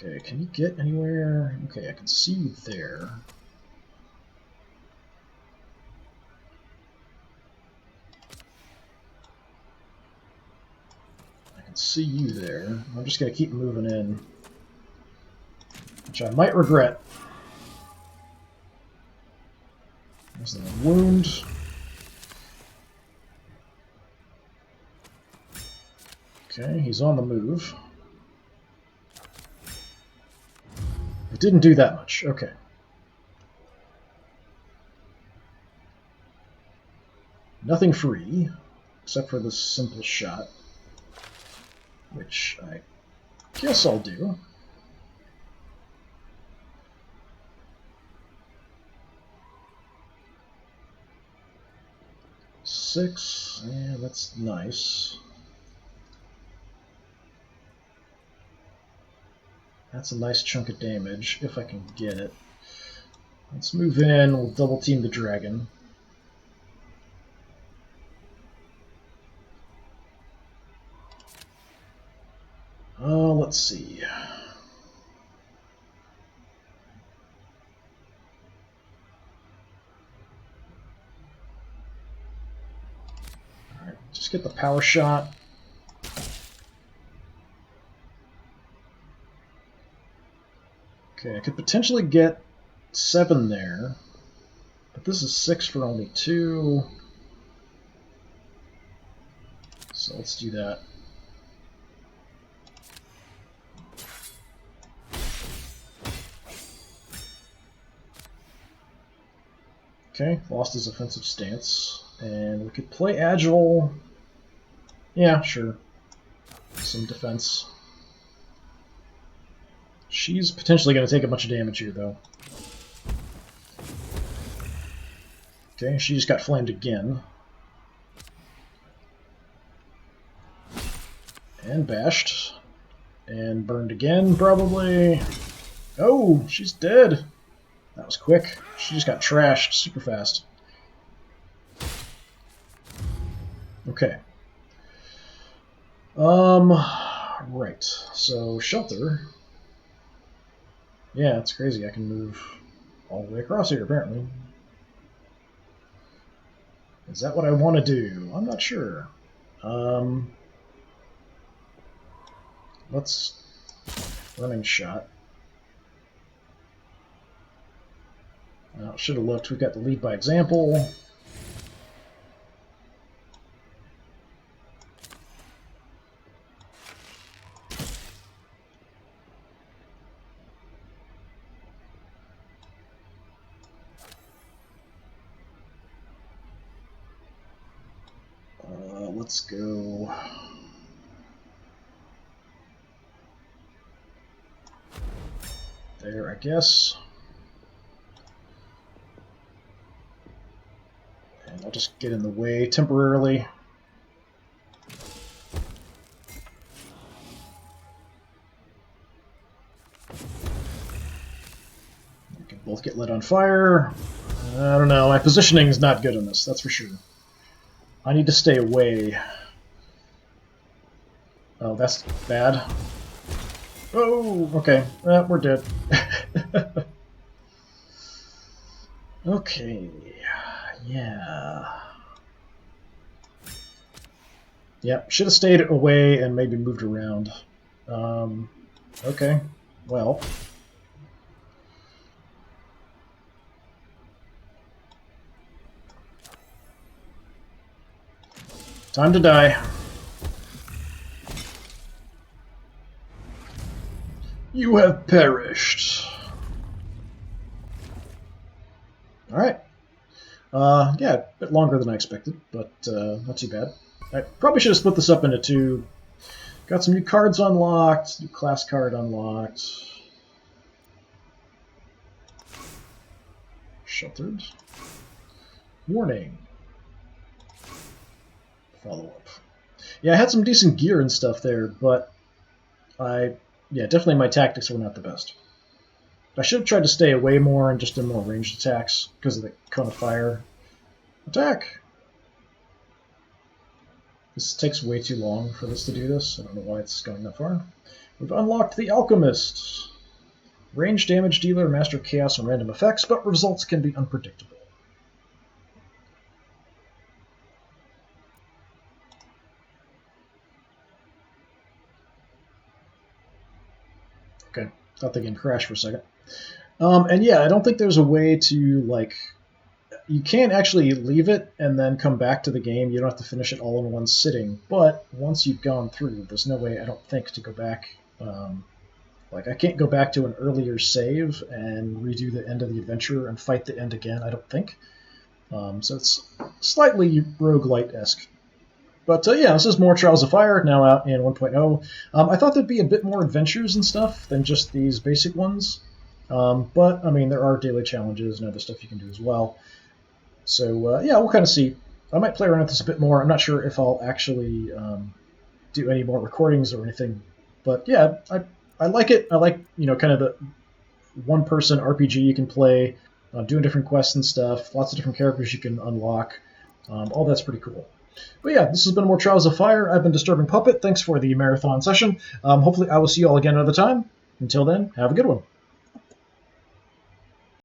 Okay, can you get anywhere? Okay, I can see you there. I can see you there. I'm just going to keep moving in, which I might regret. There's a wound. Okay, he's on the move. It didn't do that much. Okay. Nothing free, except for this simple shot, which I guess I'll do. Six, yeah, that's nice. That's a nice chunk of damage, if I can get it. Let's move in, we'll double team the dragon. Let's see. Alright, just get the power shot. Okay, I could potentially get 7 there, but this is 6 for only 2. So let's do that. Okay, lost his offensive stance. And we could play Agile. Yeah, sure. Some defense. She's potentially going to take a bunch of damage here, though. Okay, she just got flamed again. And bashed. And burned again, probably. Oh, she's dead. That was quick. She just got trashed super fast. Okay. Right. So, shelter. Yeah, it's crazy. I can move all the way across here, apparently. Is that what I want to do? I'm not sure. Let's running shot. Should have looked. We've got the lead by example. Let's go. There, I guess. And I'll just get in the way temporarily. We can both get lit on fire. I don't know, my positioning is not good on this, that's for sure. I need to stay away. Oh, that's bad. Oh, okay. We're dead. Okay. Yeah. Yep, should have stayed away and maybe moved around. Okay. Well. Time to die. You have perished. Alright. Yeah, a bit longer than I expected, but not too bad. I probably should have split this up into two. Got some new cards unlocked, new class card unlocked. Sheltered. Warning. Follow-up. Yeah, I had some decent gear and stuff there, but definitely my tactics were not the best. I should have tried to stay away more and just do more ranged attacks because of the cone of fire. Attack! This takes way too long for this to do this. I don't know why it's going that far. We've unlocked the Alchemist. Range damage dealer, master of chaos and random effects, but results can be unpredictable. Okay, thought the game crashed for a second. And yeah, I don't think there's a way to, like, you can't actually leave it and then come back to the game. You don't have to finish it all in one sitting. But once you've gone through, there's no way, I don't think, to go back. Like, I can't go back to an earlier save and redo the end of the adventure and fight the end again, I don't think. So it's slightly roguelite-esque. But yeah, this is more Trials of Fire, now out in 1.0. I thought there'd be a bit more adventures and stuff than just these basic ones. But, I mean, there are daily challenges and other stuff you can do as well. So, yeah, we'll kind of see. I might play around with this a bit more. I'm not sure if I'll actually do any more recordings or anything. But, yeah, I like it. I like, kind of the one-person RPG you can play, doing different quests and stuff, lots of different characters you can unlock. All that's pretty cool. But yeah, this has been more Trials of Fire. I've been Disturbing Puppet. Thanks for the marathon session. Hopefully I will see you all again another time. Until then, have a good one.